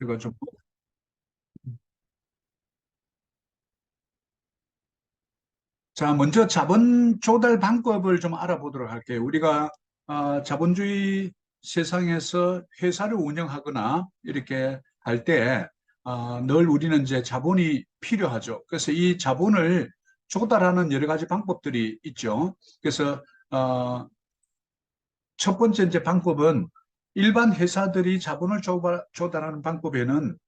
이거 좀. 자, 먼저 자본 조달 방법을 좀 알아보도록 할게요. 우리가 자본주의 세상에서 회사를 운영하거나 이렇게 할 때, 늘 우리는 이제 자본이 필요하죠. 그래서 이 자본을 조달하는 여러 가지 방법들이 있죠. 그래서 첫 번째 이제 방법은 일반 회사들이 자본을 조달하는 방법에는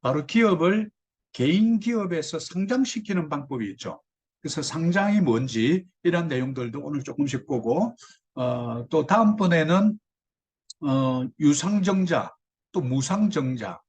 바로 기업을 개인 기업에서 상장시키는 방법이 있죠. 그래서 상장이 뭔지 이런 내용들도 오늘 조금씩 보고, 또 다음번에는 유상증자, 또 무상증자,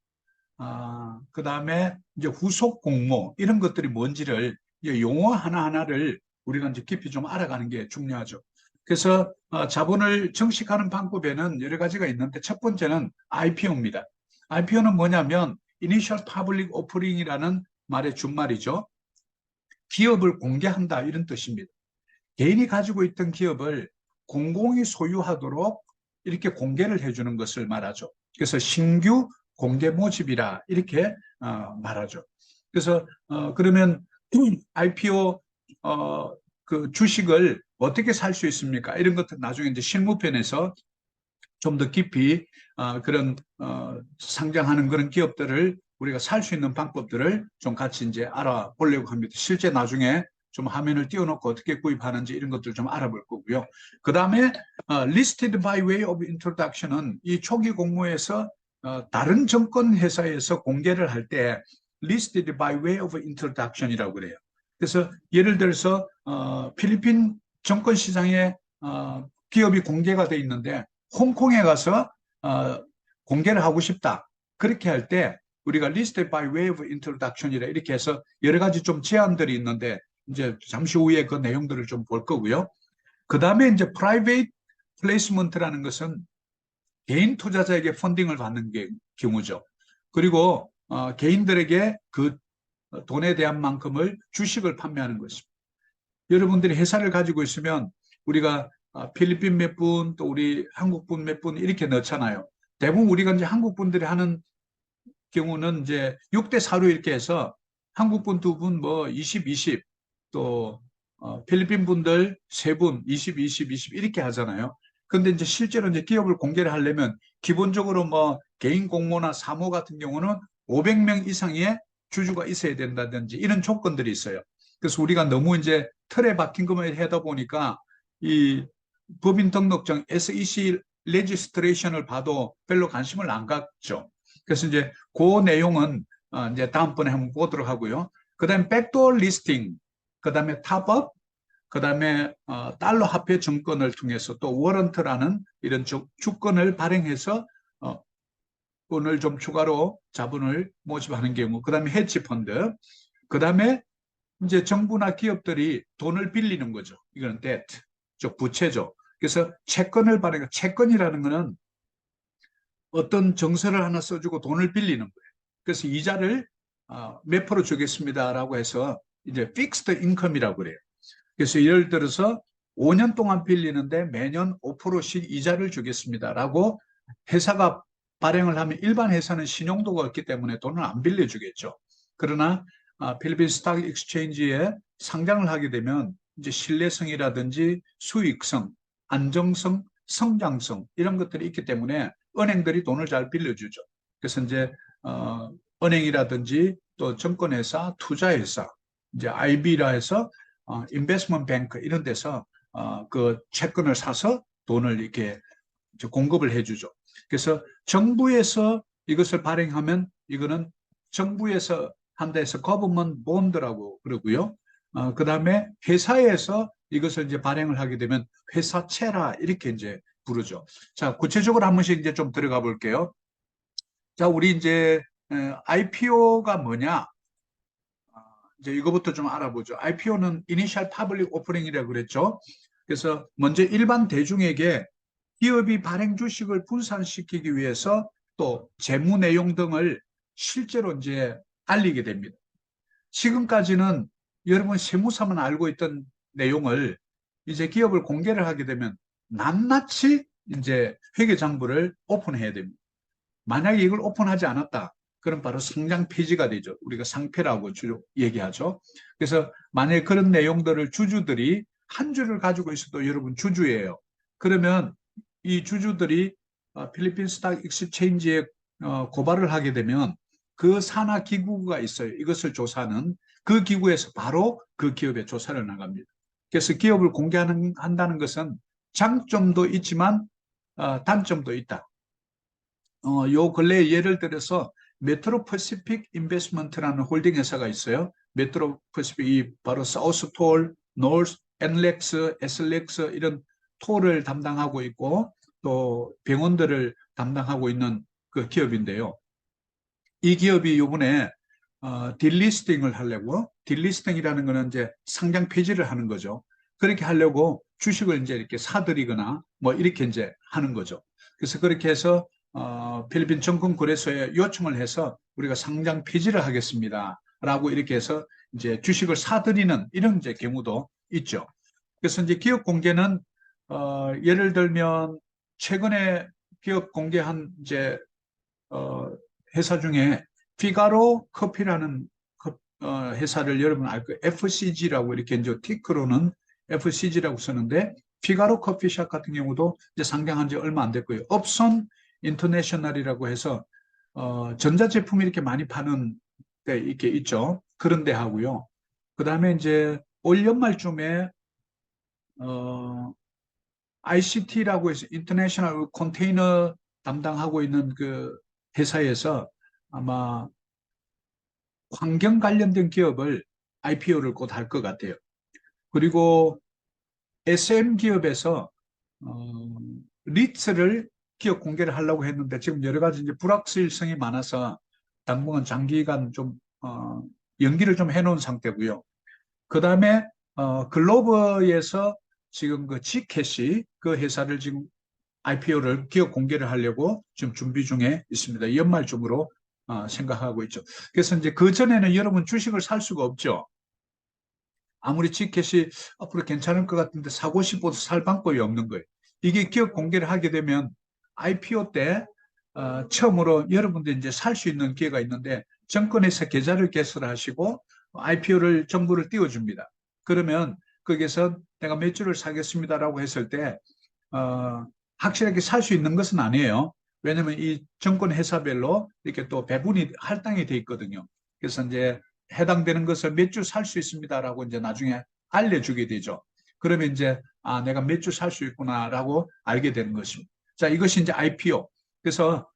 그 다음에 이제 후속 공모 이런 것들이 뭔지를 이제 용어 하나하나를 우리가 이제 깊이 좀 알아가는 게 중요하죠. 그래서 자본을 증식하는 방법에는 여러 가지가 있는데 첫 번째는 IPO입니다. IPO는 뭐냐면 Initial Public Offering이라는 말의 준말이죠. 기업을 공개한다 이런 뜻입니다. 개인이 가지고 있던 기업을 공공이 소유하도록 이렇게 공개를 해주는 것을 말하죠. 그래서 신규 공개 모집이라 이렇게 말하죠. 그래서 그러면 IPO 그 주식을 어떻게 살 수 있습니까? 이런 것들 나중에 이제 실무편에서 좀 더 깊이 그런 상장하는 그런 기업들을 우리가 살 수 있는 방법들을 좀 같이 이제 알아보려고 합니다. 실제 나중에 좀 화면을 띄워놓고 어떻게 구입하는지 이런 것들 좀 알아볼 거고요. 그 다음에 listed by way of introduction은 이 초기 공모에서 다른 정권 회사에서 공개를 할 때 listed by way of introduction이라고 그래요. 그래서 예를 들어서 필리핀 정권 시장에 기업이 공개가 돼 있는데 홍콩에 가서 공개를 하고 싶다. 그렇게 할 때 우리가 listed by way of introduction이라 이렇게 해서 여러 가지 좀 제안들이 있는데 이제 잠시 후에 그 내용들을 좀 볼 거고요. 그 다음에 이제 private placement라는 것은 개인 투자자에게 펀딩을 받는 경우죠. 그리고 개인들에게 그 돈에 대한 만큼을 주식을 판매하는 것입니다. 여러분들이 회사를 가지고 있으면 우리가 필리핀 몇 분, 또 우리 한국 분 몇 분 이렇게 넣잖아요. 대부분 우리가 이제 한국 분들이 하는 경우는 이제 6대 4로 이렇게 해서 한국 분 두 분 뭐 20, 20, 또 필리핀 분들 세 분 20, 20, 20 이렇게 하잖아요. 근데 이제 실제로 이제 기업을 공개를 하려면 기본적으로 뭐 개인 공모나 사모 같은 경우는 500명 이상의 주주가 있어야 된다든지 이런 조건들이 있어요. 그래서 우리가 너무 이제 틀에 박힌 것만 하다 보니까 이 법인 등록증 SEC 레지스트레이션을 봐도 별로 관심을 안 갖죠. 그래서 이제 그 내용은 이제 다음번에 한번 보도록 하고요. 그 다음에 백도어 리스팅, 그 다음에 탑업, 그 다음에 달러 화폐 증권을 통해서 또 워런트라는 이런 주권을 발행해서 돈을 좀 추가로 자본을 모집하는 경우, 그 다음에 헤지 펀드, 그 다음에 이제 정부나 기업들이 돈을 빌리는 거죠. 이거는 debt, 부채죠. 그래서 채권을 발행, 채권이라는 거는 어떤 정서를 하나 써주고 돈을 빌리는 거예요. 그래서 이자를 몇 프로 주겠습니다라고 해서 이제 fixed income이라고 그래요. 그래서 예를 들어서 5년 동안 빌리는데 매년 5%씩 이자를 주겠습니다라고 회사가 발행을 하면 일반 회사는 신용도가 없기 때문에 돈을 안 빌려주겠죠. 그러나 필리핀 스탁 익스체인지에 상장을 하게 되면 이제 신뢰성이라든지 수익성, 안정성, 성장성 이런 것들이 있기 때문에 은행들이 돈을 잘 빌려주죠. 그래서 이제 은행이라든지 또 증권회사, 투자회사, 이제 IB라 해서 인베스트먼트 뱅크 이런 데서 그 채권을 사서 돈을 이렇게 공급을 해주죠. 그래서 정부에서 이것을 발행하면 이거는 정부에서 한다 해서 government bond라고 그러고요. 그 다음에 회사에서 이것을 이제 발행을 하게 되면 회사채라 이렇게 이제 부르죠. 자, 구체적으로 한 번씩 이제 좀 들어가 볼게요. 자, 우리 이제 IPO가 뭐냐? 이제 이거부터 좀 알아보죠. IPO는 Initial Public Offering이라고 그랬죠. 그래서 먼저 일반 대중에게 기업이 발행 주식을 분산시키기 위해서 또 재무 내용 등을 실제로 이제 알리게 됩니다. 지금까지는 여러분 세무사만 알고 있던 내용을 이제 기업을 공개를 하게 되면 낱낱이 이제 회계장부를 오픈해야 됩니다. 만약에 이걸 오픈하지 않았다. 그럼 바로 성장 폐지가 되죠. 우리가 상폐라고 주로 얘기하죠. 그래서 만약에 그런 내용들을 주주들이 한 주를 가지고 있어도 여러분 주주예요. 그러면 이 주주들이 필리핀 스탁 익스체인지에 고발을 하게 되면 그 산하 기구가 있어요. 이것을 조사하는 그 기구에서 바로 그 기업의 조사를 나갑니다. 그래서 기업을 공개한다는 것은 장점도 있지만 단점도 있다. 요 근래에 예를 들어서 메트로 퍼시픽 인베스트먼트라는 홀딩 회사가 있어요. 메트로 퍼시픽이 바로 사우스톨, 노스, 엔렉스, 에슬렉스 이런 톨을 담당하고 있고 또 병원들을 담당하고 있는 그 기업인데요. 이 기업이 이번에 딜리스팅을 하려고, 딜리스팅이라는 거는 이제 상장 폐지를 하는 거죠. 그렇게 하려고 주식을 이제 이렇게 사들이거나 뭐 이렇게 이제 하는 거죠. 그래서 그렇게 해서 필리핀 정권거래소에 요청을 해서 우리가 상장 폐지를 하겠습니다. 라고 이렇게 해서 이제 주식을 사들이는 이런 이제 경우도 있죠. 그래서 이제 기업 공개는 예를 들면 최근에 기업 공개한 이제 회사 중에 피가로 커피라는 회사를 여러분 알 거예요. FCG라고 이렇게 이제 티크로는 FCG라고 쓰는데 피가로 커피숍 같은 경우도 이제 상장한 지 얼마 안 됐고요. 업선 인터내셔널이라고 해서 전자제품 이렇게 많이 파는 데 이렇게 있죠. 그런 데 하고요. 그 다음에 이제 올 연말쯤에 ICT라고 해서 인터내셔널 컨테이너 담당하고 있는 그 회사에서 아마 환경 관련된 기업을 IPO를 곧 할 것 같아요. 그리고 SM 기업에서 리츠를 기업 공개를 하려고 했는데 지금 여러 가지 이제 불확실성이 많아서 당분간 장기간 좀 연기를 좀 해놓은 상태고요. 그 다음에 글로버에서 지금 그 G캐시 그 회사를 지금 IPO를 기업 공개를 하려고 지금 준비 중에 있습니다. 연말쯤으로 생각하고 있죠. 그래서 이제 그 전에는 여러분 주식을 살 수가 없죠. 아무리 G캐시 앞으로 괜찮을 것 같은데 사고 싶어도 살 방법이 없는 거예요. 이게 기업 공개를 하게 되면 IPO 때 처음으로 여러분들 이제 살 수 있는 기회가 있는데 정권에서 계좌를 개설하시고 IPO를 정부를 띄워줍니다. 그러면 거기서 내가 몇 주를 사겠습니다라고 했을 때 확실하게 살 수 있는 것은 아니에요. 왜냐하면 이 정권 회사별로 이렇게 또 배분이 할당이 돼 있거든요. 그래서 이제 해당되는 것을 몇 주 살 수 있습니다라고 이제 나중에 알려주게 되죠. 그러면 이제 내가 몇 주 살 수 있구나라고 알게 되는 것입니다. 자, 이것이 이제 IPO. 그래서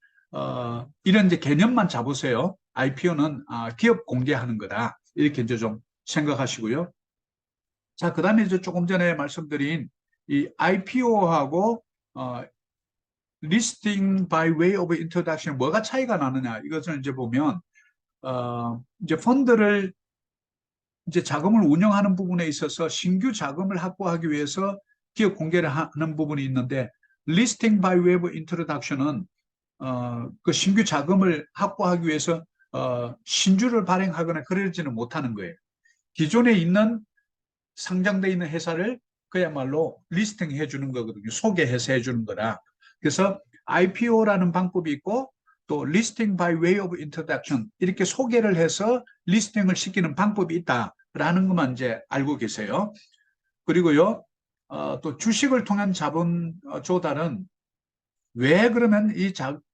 이런 이제 개념만 잡으세요. IPO는 기업 공개하는 거다. 이렇게 이제 좀 생각하시고요. 자, 그다음에 이제 조금 전에 말씀드린 이 IPO하고 listing by way of introduction 뭐가 차이가 나느냐 이것을 이제 보면 이제 펀드를 이제 자금을 운영하는 부분에 있어서 신규 자금을 확보하기 위해서 기업 공개를 하는 부분이 있는데 listing by way of introduction은 그 신규 자금을 확보하기 위해서 신주를 발행하거나 그러지는 못하는 거예요. 기존에 있는 상장돼 있는 회사를 그야말로 리스팅 해주는 거거든요. 소개해서 해주는 거라. 그래서 IPO라는 방법이 있고 또 리스팅 by way of introduction 이렇게 소개를 해서 리스팅을 시키는 방법이 있다라는 것만 이제 알고 계세요. 그리고요, 또 주식을 통한 자본 조달은 왜 그러면 이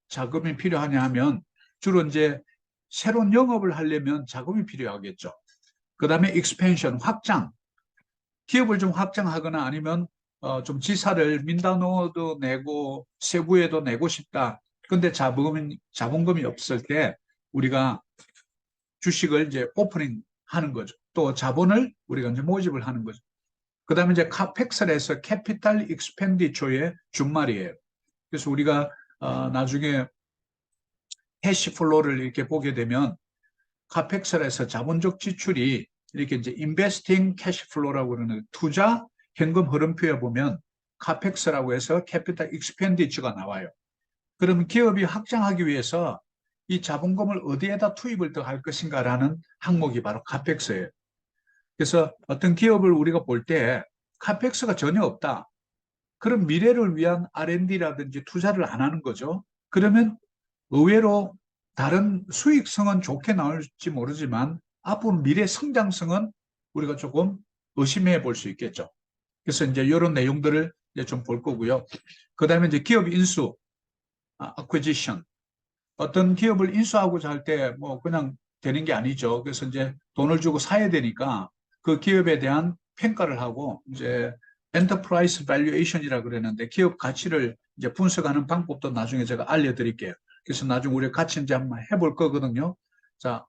자금이 필요하냐 하면 주로 이제 새로운 영업을 하려면 자금이 필요하겠죠. 그 다음에 expansion, 확장. 기업을 좀 확장하거나 아니면 좀 지사를 민다노도 내고 세부에도 내고 싶다. 근데 자본금이 없을 때 우리가 주식을 이제 오프닝 하는 거죠. 또 자본을 우리가 이제 모집을 하는 거죠. 그 다음에 이제 카펙스에서 캐피탈 익스펜디처의 준말이에요. 그래서 우리가 나중에 캐시플로우를 이렇게 보게 되면 카펙스에서 자본적 지출이 이렇게 이제 investing cash flow라고 그러는 투자 현금 흐름표에 보면 카펙스라고 해서 캐피탈 익스펜디처가 나와요. 그러면 기업이 확장하기 위해서 이 자본금을 어디에다 투입을 더 할 것인가라는 항목이 바로 카펙스예요. 그래서 어떤 기업을 우리가 볼 때 카펙스가 전혀 없다. 그럼 미래를 위한 R&D라든지 투자를 안 하는 거죠. 그러면 의외로 다른 수익성은 좋게 나올지 모르지만 앞으로 미래 성장성은 우리가 조금 의심해 볼 수 있겠죠. 그래서 이제 이런 내용들을 이제 좀 볼 거고요. 그 다음에 이제 기업 인수, acquisition. 어떤 기업을 인수하고자 할 때 뭐 그냥 되는 게 아니죠. 그래서 이제 돈을 주고 사야 되니까 그 기업에 대한 평가를 하고 이제 엔터프라이즈 밸류에이션이라 그러는데 기업 가치를 이제 분석하는 방법도 나중에 제가 알려드릴게요. 그래서 나중에 우리 같이 이제 한번 해볼 거거든요. 자,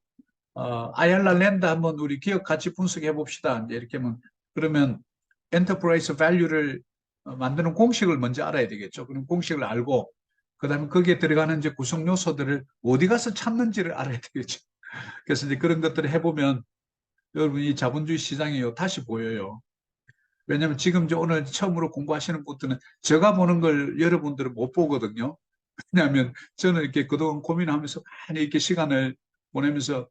아얄라 랜드 한번 우리 기업 가치 분석해 봅시다. 이제 이렇게 하면 그러면 엔터프라이즈 밸류를 만드는 공식을 먼저 알아야 되겠죠. 그럼 공식을 알고 그다음에 거기에 들어가는 이제 구성 요소들을 어디 가서 찾는지를 알아야 되겠죠. 그래서 이제 그런 것들을 해보면 여러분 이 자본주의 시장이 다시 보여요. 왜냐하면 지금 이제 오늘 처음으로 공부하시는 분들은 제가 보는 걸 여러분들은 못 보거든요. 왜냐하면 저는 이렇게 그동안 고민하면서 많이 이렇게 시간을 보내면서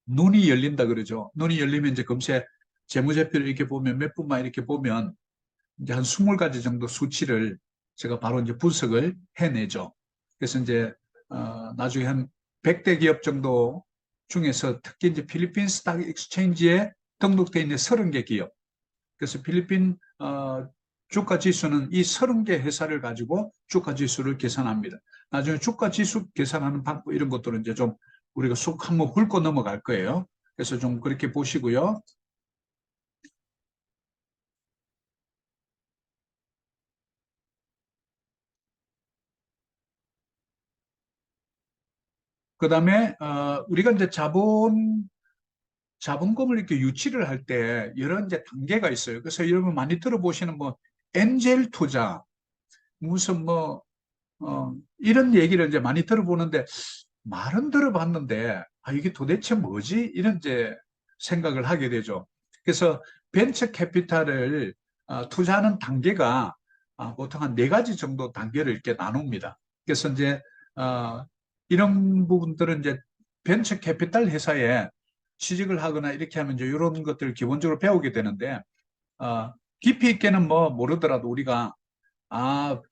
눈이 열린다 그러죠. 눈이 열리면 이제 금세 재무제표를 이렇게 보면 몇 분만 이렇게 보면 이제 한 20가지 정도 수치를 제가 바로 이제 분석을 해내죠. 그래서 이제 나중에 한 100대 기업 정도 중에서 특히 이제 필리핀 스탁 익스체인지에 등록되어 있는 30개 기업. 그래서 필리핀 주가 지수는 이 30개 회사를 가지고 주가 지수를 계산합니다. 나중에 주가 지수 계산하는 방법 이런 것들은 이제 좀 우리가 쑥 한번 훑고 넘어갈 거예요. 그래서 좀 그렇게 보시고요. 그 다음에 우리가 이제 자본금을 이렇게 유치를 할 때 여러 이제 단계가 있어요. 그래서 여러분 많이 들어보시는 뭐 엔젤 투자 무슨 뭐 이런 얘기를 이제 많이 들어보는데 말은 들어봤는데 이게 도대체 뭐지? 이런 이제 생각을 하게 되죠. 그래서 벤처 캐피탈을 투자하는 단계가 보통 한 네 가지 정도 단계를 이렇게 나눕니다. 그래서 이제 어, 이런 부분들은 이제 벤처 캐피탈 회사에 취직을 하거나 이렇게 하면 이제 이런 것들을 기본적으로 배우게 되는데 깊이 있게는 뭐 모르더라도 우리가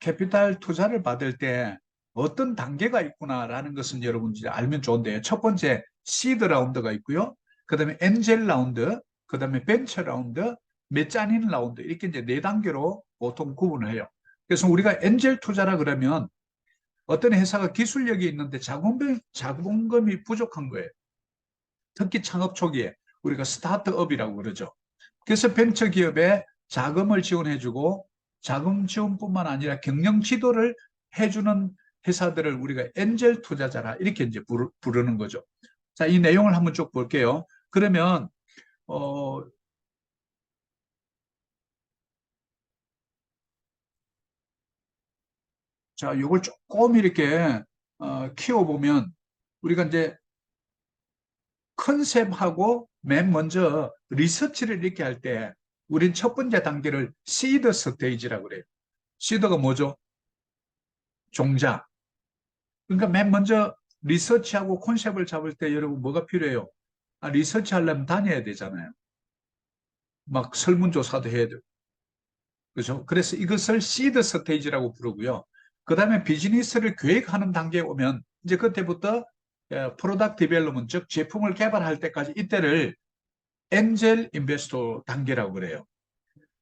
캐피탈 투자를 받을 때 어떤 단계가 있구나라는 것은 여러분 이제 알면 좋은데요. 첫 번째 시드 라운드가 있고요. 그다음에 엔젤 라운드, 그다음에 벤처 라운드, 메자닌 라운드 이렇게 이제 네 단계로 보통 구분을 해요. 그래서 우리가 엔젤 투자라 그러면 어떤 회사가 기술력이 있는데 자본금이 부족한 거예요. 특히 창업 초기에 우리가 스타트업이라고 그러죠. 그래서 벤처기업에 자금을 지원해주고 자금 지원뿐만 아니라 경영 지도를 해주는 회사들을 우리가 엔젤 투자자라 이렇게 이제 부르는 거죠. 자, 이 내용을 한번 쭉 볼게요. 그러면 어, 자, 이걸 조금 이렇게 키워보면 우리가 이제 컨셉하고 맨 먼저 리서치를 이렇게 할 때 우린 첫 번째 단계를 시드 스테이지라고 그래요. 시드가 뭐죠? 종자. 그러니까 맨 먼저 리서치하고 컨셉을 잡을 때 여러분 뭐가 필요해요? 리서치 하려면 다녀야 되잖아요. 막 설문조사도 해야 되고. 그죠? 그래서 이것을 시드 스테이지라고 부르고요. 그 다음에 비즈니스를 계획하는 단계에 오면 이제 그때부터 프로덕트 디벨롭먼트, 즉 제품을 개발할 때까지 이때를 엔젤 인베스터 단계라고 그래요.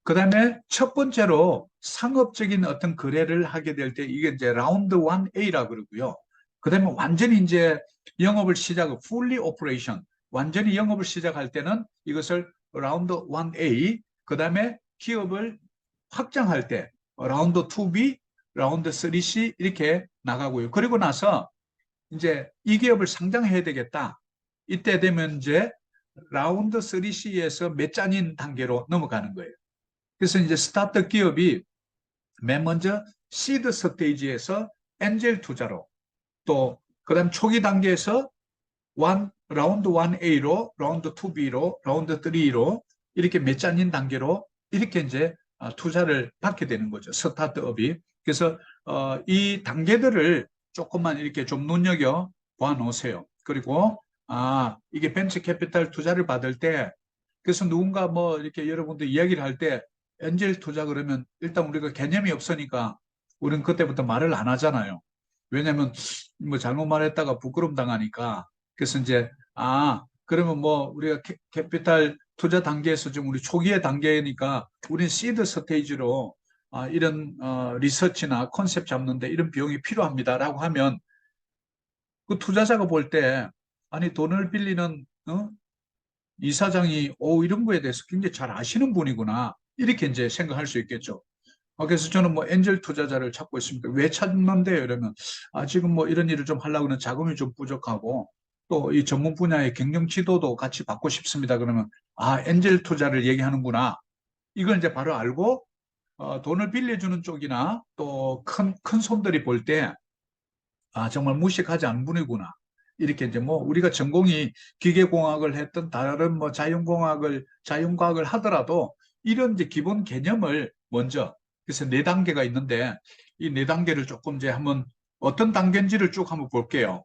그 다음에 첫 번째로 상업적인 어떤 거래를 하게 될 때 이게 이제 라운드 1A라고 그러고요. 그 다음에 완전히 이제 영업을 fully operation, 완전히 영업을 시작할 때는 이것을 라운드 1A, 그 다음에 기업을 확장할 때 라운드 2B, 라운드 3C 이렇게 나가고요. 그리고 나서 이제 이 기업을 상장해야 되겠다. 이때 되면 이제 라운드 3C에서 몇 잔인 단계로 넘어가는 거예요. 그래서 이제 스타트업 기업이 맨 먼저 시드 스테이지에서 엔젤 투자로 또 그다음 초기 단계에서 라운드 1A로 라운드 2B로 라운드 3로 이렇게 몇 잔인 단계로 이렇게 이제 투자를 받게 되는 거죠. 스타트업이. 그래서 이 단계들을 조금만 이렇게 좀 눈여겨 봐 놓으세요. 그리고 이게 벤처 캐피탈 투자를 받을 때 그래서 누군가 뭐 이렇게 여러분들 이야기를 할 때 엔젤 투자 그러면 일단 우리가 개념이 없으니까 우리는 그때부터 말을 안 하잖아요. 왜냐하면 뭐 잘못 말했다가 부끄럼 당하니까. 그래서 이제 그러면 뭐 우리가 캐피탈 투자 단계에서 좀 우리 초기의 단계니까 우린 시드 스테이지로 이런 리서치나 컨셉 잡는데 이런 비용이 필요합니다라고 하면 그 투자자가 볼 때 아니 돈을 빌리는 이사장이 이런 거에 대해서 굉장히 잘 아시는 분이구나 이렇게 이제 생각할 수 있겠죠. 그래서 저는 뭐 엔젤 투자자를 찾고 있습니다. 왜 찾는데요? 이러면 지금 뭐 이런 일을 좀 하려고 하는 자금이 좀 부족하고 또 이 전문 분야의 경영 지도도 같이 받고 싶습니다. 그러면 엔젤 투자를 얘기하는구나. 이걸 이제 바로 알고 돈을 빌려주는 쪽이나 또 큰 손들이 볼 때 정말 무식하지 않은 분이구나. 이렇게 이제 뭐 우리가 전공이 기계공학을 했던 다른 뭐 자연과학을 하더라도 이런 이제 기본 개념을 먼저 그래서 네 단계가 있는데 이 네 단계를 조금 이제 한번 어떤 단계인지를 쭉 한번 볼게요.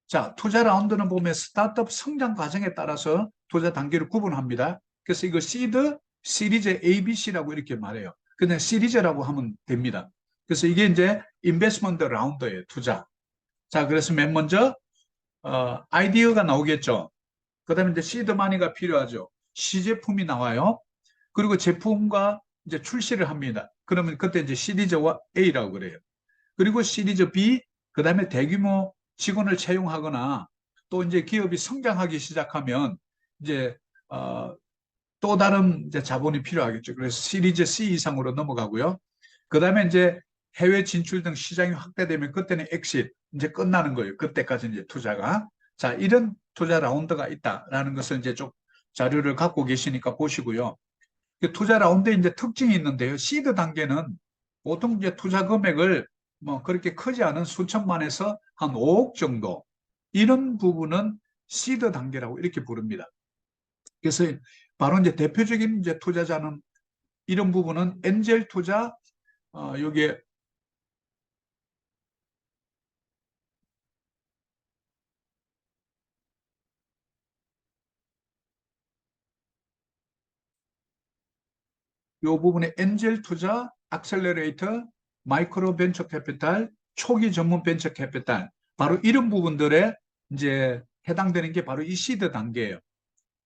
자, 투자 라운드는 보면 스타트업 성장 과정에 따라서 투자 단계를 구분합니다. 그래서 이거 시드, 시리즈 ABC라고 이렇게 말해요. 그냥 시리즈라고 하면 됩니다. 그래서 이게 이제 인베스트먼트 라운드예요, 투자. 자, 그래서 맨 먼저 아이디어가 나오겠죠. 그다음에 이제 시드 마니가 필요하죠. 시제품이 나와요. 그리고 제품과 이제 출시를 합니다. 그러면 그때 이제 시리즈 A라고 그래요. 그리고 시리즈 B, 그다음에 대규모 직원을 채용하거나 또 이제 기업이 성장하기 시작하면 이제 또 다른 이제 자본이 필요하겠죠. 그래서 시리즈 C 이상으로 넘어가고요. 그다음에 이제 해외 진출 등 시장이 확대되면 그때는 엑싯 이제 끝나는 거예요. 그때까지 이제 투자가. 자, 이런 투자 라운드가 있다라는 것을 이제 좀 자료를 갖고 계시니까 보시고요. 그 투자 라운드에 이제 특징이 있는데요. 시드 단계는 보통 이제 투자 금액을 뭐 그렇게 크지 않은 수천만에서 한 5억 정도 이런 부분은 시드 단계라고 이렇게 부릅니다. 그래서 바로 이제 대표적인 이제 투자자는 이런 부분은 엔젤 투자 여기에 이 부분에 엔젤 투자, 액셀러레이터, 마이크로 벤처 캐피탈, 초기 전문 벤처 캐피탈 바로 이런 부분들에 이제 해당되는 게 바로 이 시드 단계예요.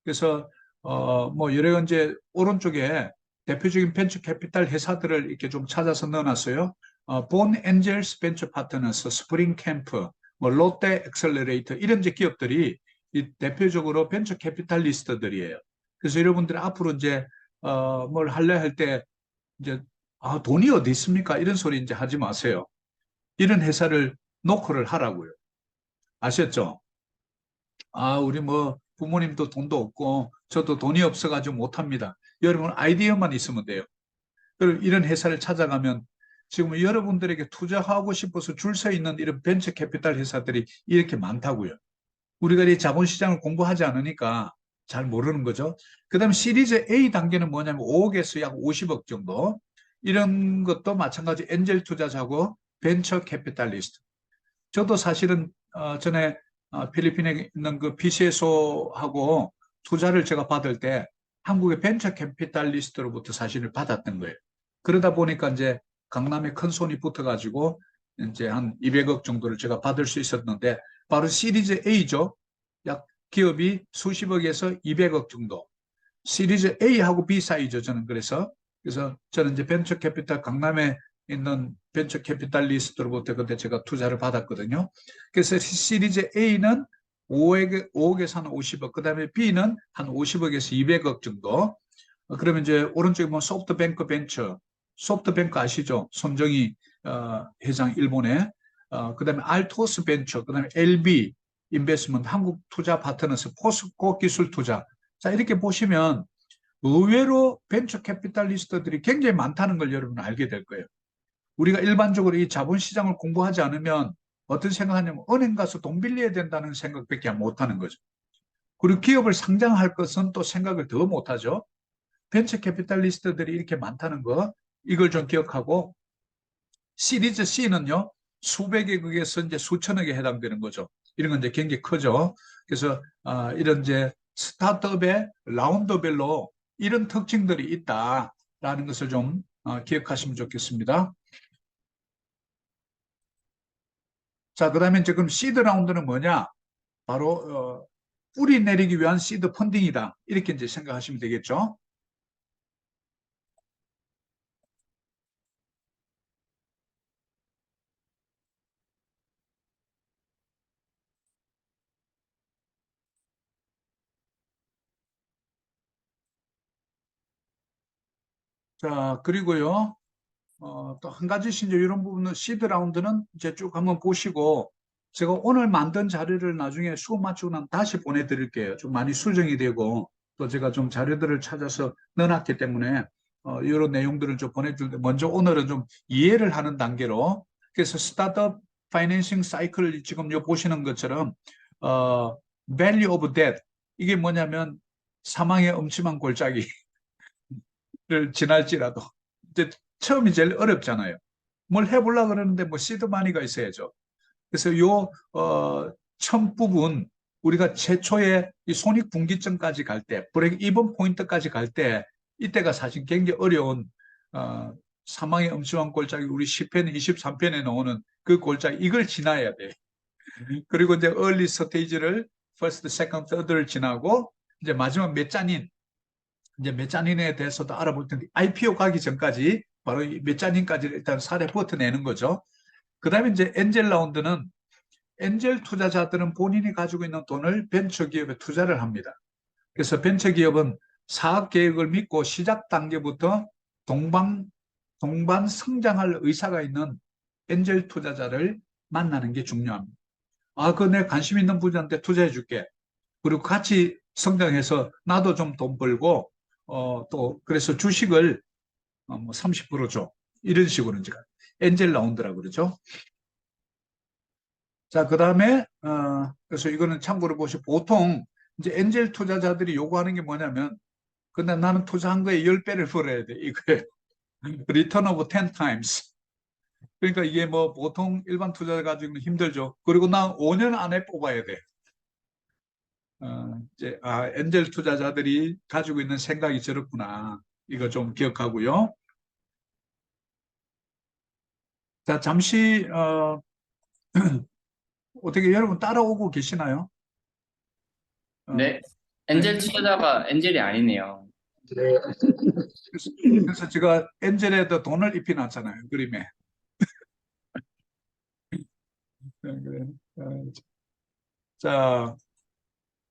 그래서 뭐 여러 이제 오른쪽에 대표적인 벤처 캐피탈 회사들을 이렇게 좀 찾아서 넣어놨어요. 본 엔젤스 벤처 파트너스, 스프링 캠프, 뭐 롯데 엑셀러레이터 이런 이제 기업들이 이 대표적으로 벤처 캐피탈리스트들이에요. 그래서 여러분들이 앞으로 이제 뭘 할래 할 때 이제 돈이 어디 있습니까? 이런 소리 이제 하지 마세요. 이런 회사를 노크를 하라고요. 아셨죠? 우리 뭐 부모님도 돈도 없고 저도 돈이 없어가지고 못합니다. 여러분 아이디어만 있으면 돼요. 그리고 이런 회사를 찾아가면 지금 여러분들에게 투자하고 싶어서 줄 서 있는 이런 벤처 캐피탈 회사들이 이렇게 많다고요. 우리가 이 자본시장을 공부하지 않으니까 잘 모르는 거죠. 그 다음에 시리즈 A 단계는 뭐냐면 5억에서 약 50억 정도. 이런 것도 마찬가지 엔젤 투자자고 벤처 캐피탈리스트. 저도 사실은 전에 필리핀에 있는 그 BCSO하고 투자를 제가 받을 때 한국의 벤처 캐피탈리스트로부터 사실을 받았던 거예요. 그러다 보니까 이제 강남에 큰 손이 붙어가지고 이제 한 200억 정도를 제가 받을 수 있었는데 바로 시리즈 A죠. 약 기업이 수십억에서 200억 정도. 시리즈 A하고 B 사이죠. 저는 그래서 저는 이제 벤처 캐피탈 강남에 있는 벤처 캐피탈리스트로부터 그때 제가 투자를 받았거든요. 그래서 시리즈 A는 5억에서 한 50억, 그 다음에 B는 한 50억에서 200억 정도. 그러면 이제 오른쪽에 보면 소프트뱅크 벤처, 소프트뱅크 아시죠? 손정희 회장 일본에. 그 다음에 알토스 벤처, 그 다음에 LB 인베스트먼트, 한국 투자 파트너스, 포스코 기술 투자. 자, 이렇게 보시면 의외로 벤처 캐피탈리스트들이 굉장히 많다는 걸 여러분 알게 될 거예요. 우리가 일반적으로 이 자본시장을 공부하지 않으면 어떤 생각하냐면 은행 가서 돈 빌려야 된다는 생각밖에 못하는 거죠. 그리고 기업을 상장할 것은 또 생각을 더 못하죠. 벤처 캐피탈리스트들이 이렇게 많다는 거 이걸 좀 기억하고 시리즈 C는요 수백억에서 이제 수천억에 해당되는 거죠. 이런 건 이제 굉장히 크죠. 그래서 이런 이제 스타트업의 라운드별로 이런 특징들이 있다라는 것을 좀 기억하시면 좋겠습니다. 자, 그다음에 이제 그럼 시드 라운드는 뭐냐? 바로 뿌리 내리기 위한 시드 펀딩이다. 이렇게 이제 생각하시면 되겠죠. 자, 그리고요. 또 한 가지 이제 이런 부분은 시드 라운드는 이제 쭉 한번 보시고 제가 오늘 만든 자료를 나중에 수업 마치고 나면 다시 보내드릴게요. 좀 많이 수정이 되고 또 제가 좀 자료들을 찾아서 넣어놨기 때문에 이런 내용들을 좀 보내줄 때 먼저 오늘은 좀 이해를 하는 단계로 그래서 스타트업 파이낸싱 사이클 지금 요 보시는 것처럼 어, value of debt 이게 뭐냐면 사망의 음침한 골짜기를 지날지라도 이제 처음이 제일 어렵잖아요. 뭘 해보려고 그러는데 뭐 시드마니가 있어야죠. 그래서 요, 첫 부분, 우리가 최초의 이 손익분기점까지 갈 때, 브레이크 이븐 포인트까지 갈 때, 이때가 사실 굉장히 어려운, 어, 사망의 음침한 골짜기, 우리 10편, 23편에 나오는 그 골짜기, 이걸 지나야 돼. 그리고 이제 early 스테이지를, first, second, third를 지나고, 이제 마지막 메자닌, 이제 메자닌에 대해서도 알아볼 텐데, IPO 가기 전까지, 바로 이 메자닌까지 일단 사례 버텨내는 거죠. 그 다음에 이제 엔젤 라운드는 엔젤 투자자들은 본인이 가지고 있는 돈을 벤처기업에 투자를 합니다. 그래서 벤처기업은 사업 계획을 믿고 시작 단계부터 동반 성장할 의사가 있는 엔젤 투자자를 만나는 게 중요합니다. 아, 그 내 관심 있는 분한테 투자해 줄게. 그리고 같이 성장해서 나도 좀 돈 벌고, 또, 그래서 주식을 뭐 30% 줘. 이런 식으로 이제 엔젤 라운드라고 그러죠. 자, 그 다음에, 그래서 이거는 참고로 보시고, 보통 이제 엔젤 투자자들이 요구하는 게 뭐냐면, 근데 나는 투자한 거에 10배를 벌어야 돼. 이거예요. 리턴 오브 10 times. 그러니까 이게 뭐 보통 일반 투자자 가지고는 힘들죠. 그리고 나 5년 안에 뽑아야 돼. 이제, 엔젤 투자자들이 가지고 있는 생각이 저렇구나. 이거 좀 기억하고요. 자, 잠시, 어떻게 여러분 따라오고 계시나요? 어, 네, 엔젤 투자자가 엔젤이 아니네요. 그래서 제가 엔젤에다 돈을 입혀놨잖아요. 그림에. 그래. 자,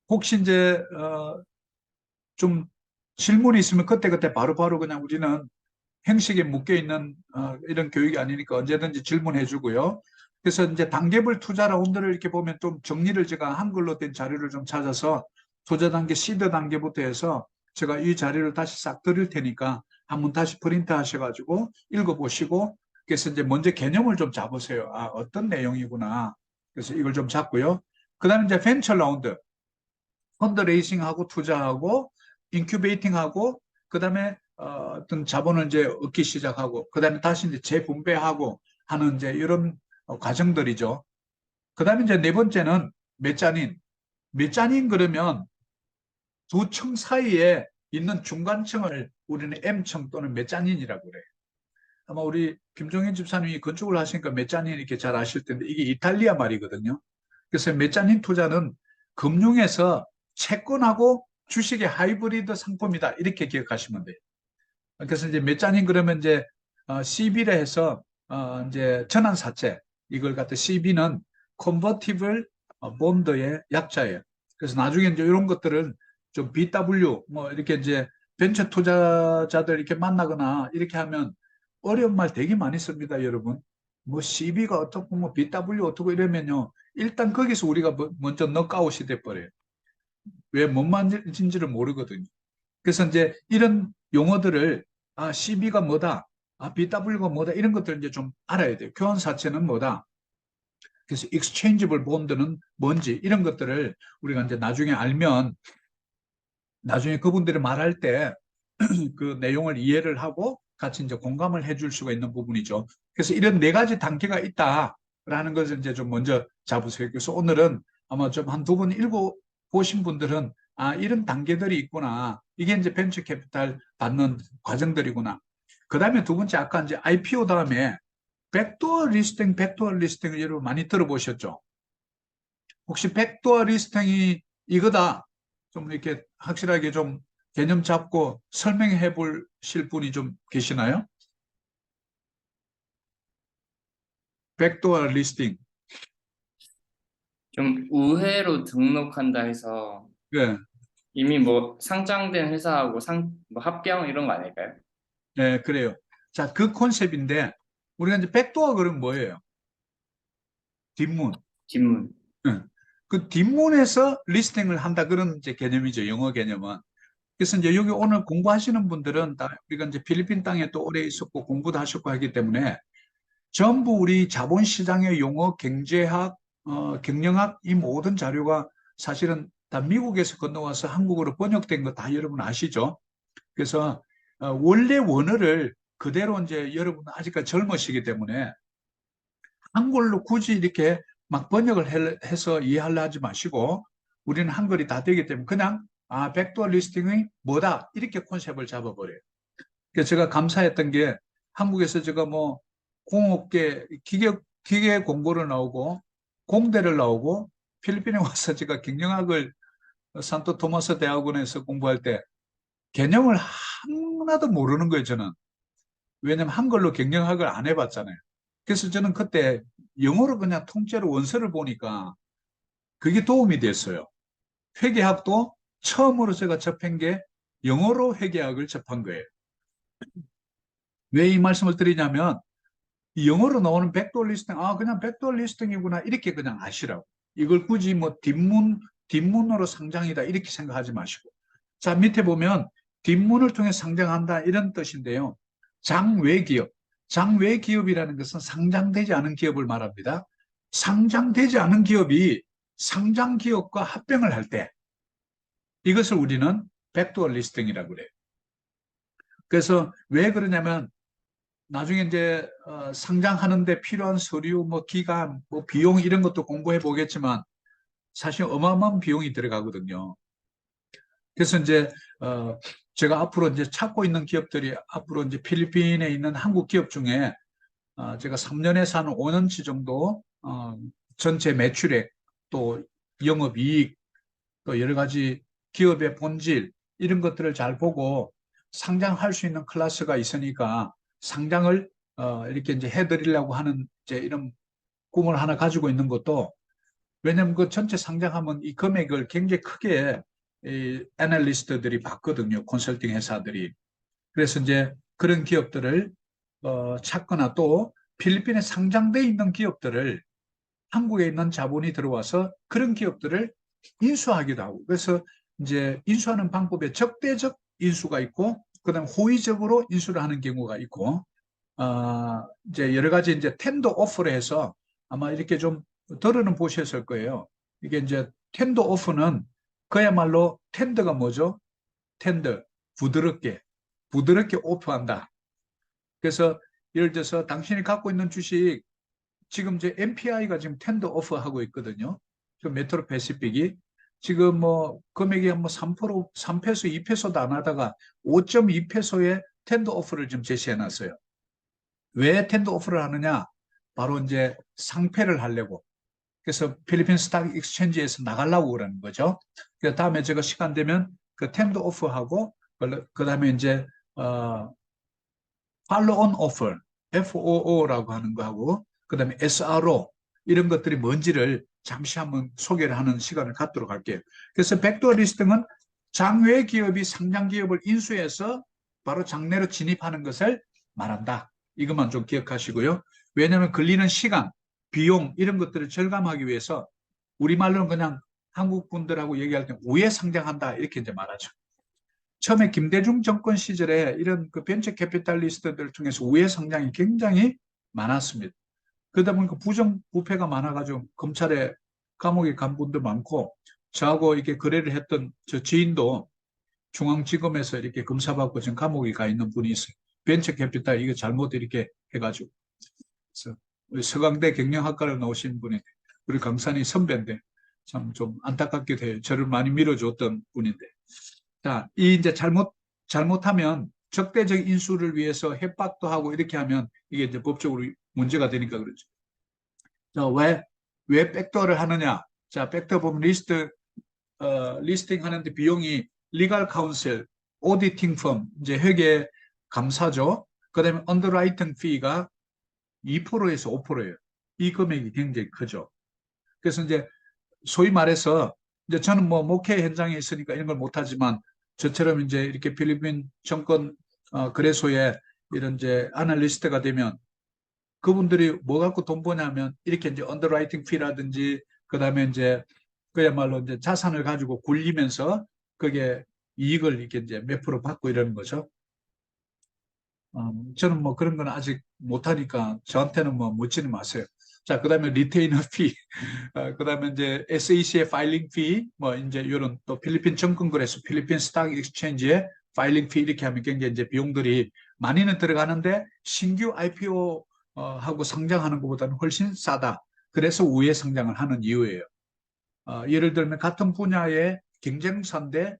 혹시 이제 좀 질문이 있으면 그때그때 바로바로 그냥 우리는 행식에 묶여 있는 이런 교육이 아니니까 언제든지 질문해 주고요. 그래서 이제 단계별 투자 라운드를 이렇게 보면 좀 정리를 제가 한글로 된 자료를 좀 찾아서 투자 단계 시드 단계부터 해서 제가 이 자료를 다시 싹 드릴 테니까 한번 다시 프린트 하셔가지고 읽어보시고 그래서 이제 먼저 개념을 좀 잡으세요. 아, 어떤 내용이구나. 그래서 이걸 좀 잡고요. 그 다음에 이제 벤처 라운드. 펀드레이싱하고 투자하고 인큐베이팅하고 그다음에 어떤 자본을 이제 얻기 시작하고 그다음에 다시 이제 재분배하고 하는 이제 이런 과정들이죠. 그다음에 이제 네 번째는 메자닌. 메자닌 그러면 두 층 사이에 있는 중간층을 우리는 M층 또는 메자닌이라고 그래요. 아마 우리 김종인 집사님이 건축을 하시니까 메자닌 이렇게 잘 아실 텐데 이게 이탈리아 말이거든요. 그래서 메자닌 투자는 금융에서 채권하고 주식의 하이브리드 상품이다. 이렇게 기억하시면 돼요. 그래서 이제 메자닌 그러면 이제 CB라 해서 이제 전환사채 이걸 갖다 CB는 컨버티블 본드의 약자예요. 그래서 나중에 이제 이런 것들은 좀 BW 뭐 이렇게 이제 벤처 투자자들 이렇게 만나거나 이렇게 하면 어려운 말 되게 많이 씁니다, 여러분. 뭐 CB가 어떻고 뭐 BW 어떻고 이러면요. 일단 거기서 우리가 먼저 넉아웃이 돼버려요. 왜 뭔 말인지를 모르거든요. 그래서 이제 이런 용어들을 CB가 뭐다, BW가 뭐다 이런 것들 이제 좀 알아야 돼요. 교환사채는 뭐다. 그래서 exchangeable bond는 뭔지 이런 것들을 우리가 이제 나중에 알면 나중에 그분들이 말할 때 그 내용을 이해를 하고 같이 이제 공감을 해줄 수가 있는 부분이죠. 그래서 이런 네 가지 단계가 있다라는 것을 이제 좀 먼저 잡으세요. 그래서 오늘은 아마 좀 한 두 번 읽어 보신 분들은 이런 단계들이 있구나. 이게 이제 벤처 캐피탈 받는 과정들이구나. 그 다음에 두 번째 아까 이제 IPO 다음에 백도어 리스팅을 여러분 많이 들어보셨죠? 혹시 백도어 리스팅이 이거다. 좀 이렇게 확실하게 좀 개념 잡고 설명해 보실 분이 좀 계시나요? 백도어 리스팅. 좀 우회로 등록한다 해서 예, 이미 뭐 상장된 회사하고 뭐 합병 이런 거 아닐까요? 예, 그래요. 자, 그 컨셉인데 우리가 이제 백도어 그럼 뭐예요? 뒷문. 뒷문. 예. 그 뒷문에서 리스팅을 한다 그런 이제 개념이죠. 영어 개념은. 그래서 이제 여기 오늘 공부하시는 분들은 다 우리가 이제 필리핀 땅에 또 오래 있었고 공부도 하셨고 하기 때문에 전부 우리 자본시장의 용어, 경제학, 경영학 이 모든 자료가 사실은 다 미국에서 건너와서 한국어로 번역된 거 다 여러분 아시죠? 그래서 원래 원어를 그대로 이제 여러분 아직까지 젊으시기 때문에 한글로 굳이 이렇게 막 번역을 해서 이해하려 하지 마시고 우리는 한글이 다 되기 때문에 그냥 백도어 리스팅이 뭐다 이렇게 컨셉을 잡아버려요. 그래서 제가 감사했던 게 한국에서 제가 뭐 공업계 기계 공고를 나오고 공대를 나오고 필리핀에 와서 제가 경영학을 산토 토마스 대학원에서 공부할 때 개념을 하나도 모르는 거예요, 저는. 왜냐면 한글로 경영학을 안 해봤잖아요. 그래서 저는 그때 영어로 그냥 통째로 원서를 보니까 그게 도움이 됐어요. 회계학도 처음으로 제가 접한 게 영어로 회계학을 접한 거예요. 왜 이 말씀을 드리냐면 이 영어로 나오는 백도어 리스팅, 그냥 백도어 리스팅이구나 이렇게 그냥 아시라고. 이걸 굳이 뭐 뒷문으로 상장이다 이렇게 생각하지 마시고. 자, 밑에 보면 뒷문을 통해 상장한다 이런 뜻인데요. 장외기업. 장외기업이라는 것은 상장되지 않은 기업을 말합니다. 상장되지 않은 기업이 상장기업과 합병을 할 때 이것을 우리는 백도어 리스팅이라고 그래요. 그래서 왜 그러냐면 나중에 이제 상장하는데 필요한 서류, 뭐 기간, 뭐 비용 이런 것도 공부해 보겠지만 사실 어마어마한 비용이 들어가거든요. 그래서 이제 제가 앞으로 이제 찾고 있는 기업들이 앞으로 이제 필리핀에 있는 한국 기업 중에 제가 3년에서 한 5년치 정도 전체 매출액 또 영업이익 또 여러 가지 기업의 본질 이런 것들을 잘 보고 상장할 수 있는 클래스가 있으니까 상장을 이렇게 이제 해드리려고 하는 이제 이런 꿈을 하나 가지고 있는 것도 왜냐하면 그 전체 상장하면 이 금액을 굉장히 크게 이 애널리스트들이 봤거든요. 컨설팅 회사들이. 그래서 이제 그런 기업들을 찾거나 또 필리핀에 상장돼 있는 기업들을 한국에 있는 자본이 들어와서 그런 기업들을 인수하기도 하고 그래서 이제 인수하는 방법에 적대적 인수가 있고 그다음 호의적으로 인수를 하는 경우가 있고 이제 여러 가지 이제 텐더 오프를 해서 아마 이렇게 좀 들어는 보셨을 거예요. 이게 이제 텐더 오프는 그야말로 텐더가 뭐죠? 텐더 부드럽게 오프한다. 그래서 예를 들어서 당신이 갖고 있는 주식 지금 이제 MPI가 지금 텐더 오프 하고 있거든요. 그 메트로 패시픽이 지금 뭐 금액이 뭐 3%, 3페소, 2페소도 안 하다가 5.2페소의 텐더 오프를 지금 제시해 놨어요. 왜 텐더 오프를 하느냐? 바로 이제 상패를 하려고. 그래서 필리핀 스탁 익스체인지에서 나가려고 그러는 거죠. 그 다음에 제가 시간 되면 그 텐더 오프하고 그 다음에 이제 팔로우 온 오퍼, FOO라고 하는 거하고 그다음에 SRO 이런 것들이 뭔지를 잠시 한번 소개를 하는 시간을 갖도록 할게요. 그래서 백도어 리스팅은 장외 기업이 상장 기업을 인수해서 바로 장내로 진입하는 것을 말한다. 이것만 좀 기억하시고요. 왜냐하면 걸리는 시간, 비용 이런 것들을 절감하기 위해서 우리말로는 그냥 한국 분들하고 얘기할 때 우회 상장한다 이렇게 이제 말하죠. 처음에 김대중 정권 시절에 이런 그 벤처 캐피탈리스트들 중에서 우회 상장이 굉장히 많았습니다. 그러다 보니까 부정부패가 많아가지고 검찰에 감옥에 간 분도 많고 저하고 이렇게 거래를 했던 저 지인도 중앙지검에서 이렇게 검사받고 지금 감옥에 가 있는 분이 있어요. 벤처 캐피탈 이거 잘못 이렇게 해가지고. 그래서 우리 서강대 경영학과를 나오신 분이 우리 강산이 선배인데 참 좀 안타깝게 돼요. 저를 많이 밀어줬던 분인데. 자, 이 이제 잘못하면 적대적 인수를 위해서 협박도 하고 이렇게 하면 이게 이제 법적으로 문제가 되니까 그렇죠. 자, 왜 백도어를 하느냐? 자, 백도어 보면 리스팅 하는데 비용이 리갈 카운셀, 오디팅 펌, 이제 회계 감사죠. 그다음에 언더라이팅 피가 2%에서 5%예요. 이 금액이 굉장히 크죠. 그래서 이제 소위 말해서 이제 저는 뭐 목회 현장에 있으니까 이런 걸 못하지만 저처럼 이제 이렇게 필리핀 정권 거래소에 이런 이제 애널리스트가 되면 그분들이 뭐 갖고 돈 버냐면 이렇게 이제 언더라이팅 피라든지 그다음에 이제 그야말로 이제 자산을 가지고 굴리면서 그게 이익을 이렇게 이제 몇 프로 받고 이러는 거죠. 저는 뭐 그런 건 아직 못하니까 저한테는 뭐 묻지는 마세요. 자, 그다음에 리테이너 피, 그다음에 이제 SEC의 파일링 피, 뭐 이제 이런 또 필리핀 정권거래소, 필리핀 스탁 익스체인지의 파일링 피 이렇게 하면 굉장히 이제 비용들이 많이는 들어가는데 신규 IPO 하고 상장하는 것보다는 훨씬 싸다. 그래서 우회 상장을 하는 이유예요. 예를 들면 같은 분야의 경쟁사인데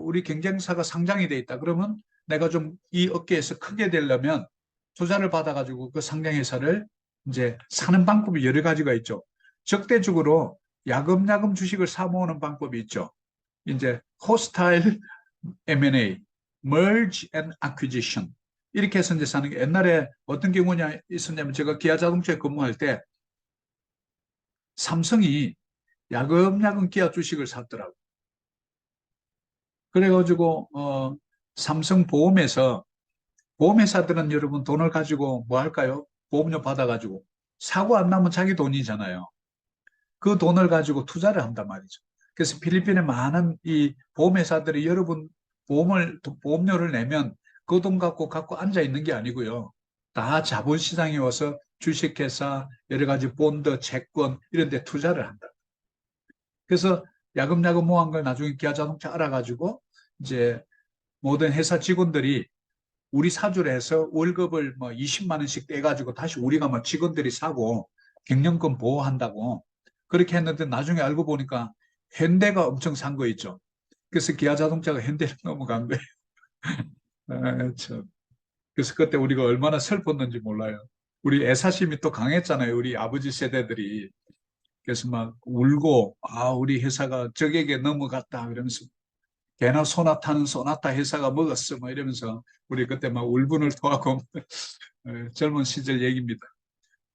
우리 경쟁사가 상장이 돼 있다. 그러면 내가 좀 이 업계에서 크게 되려면 투자를 받아가지고 그 상장회사를 이제 사는 방법이 여러 가지가 있죠. 적대적으로 야금야금 주식을 사 모으는 방법이 있죠. 이제 hostile M&A, merge and acquisition 이렇게 해서 이제 사는 게 옛날에 어떤 경우냐 있었냐면 제가 기아 자동차에 근무할 때 삼성이 야금야금 기아 주식을 샀더라고. 그래가지고 삼성 보험에서 보험회사들은 여러분 돈을 가지고 뭐 할까요? 보험료 받아가지고 사고 안 나면 자기 돈이잖아요. 그 돈을 가지고 투자를 한단 말이죠. 그래서 필리핀의 많은 이 보험회사들이 여러분 보험료를 내면 그 돈 갖고 앉아 있는 게 아니고요. 다 자본시장에 와서 주식회사, 여러 가지 본드, 채권 이런 데 투자를 한다. 그래서 야금야금 모은 걸 나중에 기아자동차 알아가지고 이제 모든 회사 직원들이 우리 사주를 해서 월급을 뭐 20만 원씩 떼가지고 다시 우리가 뭐 직원들이 사고 경영권 보호한다고 그렇게 했는데 나중에 알고 보니까 현대가 엄청 산 거 있죠. 그래서 기아자동차가 현대를 넘어간 거예요. 참. 그래서 그때 우리가 얼마나 슬펐는지 몰라요. 우리 애사심이 또 강했잖아요. 우리 아버지 세대들이. 그래서 막 울고 우리 회사가 적에게 넘어갔다 이러면서 개나 소나 타는 소나타 회사가 먹었어 뭐 이러면서 우리 그때 막 울분을 토하고 젊은 시절 얘기입니다.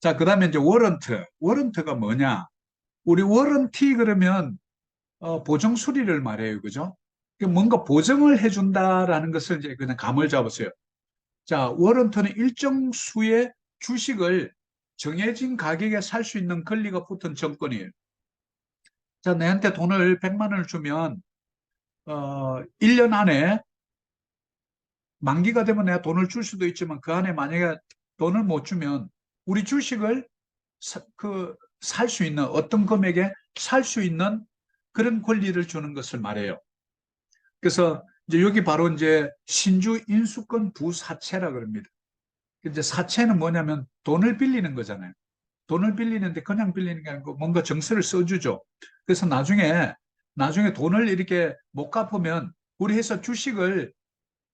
자, 그다음에 이제 워런트. 워런트가 뭐냐? 우리 워런티 그러면 보정 수리를 말해요. 그죠? 뭔가 보정을 해준다라는 것을 이제 그냥 감을 잡으세요. 자, 워런트는 일정 수의 주식을 정해진 가격에 살 수 있는 권리가 붙은 정권이에요. 자, 내한테 돈을 100만 원을 주면 1년 안에 만기가 되면 내가 돈을 줄 수도 있지만 그 안에 만약에 돈을 못 주면 우리 주식을 살 수 있는 어떤 금액에 살 수 있는 그런 권리를 주는 것을 말해요. 그래서 이제 여기 바로 이제 신주 인수권 부사채라 그럽니다. 이제 사채는 뭐냐면 돈을 빌리는 거잖아요. 돈을 빌리는데 그냥 빌리는 게 아니고 뭔가 정서를 써주죠. 그래서 나중에 돈을 이렇게 못 갚으면 우리 회사 주식을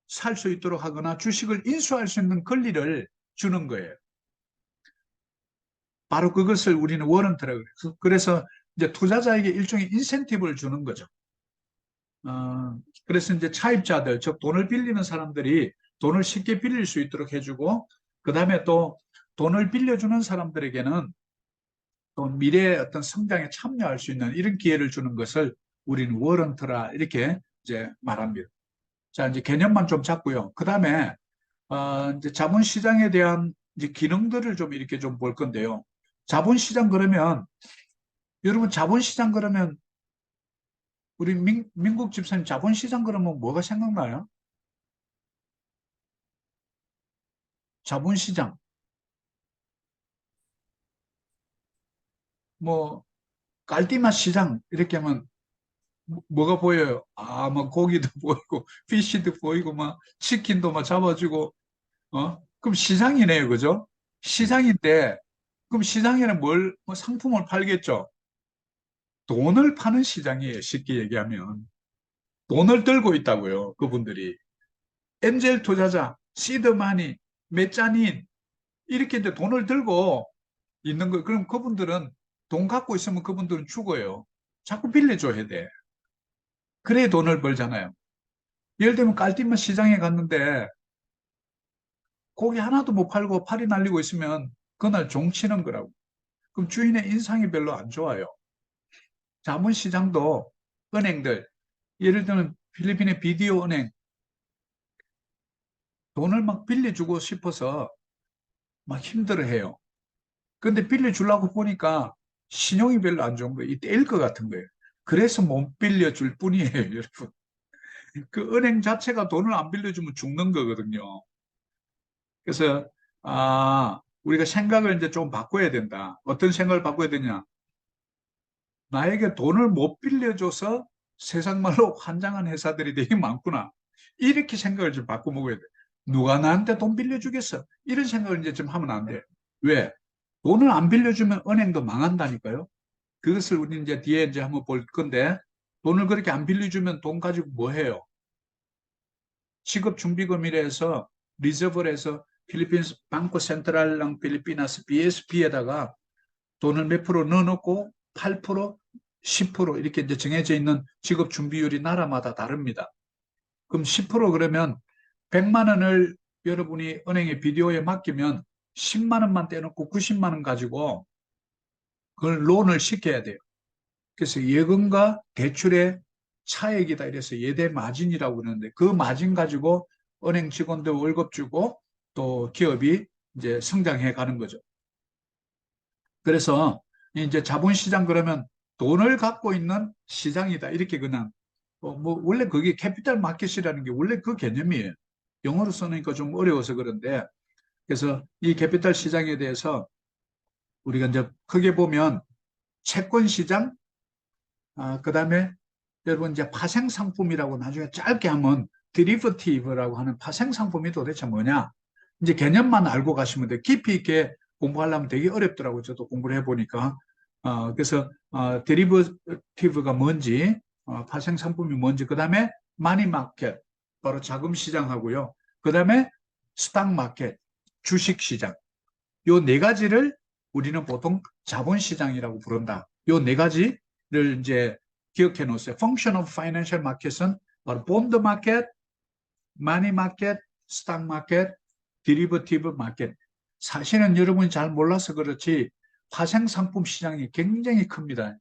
살 수 있도록 하거나 주식을 인수할 수 있는 권리를 주는 거예요. 바로 그것을 우리는 워런트라고 그래서 이제 투자자에게 일종의 인센티브를 주는 거죠. 그래서 이제 차입자들, 즉 돈을 빌리는 사람들이 돈을 쉽게 빌릴 수 있도록 해주고, 그 다음에 또 돈을 빌려주는 사람들에게는 또 미래의 어떤 성장에 참여할 수 있는 이런 기회를 주는 것을 우리는 워런트라 이렇게 이제 말합니다. 자, 이제 개념만 좀 잡고요. 그 다음에 이제 자본시장에 대한 이제 기능들을 좀 이렇게 좀 볼 건데요. 자본시장 그러면 여러분 자본시장 그러면 우리 민국 집사님 자본시장 그러면 뭐가 생각나요? 자본시장 뭐 깔띠맛 시장 이렇게 하면 뭐가 보여요? 뭐 고기도 보이고 피쉬도 보이고 막 치킨도 막 잡아주고 그럼 시장이네요, 그죠? 시장인데 그럼 시장에는 뭐 상품을 팔겠죠? 돈을 파는 시장이에요, 쉽게 얘기하면. 돈을 들고 있다고요, 그분들이. 엔젤 투자자, 시드마니, 메자닌, 이렇게 이제 돈을 들고 있는 거. 그럼 그분들은 돈 갖고 있으면 그분들은 죽어요. 자꾸 빌려줘야 돼. 그래야 돈을 벌잖아요. 예를 들면 깔띠면 시장에 갔는데 고기 하나도 못 팔고 팔이 날리고 있으면 그날 종치는 거라고. 그럼 주인의 인상이 별로 안 좋아요. 자본시장도 은행들, 예를 들면 필리핀의 비디오 은행, 돈을 막 빌려주고 싶어서 막 힘들어해요. 근데 빌려주려고 보니까 신용이 별로 안 좋은 거예요. 이 떼일 것 같은 거예요. 그래서 못 빌려줄 뿐이에요, 여러분. 그 은행 자체가 돈을 안 빌려주면 죽는 거거든요. 그래서, 우리가 생각을 이제 좀 바꿔야 된다. 어떤 생각을 바꿔야 되냐? 나에게 돈을 못 빌려줘서 세상 말로 환장한 회사들이 되게 많구나. 이렇게 생각을 좀 바꿔 먹어야 돼. 누가 나한테 돈 빌려주겠어? 이런 생각을 이제 좀 하면 안 돼. 왜? 돈을 안 빌려주면 은행도 망한다니까요. 그것을 우리 이제 뒤에 이제 한번 볼 건데, 돈을 그렇게 안 빌려주면 돈 가지고 뭐 해요? 취급준비금이라 해서 리저브를 해서 필리핀스 방코 센트랄랑 필리피나스 BSP에다가 돈을 몇 프로 넣어놓고 8%, 10% 이렇게 이제 정해져 있는 지급 준비율이 나라마다 다릅니다. 그럼 10% 그러면 100만 원을 여러분이 은행에 비디오에 맡기면 10만 원만 떼놓고 90만 원 가지고 그걸 론을 시켜야 돼요. 그래서 예금과 대출의 차액이다 이래서 예대 마진이라고 그러는데 그 마진 가지고 은행 직원들 월급 주고 또 기업이 이제 성장해 가는 거죠. 그래서 이제 자본시장 그러면 돈을 갖고 있는 시장이다. 이렇게 그냥 뭐 원래 그게 캐피탈 마켓이라는 게 원래 그 개념이에요. 영어로 쓰니까 좀 어려워서 그런데 그래서 이 캐피탈 시장에 대해서 우리가 이제 크게 보면 채권 시장, 그다음에 여러분 이제 파생 상품이라고 나중에 짧게 하면 데리버티브라고 하는 파생 상품이 도대체 뭐냐? 이제 개념만 알고 가시면 돼요. 깊이 있게 공부하려면 되게 어렵더라고요. 저도 공부를 해보니까. 그래서 데리버티브가 뭔지, 파생 상품이 뭔지, 그 다음에 마니마켓, 바로 자금 시장하고요. 그 다음에 스탁 마켓, 주식 시장. 요 네 가지를 우리는 보통 자본시장이라고 부른다. 요 네 가지를 이제 기억해 놓으세요. Function of Financial Market은 바로 본드 마켓, 마니 마켓, 스탁 마켓, 디리버티브 마켓. 사실은 여러분이 잘 몰라서 그렇지 파생 상품 시장이 굉장히 큽니다.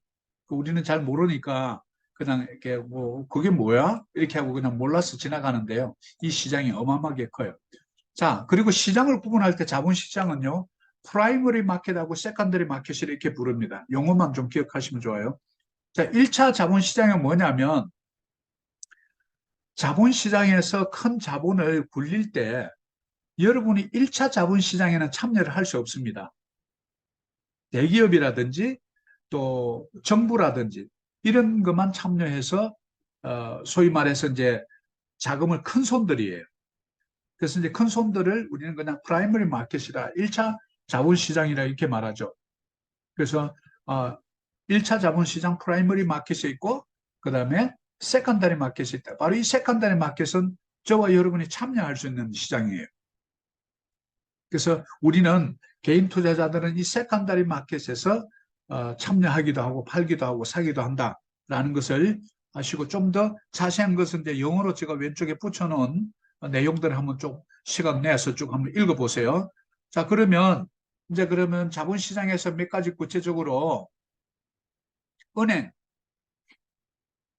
우리는 잘 모르니까 그냥 이렇게 뭐 그게 뭐야? 이렇게 하고 그냥 몰라서 지나가는데요. 이 시장이 어마어마하게 커요. 자, 그리고 시장을 구분할 때 자본시장은요, 프라이머리 마켓하고 세컨더리 마켓을 이렇게 부릅니다. 용어만 좀 기억하시면 좋아요. 자, 1차 자본시장은 뭐냐면, 자본시장에서 큰 자본을 굴릴 때, 여러분이 1차 자본시장에는 참여를 할 수 없습니다. 대기업이라든지, 또 정부라든지, 이런 것만 참여해서, 소위 말해서 이제 자금을 큰 손들이에요. 그래서 이제 큰 손들을 우리는 그냥 프라이머리 마켓이라 1차 자본시장이라 이렇게 말하죠. 그래서 1차 자본시장 프라이머리 마켓이 있고 그다음에 세컨다리 마켓이 있다. 바로 이 세컨다리 마켓은 저와 여러분이 참여할 수 있는 시장이에요. 그래서 우리는 개인 투자자들은 이 세컨다리 마켓에서 참여하기도 하고 팔기도 하고 사기도 한다라는 것을 아시고 좀 더 자세한 것은 이제 영어로 제가 왼쪽에 붙여놓은 내용들을 한번 좀 시간 내서 쭉 한번 읽어보세요. 자, 그러면 이제 그러면 자본시장에서 몇 가지 구체적으로 은행,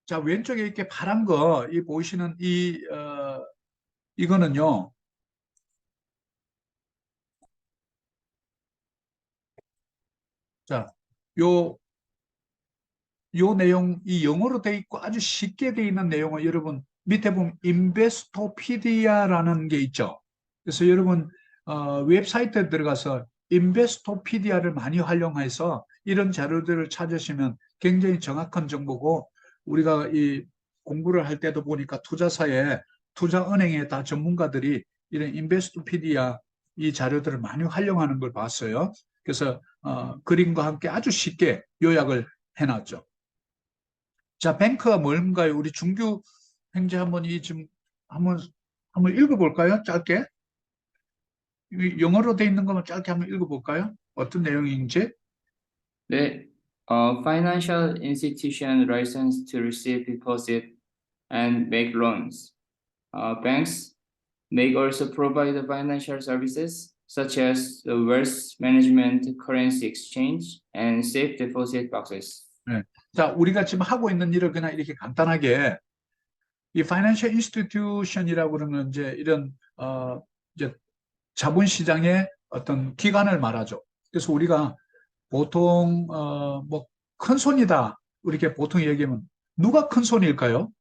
자, 왼쪽에 이렇게 파란 거, 이 보이시는 이거는요, 자, 요, 요 내용, 이 영어로 돼 있고 아주 쉽게 돼 있는 내용은 여러분 밑에 보면 인베스토피디아라는 게 있죠. 그래서 여러분, 웹사이트에 들어가서 인베스토피디아를 많이 활용해서 이런 자료들을 찾으시면 굉장히 정확한 정보고 우리가 이 공부를 할 때도 보니까 투자사에 투자은행에 다 전문가들이 이런 인베스토피디아 이 자료들을 많이 활용하는 걸 봤어요. 그래서 그림과 함께 아주 쉽게 요약을 해놨죠. 자, 뱅크가 뭔가요? 우리 준규 형제 한번 이 좀 한번 읽어볼까요? 짧게. 영어로 돼 있는 것만 짧게 한번 읽어볼까요? 어떤 내용인지? 네, financial institution licensed to receive deposit and make loans. Banks may also provide financial services such as the wealth management, currency exchange, and safe deposit boxes. 네. 자, 우리가 지금 하고 있는 일을 그냥 이렇게 간단하게 이 financial institution이라고 그러는 이제 이런 이제 자본시장의 어떤 기관을 말하죠. 그래서 우리가 보통 뭐 큰 손이다 이렇게 보통 얘기하면 누가 큰 손일까요?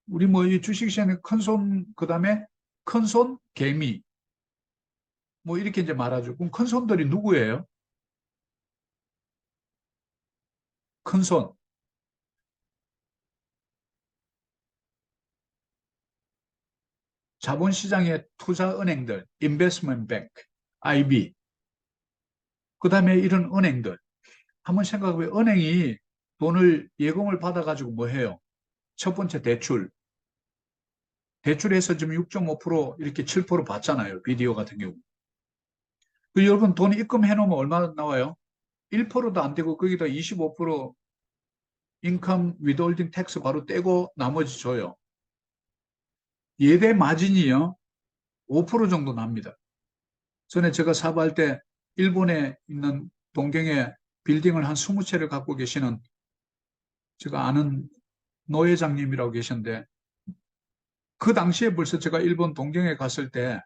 우리 뭐 이 주식시장에 큰 손, 그다음에 큰 손, 개미 뭐 이렇게 이제 말하죠. 그럼 큰 손들이 누구예요? 큰 손. 자본시장의 투자은행들, 인베스트먼트 뱅크, IB. 그다음에 이런 은행들. 한번 생각해보면 은행이 돈을 예금을 받아가지고 뭐 해요? 첫 번째 대출. 대출해서 지금 6.5% 이렇게 7% 받잖아요. 비디오 같은 경우. 그 여러분 돈 입금해 놓으면 얼마 나와요? 1%도 안 되고 거기다 25% 인컴 위드홀딩 텍스 바로 떼고 나머지 줘요. 예대 마진이요. 5% 정도 납니다. 전에 제가 사업할 때 일본에 있는 동경에 빌딩을 한 20채를 갖고 계시는 제가 아는 노 회장님이라고 계셨는데 그 당시에 벌써 제가 일본 동경에 갔을 때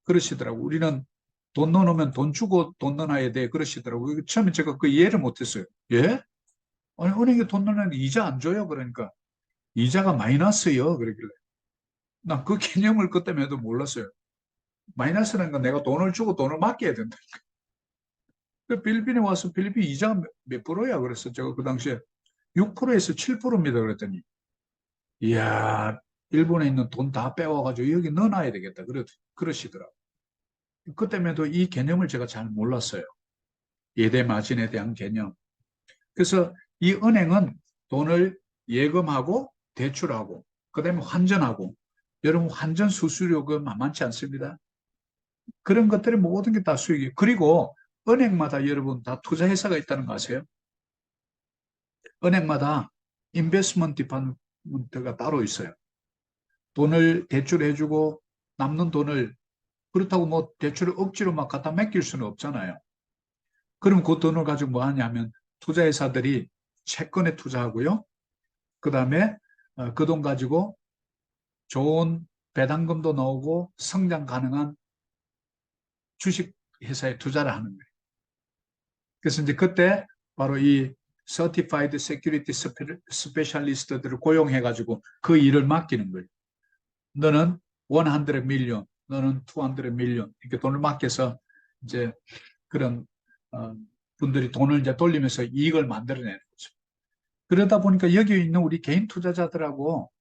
그러시더라고. 우리는 돈 넣어놓으면 돈 주고 돈 넣어놔야 돼. 그러시더라고. 처음에 제가 그 이해를 못했어요. 예? 아니, 은행에 돈 넣으면 이자 안 줘요. 그러니까 이자가 마이너스요. 그러길래. 난 그 개념을 그때에도 몰랐어요. 마이너스라는 건 내가 돈을 주고 돈을 맡겨야 된다. 그 필리핀에 와서 필리핀 이자가 몇 프로야? 그래서 제가 그 당시에 6%에서 7%입니다. 그랬더니, 이야, 일본에 있는 돈 다 빼와가지고 여기 넣어놔야 되겠다. 그러시더라고요. 그때에도 이 개념을 제가 잘 몰랐어요. 예대 마진에 대한 개념. 그래서 이 은행은 돈을 예금하고 대출하고 그다음에 환전하고 여러분 환전 수수료가 만만치 않습니다. 그런 것들이 모든 게 다 수익이에요. 그리고 은행마다 여러분 다 투자회사가 있다는 거 아세요? 은행마다 인베스트먼트 디파트먼트가 따로 있어요. 돈을 대출해주고 남는 돈을 그렇다고 뭐 대출을 억지로 막 갖다 맡길 수는 없잖아요. 그럼 그 돈을 가지고 뭐 하냐면 투자회사들이 채권에 투자하고요. 그 다음에 그 돈 가지고 좋은 배당금도 나오고 성장 가능한 주식회사에 투자를 하는 거예요. 그래서 이제 그때 바로 이 Certified Security Specialist들을 고용해가지고 그 일을 맡기는 거예요. 너는 100 million, 너는 200 million 이렇게 돈을 맡겨서 이제 그런 분들이 돈을 이제 돌리면서 이익을 만들어내는 거죠. 그러다 보니까 여기 있는 우리 개인 투자자들하고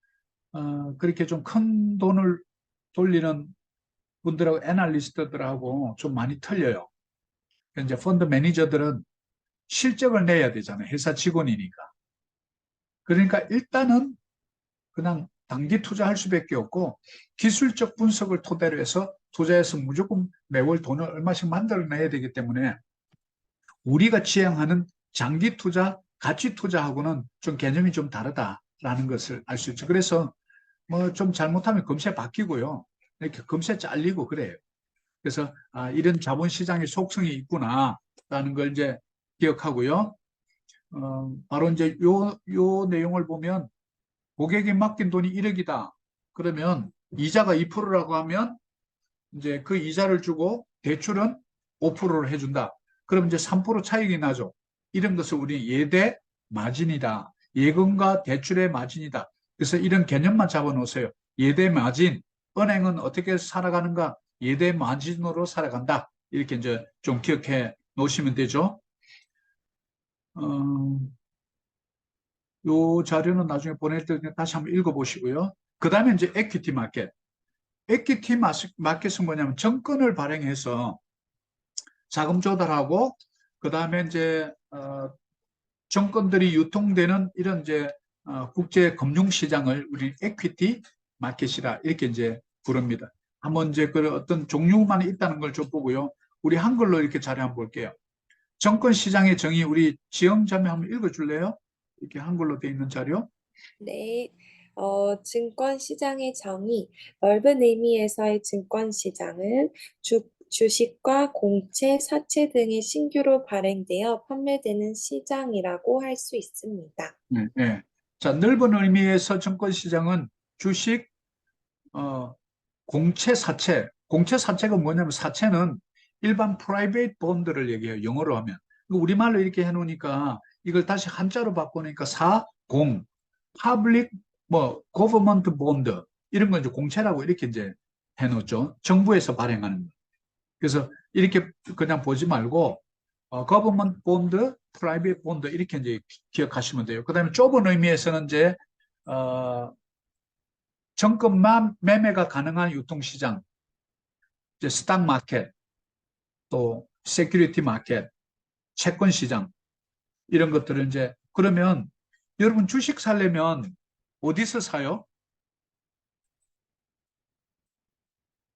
그렇게 좀 큰 돈을 돌리는 분들하고 애널리스트들하고 좀 많이 틀려요. 이제 펀드 매니저들은 실적을 내야 되잖아요. 회사 직원이니까. 그러니까 일단은 그냥 단기 투자할 수밖에 없고 기술적 분석을 토대로 해서 투자해서 무조건 매월 돈을 얼마씩 만들어내야 되기 때문에 우리가 지향하는 장기 투자, 가치 투자하고는 좀 개념이 좀 다르다라는 것을 알 수 있죠. 그래서 뭐 좀 잘못하면 금세 바뀌고요. 이렇게 금세 잘리고 그래요. 그래서 이런 자본시장의 속성이 있구나라는 걸 이제 기억하고요. 바로 이제 요 내용을 보면 고객이 맡긴 돈이 1억이다. 그러면 이자가 2%라고 하면 이제 그 이자를 주고 대출은 5%를 해준다. 그럼 이제 3% 차익이 나죠. 이런 것을 우리 예대 마진이다. 예금과 대출의 마진이다. 그래서 이런 개념만 잡아 놓으세요. 예대 마진, 은행은 어떻게 살아가는가? 예대 마진으로 살아간다. 이렇게 이제 좀 기억해 놓으시면 되죠. 요 자료는 나중에 보낼 때 다시 한번 읽어보시고요. 그 다음에 이제 에퀴티 마켓. 에퀴티 마켓은 뭐냐면 정권을 발행해서 자금 조달하고 그 다음에 이제 정권들이 유통되는 이런 이제 국제 금융 시장을 우리 에퀴티 마켓이라 이렇게 이제 부릅니다. 한번 이제 그 어떤 종류만 있다는 걸 좀 보고요. 우리 한글로 이렇게 자료 한번 볼게요. 정권 시장의 정의 우리 지영 자매 한번 읽어줄래요? 이렇게 한글로 돼 있는 자료. 네, 증권 시장의 정의, 넓은 의미에서의 증권 시장은 주식과 공채, 사채 등이 신규로 발행되어 판매되는 시장이라고 할 수 있습니다. 네, 네. 자, 넓은 의미에서 정권 시장은 주식, 어, 공채, 사채. 공채, 사채가 뭐냐면 사채는 일반 프라이베이트 본드를 얘기해요. 영어로 하면. 우리말로 이렇게 해놓으니까 이걸 다시 한자로 바꾸니까 공, public, 뭐, government bond 이런 건 이제 공채라고 이렇게 이제 해놓죠. 정부에서 발행하는 거. 그래서 이렇게 그냥 보지 말고 government bond, private bond 이렇게 이제 기억하시면 돼요. 그다음에 좁은 의미에서는 이제 정권만 매매가 가능한 유통시장, 이제 스탁 마켓, 또 세큐리티 마켓, 채권 시장 이런 것들을 이제 그러면 여러분 주식 사려면 어디서 사요?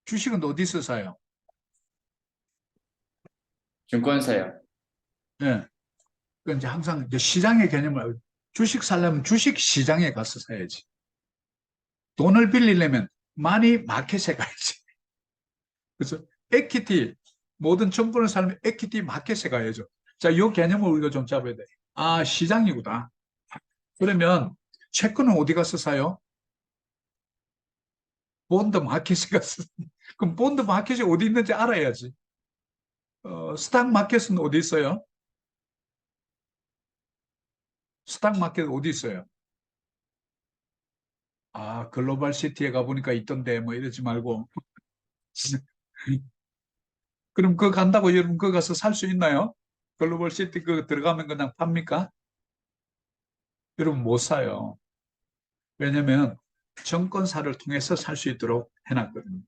주식은 어디서 사요? 증권사요. 예. 그 이제 항상 이제 시장의 개념을 주식 사려면 주식 시장에 가서 사야지. 돈을 빌리려면 마니 마켓에 가야지. 그래서 에퀴티 모든 정보를 사려면 에퀴티 마켓에 가야죠. 자, 이 개념을 우리가 좀 잡아야 돼. 아, 시장이구나. 그러면 채권은 어디 가서 사요? 본드 마켓에 가서. 그럼 본드 마켓이 어디 있는지 알아야지. 스탁 마켓은 어디 있어요? 스탁 마켓 어디 있어요? 아, 글로벌 시티에 가보니까 있던데 뭐 이러지 말고. 그럼 그거 간다고 여러분 그거 가서 살 수 있나요? 글로벌 시티 그거 들어가면 그냥 팝니까? 여러분 못 사요. 왜냐면 정권사를 통해서 살 수 있도록 해놨거든요.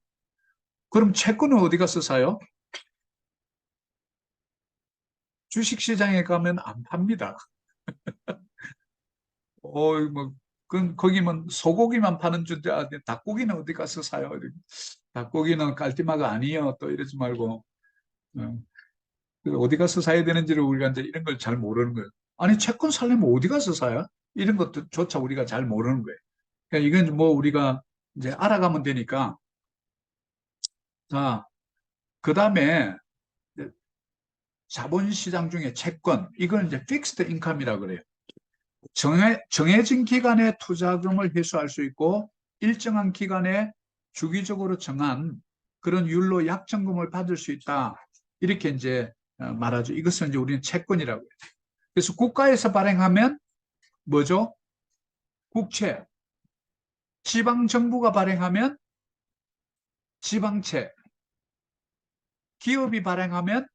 그럼 채권은 어디 가서 사요? 주식시장에 가면 안 팝니다. 뭐, 거기면 소고기만 파는 줄데 닭고기는 어디 가서 사요? 닭고기는 깔티마가 아니요. 또 이러지 말고. 어, 어디 가서 사야 되는지를 우리가 이제 이런 걸 잘 모르는 거예요. 아니, 채권 사려면 어디 가서 사야? 이런 것조차 우리가 잘 모르는 거예요. 그러니까 이건 뭐 우리가 이제 알아가면 되니까. 자, 그 다음에 자본시장 중에 채권, 이걸 이제 픽스드 인컴이라고 그래요. 정해진 기간에 투자금을 회수할 수 있고 일정한 기간에 주기적으로 정한 그런 율로 약정금을 받을 수 있다. 이렇게 이제 말하죠. 이것은 이제 우리는 채권이라고 해요. 그래서 국가에서 발행하면 뭐죠? 국채. 지방정부가 발행하면 지방채. 기업이 발행하면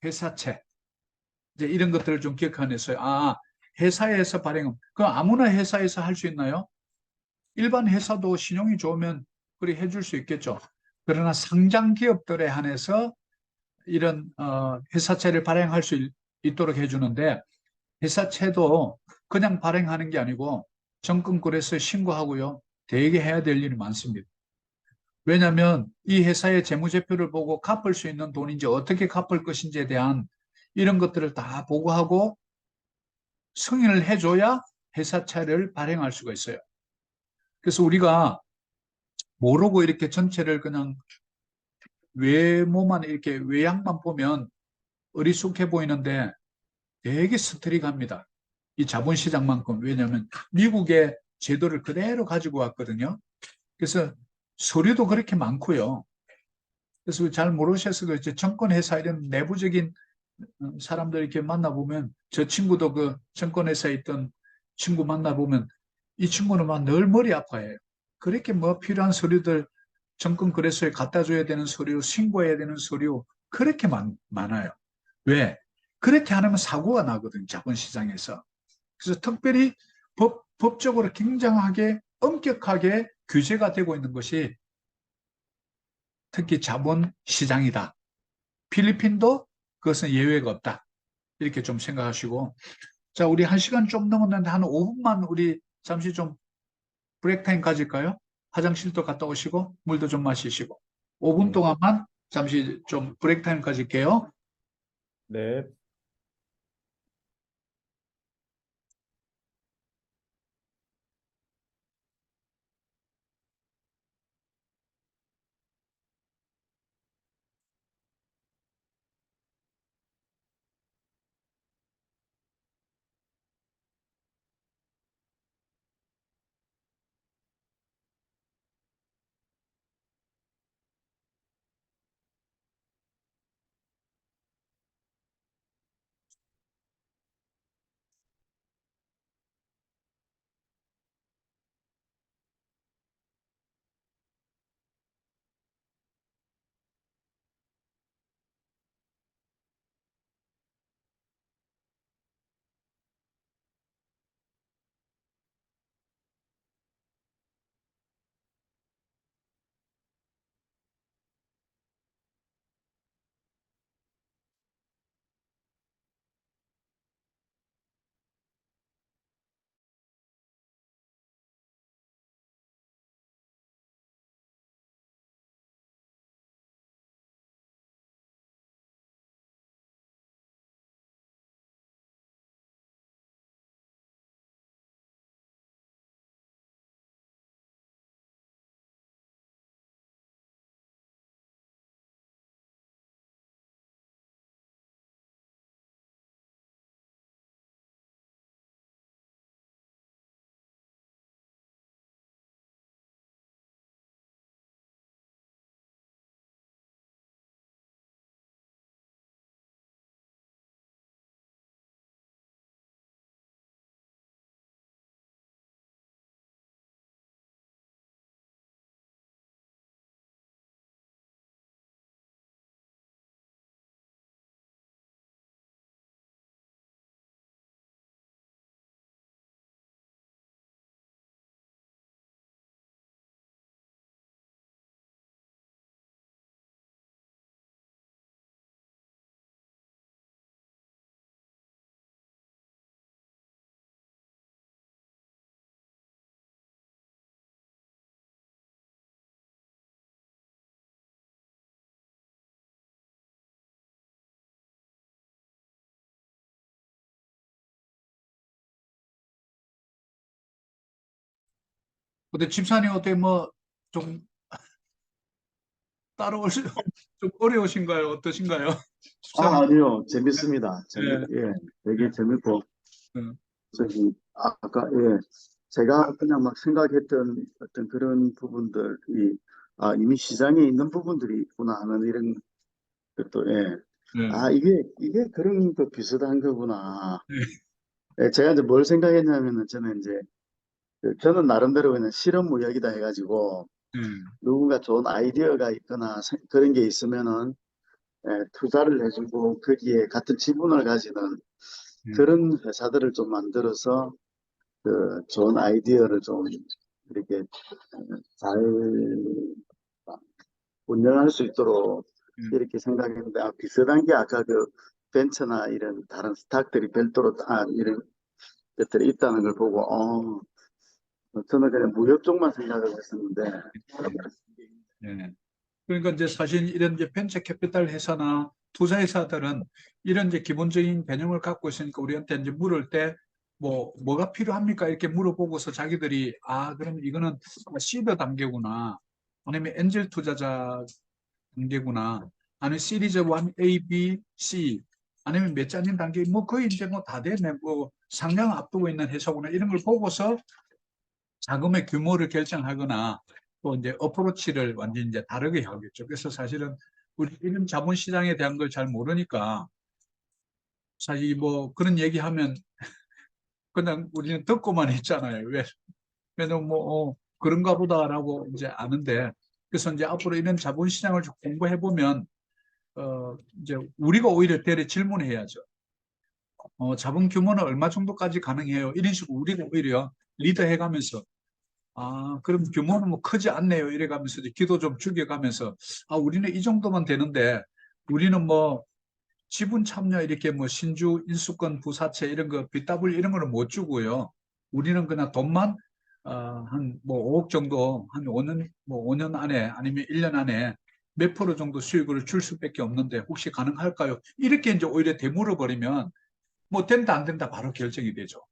회사채. 이제 이런 것들을 좀 기억하면서 회사에서 발행은 그럼 아무나 회사에서 할 수 있나요? 일반 회사도 신용이 좋으면 그리 해줄 수 있겠죠. 그러나 상장 기업들에 한해서 이런 회사채를 발행할 수 있도록 해주는데 회사채도 그냥 발행하는 게 아니고 정권거래소에 신고하고요. 되게 해야 될 일이 많습니다. 왜냐하면 이 회사의 재무제표를 보고 갚을 수 있는 돈인지 어떻게 갚을 것인지에 대한 이런 것들을 다 보고하고 승인을 해줘야 회사채를 발행할 수가 있어요. 그래서 우리가 모르고 이렇게 전체를 그냥 외모만 이렇게 외양만 보면 어리숙해 보이는데 되게 스트릭합니다. 이 자본시장만큼. 왜냐하면 미국의 제도를 그대로 가지고 왔거든요. 그래서 서류도 그렇게 많고요. 그래서 잘 모르셔서 그렇지 정권회사 이런 내부적인 사람들 이렇게 만나보면 저 친구도 그 정권회사에 있던 친구 만나보면 이 친구는 막 늘 머리 아파해요. 그렇게 뭐 필요한 서류들 정권거래소에 갖다 줘야 되는 서류, 신고해야 되는 서류 그렇게 많아요. 왜? 그렇게 안 하면 사고가 나거든요. 자본시장에서. 그래서 특별히 법적으로 굉장하게 엄격하게 규제가 되고 있는 것이 특히 자본시장이다. 필리핀도 그것은 예외가 없다. 이렇게 좀 생각하시고. 자, 우리 1시간 좀 넘었는데 한 5분만 우리 잠시 좀 브레이크 타임 가질까요? 화장실도 갔다 오시고 물도 좀 마시시고 5분 네. 동안만 잠시 좀 브레이크 타임 가질게요. 네. 근데 집사님 어떻게 뭐 좀 따라올 수, 좀 어려우신가요? 어떠신가요? 집사님. 아니요. 재밌습니다. 예, 예, 되게 재밌고, 음, 아까, 예, 제가 그냥 막 생각했던 어떤 그런 부분들이, 이미 시장에 있는 부분들이 있구나 하는 이런 것도, 예. 예, 이게 그런 거 비슷한 거구나. 예, 예, 제가 이제 뭘 생각했냐면은, 저는 이제, 저는 나름대로 그냥 실험 무역이다 해가지고, 예, 누군가 좋은 아이디어가 있거나 그런 게 있으면은, 투자를 해주고, 거기에 같은 지분을 가지는 예. 그런 회사들을 좀 만들어서 좋은 아이디어를 좀 이렇게 잘 운영할 수 있도록 이렇게 생각했는데 비슷한 게 아까 그 벤처나 이런 다른 스탁들이 별도로 이런 것들이 있다는 걸 보고 저는 그냥 무역 쪽만 생각을 했었는데 예. 그러니까 이제 사실 이런 이제 벤처 캐피탈 회사나 투자 회사들은 이런 이제 기본적인 개념을 갖고 있으니까 우리한테 이제 물을 때 뭐가 필요합니까? 이렇게 물어보고서 자기들이 그럼 이거는 시드 단계구나. 아니면 엔젤 투자자 단계구나. 아니면 시리즈 1, A, B, C. 아니면 몇 잔인 단계. 뭐 거의 이제 뭐 다 됐네. 뭐 상장 앞두고 있는 회사구나. 이런 걸 보고서 자금의 규모를 결정하거나 또 이제 어프로치를 완전히 이제 다르게 하겠죠. 그래서 사실은 우리 이런 자본시장에 대한 걸 잘 모르니까 사실 뭐 그런 얘기하면 그냥 우리는 듣고만 있잖아요. 왜냐면 뭐 그런가 보다라고 이제 아는데 그래서 이제 앞으로 이런 자본시장을 좀 공부해 보면 이제 우리가 오히려 대래 질문해야죠. 자본 규모는 얼마 정도까지 가능해요? 이런 식으로 우리가 오히려 리더해 가면서 그럼 규모는 뭐 크지 않네요. 이래가면서 이제 기도 좀 죽여가면서, 우리는 이 정도만 되는데, 우리는 뭐 지분 참여 이렇게 뭐 신주, 인수권, 부사채 이런 거, 빚더블 이런 거는 못 주고요. 우리는 그냥 돈만 한 뭐 5억 정도 한 5년 뭐 5년 안에 아니면 1년 안에 몇 프로 정도 수익을 줄 수밖에 없는데 혹시 가능할까요? 이렇게 이제 오히려 되물어 버리면 뭐 된다 안 된다 바로 결정이 되죠.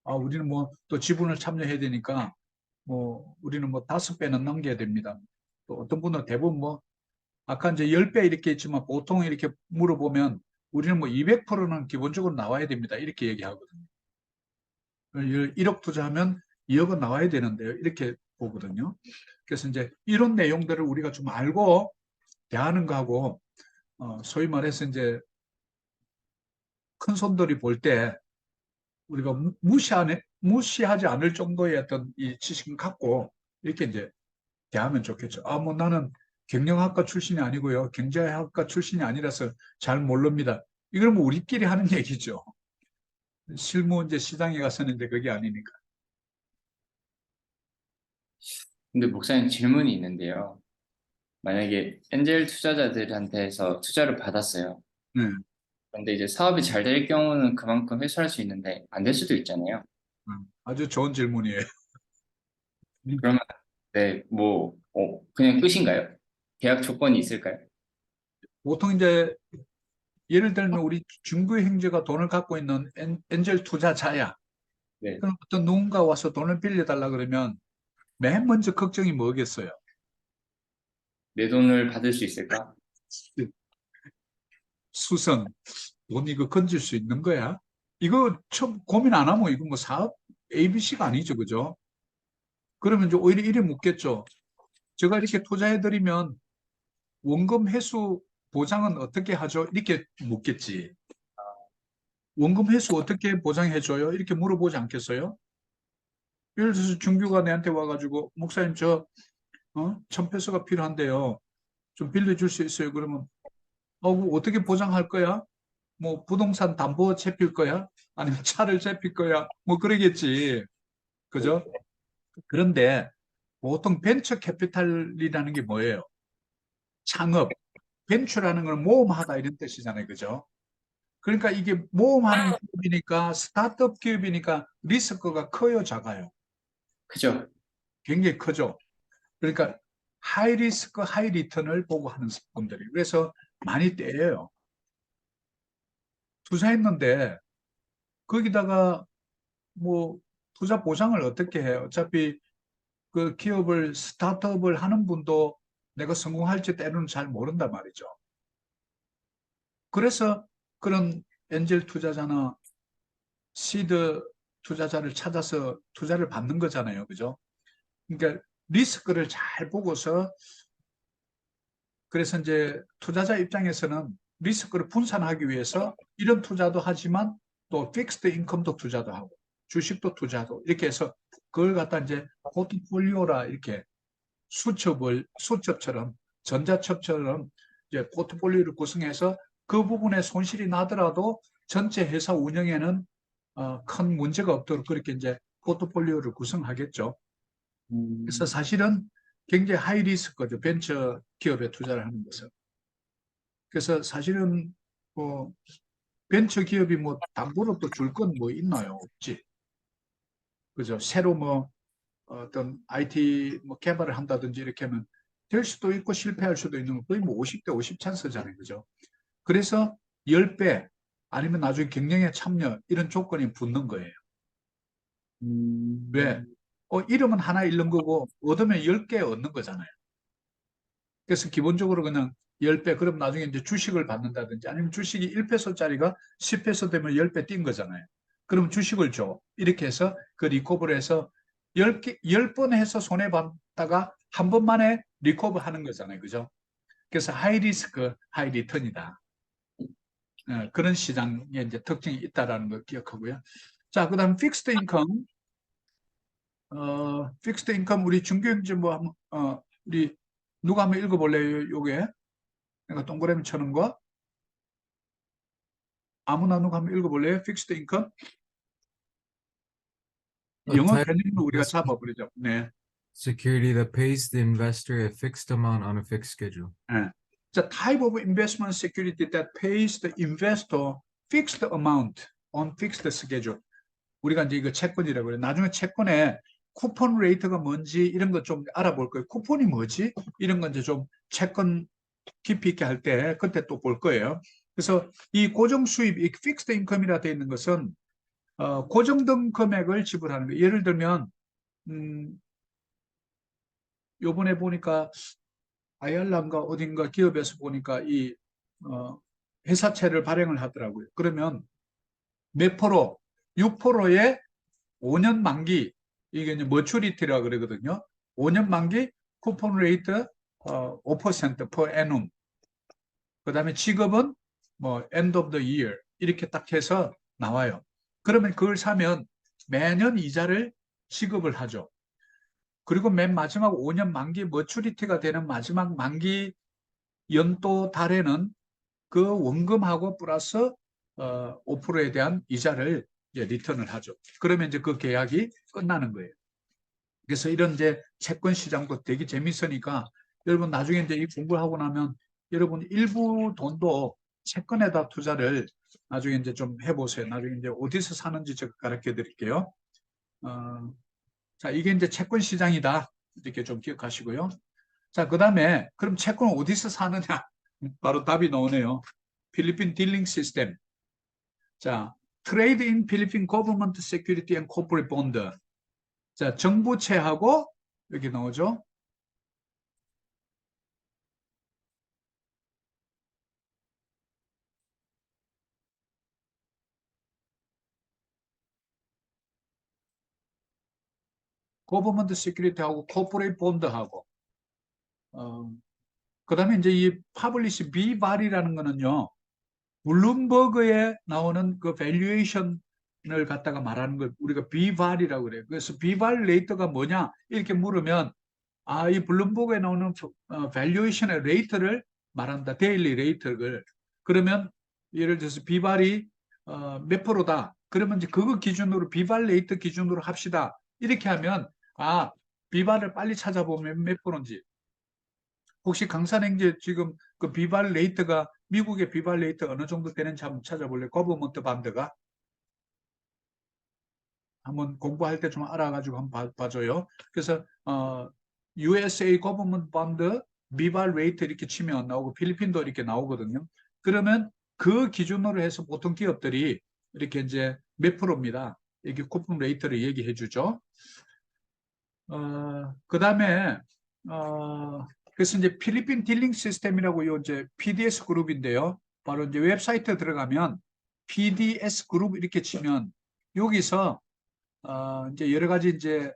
우리는 뭐 또 지분을 참여해야 되니까 뭐 우리는 뭐 5배는 넘겨야 됩니다. 또 어떤 분은 대부분 뭐 아까 이제 10배 이렇게 했지만 보통 이렇게 물어보면 우리는 뭐 200%는 기본적으로 나와야 됩니다. 이렇게 얘기하거든요. 1억 투자하면 2억은 나와야 되는데요. 이렇게 보거든요. 그래서 이제 이런 내용들을 우리가 좀 알고 대하는 거하고 소위 말해서 이제 큰 손들이 볼 때 우리가 무시하지 않을 정도의 어떤 이 지식을 갖고 이렇게 이제 대하면 좋겠죠. 뭐 나는 경영학과 출신이 아니고요. 경제학과 출신이 아니라서 잘 모릅니다. 이건 뭐 우리끼리 하는 얘기죠. 실무 이제 시장에 가서는 이제 그게 아니니까. 근데 목사님 질문이 있는데요. 만약에 엔젤 투자자들한테서 투자를 받았어요. 네. 근데 이제 사업이 잘 될 경우는 그만큼 회수할 수 있는데 안 될 수도 있잖아요. 아주 좋은 질문이에요. 그러면 네, 뭐 그냥 끝인가요? 계약 조건이 있을까요? 보통 이제 예를 들면 우리 중구 형제가 돈을 갖고 있는 엔젤 투자자야. 네, 그럼 어떤 누군가 와서 돈을 빌려달라 그러면 맨 먼저 걱정이 뭐겠어요? 내 돈을 받을 수 있을까? 수선, 돈 이거 건질 수 있는 거야? 이거 처음 고민 안 하면 이거 뭐 사업 ABC가 아니죠, 그죠? 그러면 이제 오히려 이래 묻겠죠. 제가 이렇게 투자해드리면 원금 회수 보장은 어떻게 하죠? 이렇게 묻겠지. 원금 회수 어떻게 보장해줘요? 이렇게 물어보지 않겠어요? 예를 들어서 준규가 내한테 와가지고 목사님 저 1,000페소가 필요한데요. 좀 빌려줄 수 있어요? 그러면 그거 어떻게 보장할 거야? 뭐 부동산 담보 잡힐 거야? 아니면 차를 잡힐 거야? 뭐 그러겠지. 그죠? 그런데 보통 벤처 캐피탈이라는 게 뭐예요? 창업. 벤처라는 건 모험하다 이런 뜻이잖아요. 그죠? 그러니까 이게 모험하는 기업이니까 스타트업 기업이니까 리스크가 커요, 작아요? 그죠? 굉장히 크죠. 그러니까 하이 리스크, 하이 리턴을 보고 하는 분들이 그래서 많이 떼요. 투자했는데 거기다가 뭐 투자 보상을 어떻게 해요? 어차피 그 기업을 스타트업을 하는 분도 내가 성공할지 때로는 잘 모른단 말이죠. 그래서 그런 엔젤 투자자나 시드 투자자를 찾아서 투자를 받는 거잖아요. 그죠? 그러니까 리스크를 잘 보고서 그래서 이제 투자자 입장에서는 리스크를 분산하기 위해서 이런 투자도 하지만 또 픽스드 인컴도 투자도 하고 주식도 투자도 이렇게 해서 그걸 갖다 이제 포트폴리오라 이렇게 수첩처럼 전자첩처럼 이제 포트폴리오를 구성해서 그 부분에 손실이 나더라도 전체 회사 운영에는 큰 문제가 없도록 그렇게 이제 포트폴리오를 구성하겠죠. 그래서 사실은 굉장히 하이 리스크죠. 벤처 기업에 투자를 하는 것은. 그래서 사실은 뭐 벤처 기업이 뭐 담보로 또 줄 건 뭐 있나요? 없지. 그죠? 새로 뭐 어떤 IT 뭐 개발을 한다든지 이렇게 하면 될 수도 있고 실패할 수도 있는 거 거의 뭐 50대 50 찬스잖아요. 그죠? 그래서 10배 아니면 나중에 경영에 참여 이런 조건이 붙는 거예요. 왜? 이름은 하나 잃는 거고 얻으면 10개 얻는 거잖아요. 그래서 기본적으로 그냥 10배, 그럼 나중에 이제 주식을 받는다든지 아니면 주식이 1페소짜리가 10페소 되면 10배 뛴 거잖아요. 그럼 주식을 줘. 이렇게 해서 그 리커버를 해서 10번 해서 손해봤다가 한 번만에 리커버 하는 거잖아요. 그죠? 그래서 하이 리스크, 하이 리턴이다. 그런 시장에 이제 특징이 있다라는 걸 기억하고요. 자, 그 다음 픽스드 인컴. 픽스드 인컴 우리 중경제 뭐 한번 우리 누가 한번 읽어볼래요? 요게 내가 동그라미 쳐는 거 아무나 누가 한번 읽어볼래요? 픽스드 인컴 A 영어 type of 개념으로 우리가 investment 잡아버리죠. 네. security that pays the investor a fixed amount on a fixed schedule. 네. The type of investment security that pays the investor fixed amount on fixed schedule. 우리가 이제 이거 채권이라고 그래요. 나중에 채권에 쿠폰 레이트가 뭔지 이런 것 좀 알아볼 거예요. 쿠폰이 뭐지? 이런 건 이제 좀 채권 깊이 있게 할 때 그때 또 볼 거예요. 그래서 이 고정 수입, 이 픽스드 인컴이라 되어 있는 것은 고정된 금액을 지불하는 거예요. 예를 들면 요번에 보니까 아이알란가 어딘가 기업에서 보니까 이 회사채를 발행을 하더라고요. 그러면 몇 프로? 6%의 5년 만기, 이게 이제 머추리티라 그러거든요. 5년 만기 쿠폰 레이트 5% per annum. 그 다음에 지급은 뭐 end of the year 이렇게 딱 해서 나와요. 그러면 그걸 사면 매년 이자를 지급을 하죠. 그리고 맨 마지막 5년 만기 머추리티가 되는 마지막 만기 연도 달에는 그 원금하고 플러스 5%에 대한 이자를 이제 리턴을 하죠. 그러면 이제 그 계약이 끝나는 거예요. 그래서 이런 이제 채권 시장도 되게 재밌으니까 여러분 나중에 이제 이 공부를 하고 나면 여러분 일부 돈도 채권에다 투자를 나중에 이제 좀 해보세요. 나중에 이제 어디서 사는지 제가 가르쳐 드릴게요. 자, 이게 이제 채권 시장이다. 이렇게 좀 기억하시고요. 자, 그 다음에 그럼 채권은 어디서 사느냐? 바로 답이 나오네요. 필리핀 딜링 시스템. 자, 트레이드 인 필리핀 거버먼트 세큐리티 앤 코퍼레이트 본드. 자, 정부채하고 여기 나오죠. 거버먼트 세큐리티하고 코퍼레이트 본드하고 그다음에 이제 이 파블리시 비발이라는 거는요. 블룸버그에 나오는 그 밸류에이션을 갖다가 말하는 걸 우리가 비발이라고 그래요. 그래서 비발 레이트가 뭐냐? 이렇게 물으면 이 블룸버그에 나오는 밸류에이션의 레이트를 말한다. 데일리 레이트를. 그러면 예를 들어서 비발이 몇 프로다. 그러면 이제 그거 기준으로 비발 레이트 기준으로 합시다. 이렇게 하면 비발을 빨리 찾아보면 몇 프로인지. 혹시 강산행제 지금 그 비발 레이트가 미국의 비발 레이트 어느 정도 되는지 한번 찾아볼래요? 거버먼트 반드가 한번 공부할 때 좀 알아가지고 한번 봐줘요. 그래서 USA 거버먼트 반드 비발 레이트 이렇게 치면 나오고 필리핀도 이렇게 나오거든요. 그러면 그 기준으로 해서 보통 기업들이 이렇게 이제 몇 프로입니다. 이게 쿠폰 레이트를 얘기해 주죠. 그 다음에 그래서 이제 필리핀 딜링 시스템이라고 요 이제 PDS 그룹인데요. 바로 이제 웹사이트 들어가면 PDS 그룹 이렇게 치면 여기서 이제 여러 가지 이제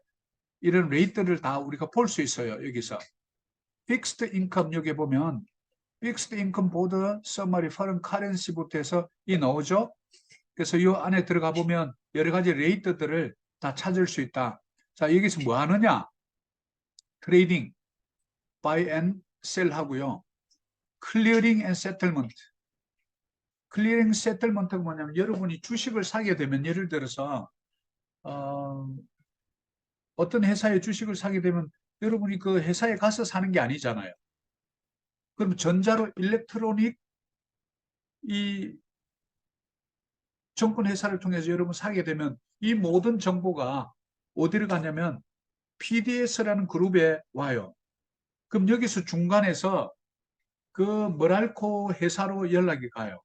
이런 레이트를 다 우리가 볼 수 있어요. 여기서 픽스드 인컴 여기 보면 픽스드 인컴 보드 서머리 퍼런 카렌시부터 해서 이 나오죠. 그래서 이 안에 들어가 보면 여러 가지 레이트들을 다 찾을 수 있다. 자, 여기서 뭐 하느냐? 트레이딩, buy and sell 하고요. 클리어링 앤 세틀먼트. 클리어링 세틀먼트가 뭐냐면 여러분이 주식을 사게 되면 예를 들어서 어떤 회사의 주식을 사게 되면 여러분이 그 회사에 가서 사는 게 아니잖아요. 그럼 전자로 일렉트로닉 이 정권 회사를 통해서 여러분 사게 되면 이 모든 정보가 어디를 가냐면 PDS라는 그룹에 와요. 그럼 여기서 중간에서 그 머랄코 회사로 연락이 가요.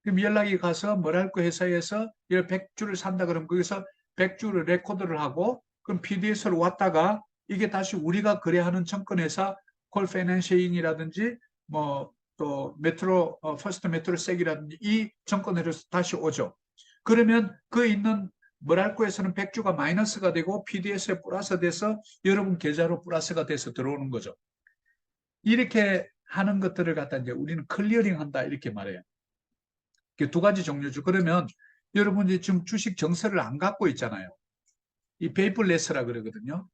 그럼 연락이 가서 머랄코 회사에서 100주를 산다 그러면 거기서 100주를 레코드를 하고 그럼 PDS로 왔다가 이게 다시 우리가 거래하는 증권회사 콜파이낸셜이라든지 뭐 또 메트로 퍼스트 메트로색이라든지 이 증권회사에서 다시 오죠. 그러면 그 있는 머랄코에서는 100주가 마이너스가 되고 PDS에 플러스 돼서 여러분 계좌로 플러스가 돼서 들어오는 거죠. 이렇게 하는 것들을 갖다 이제 우리는 클리어링 한다 이렇게 말해요. 두 가지 종류죠. 그러면 여러분이 지금 주식 정서를 안 갖고 있잖아요. 이 페이퍼레스라 그러거든요.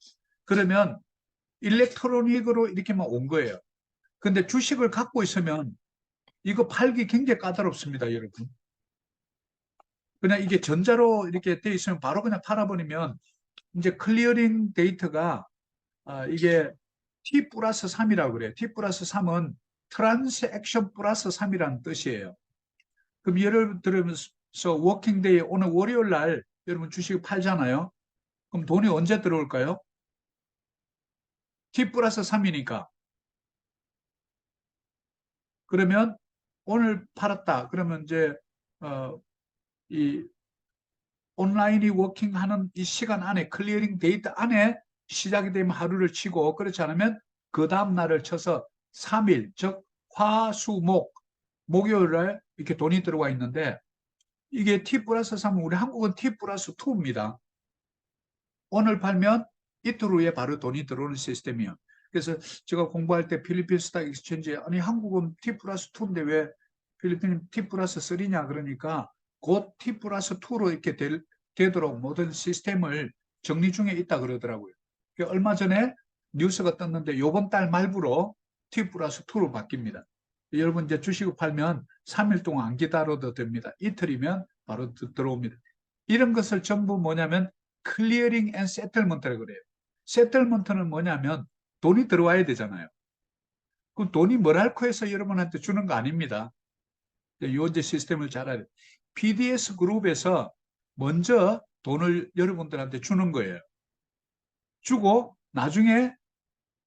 그러면 일렉트로닉으로 이렇게만 온 거예요. 근데 주식을 갖고 있으면 이거 팔기 굉장히 까다롭습니다, 여러분. 그냥 이게 전자로 이렇게 돼 있으면 바로 그냥 팔아버리면 이제 클리어링 데이터가 이게 T 플러스 3이라고 그래요. T 플러스 3은 트랜스액션 플러스 3이라는 뜻이에요. 그럼 예를 들면서 워킹데이 오늘 월요일 날 여러분 주식 팔잖아요. 그럼 돈이 언제 들어올까요? T 플러스 3이니까. 그러면 오늘 팔았다. 그러면 이제 이 온라인이 워킹하는 이 시간 안에 클리어링 데이트 안에 시작이 되면 하루를 치고 그렇지 않으면 그 다음 날을 쳐서 3일, 즉 화, 수, 목, 목요일에 이렇게 돈이 들어와 있는데 이게 T 플러스 3은 우리 한국은 T 플러스 2입니다. 오늘 팔면 이틀 후에 바로 돈이 들어오는 시스템이에요. 그래서 제가 공부할 때 필리핀 스탁 익스체인지 아니 한국은 T 플러스 2인데 왜 필리핀은 T 플러스 3냐 그러니까 곧 T 플러스 2로 이렇게 되도록 모든 시스템을 정리 중에 있다 그러더라고요. 얼마 전에 뉴스가 떴는데 이번 달 말부로 T 플러스 2로 바뀝니다. 여러분 이제 주식을 팔면 3일 동안 안 기다려도 됩니다. 이틀이면 바로 들어옵니다. 이런 것을 전부 뭐냐면 클리어링 앤 세틀먼트라고 그래요. 세틀먼트는 뭐냐면 돈이 들어와야 되잖아요. 그럼 돈이 뭐랄까 해서 여러분한테 주는 거 아닙니다. 요제 시스템을 잘 알아야 돼요. PDS 그룹에서 먼저 돈을 여러분들한테 주는 거예요. 주고 나중에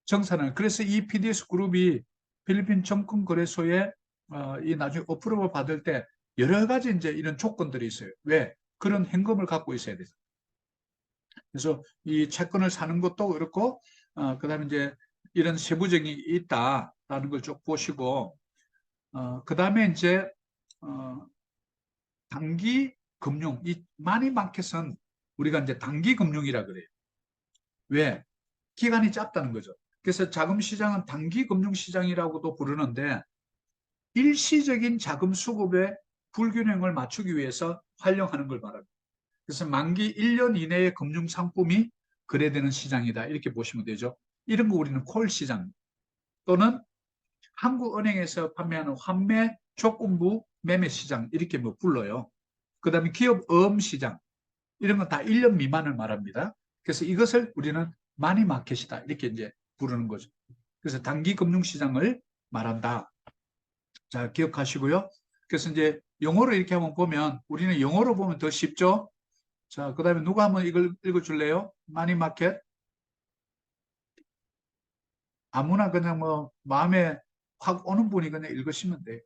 정산을. 그래서 이 PDS 그룹이 필리핀 정권거래소에 이 나중에 어프로벌 받을 때 여러 가지 이제 이런 조건들이 있어요. 왜? 그런 현금을 갖고 있어야 돼서. 그래서 이 채권을 사는 것도 그렇고, 그 다음에 이제 이런 세부적인 게 있다라는 걸 쭉 보시고, 그 다음에 이제, 단기 금융, 이 마니마켓은 우리가 이제 단기 금융이라 그래요. 왜? 기간이 짧다는 거죠. 그래서 자금시장은 단기 금융시장이라고도 부르는데, 일시적인 자금 수급의 불균형을 맞추기 위해서 활용하는 걸 말합니다. 그래서 만기 1년 이내의 금융 상품이 거래되는 시장이다. 이렇게 보시면 되죠. 이런 거 우리는 콜 시장 또는 한국은행에서 판매하는 환매 조건부 매매 시장 이렇게 뭐 불러요. 그 다음에 기업 어음 시장 이런 건 다 1년 미만을 말합니다. 그래서 이것을 우리는 마니 마켓이다. 이렇게 이제 부르는 거죠. 그래서 단기 금융 시장을 말한다. 자, 기억하시고요. 그래서 이제 영어로 이렇게 한번 보면 우리는 영어로 보면 더 쉽죠. 자, 그 다음에 누가 한번 이걸 읽어줄래요? 마니마켓? 아무나 그냥 뭐 마음에 확 오는 분이 그냥 읽으시면 돼요.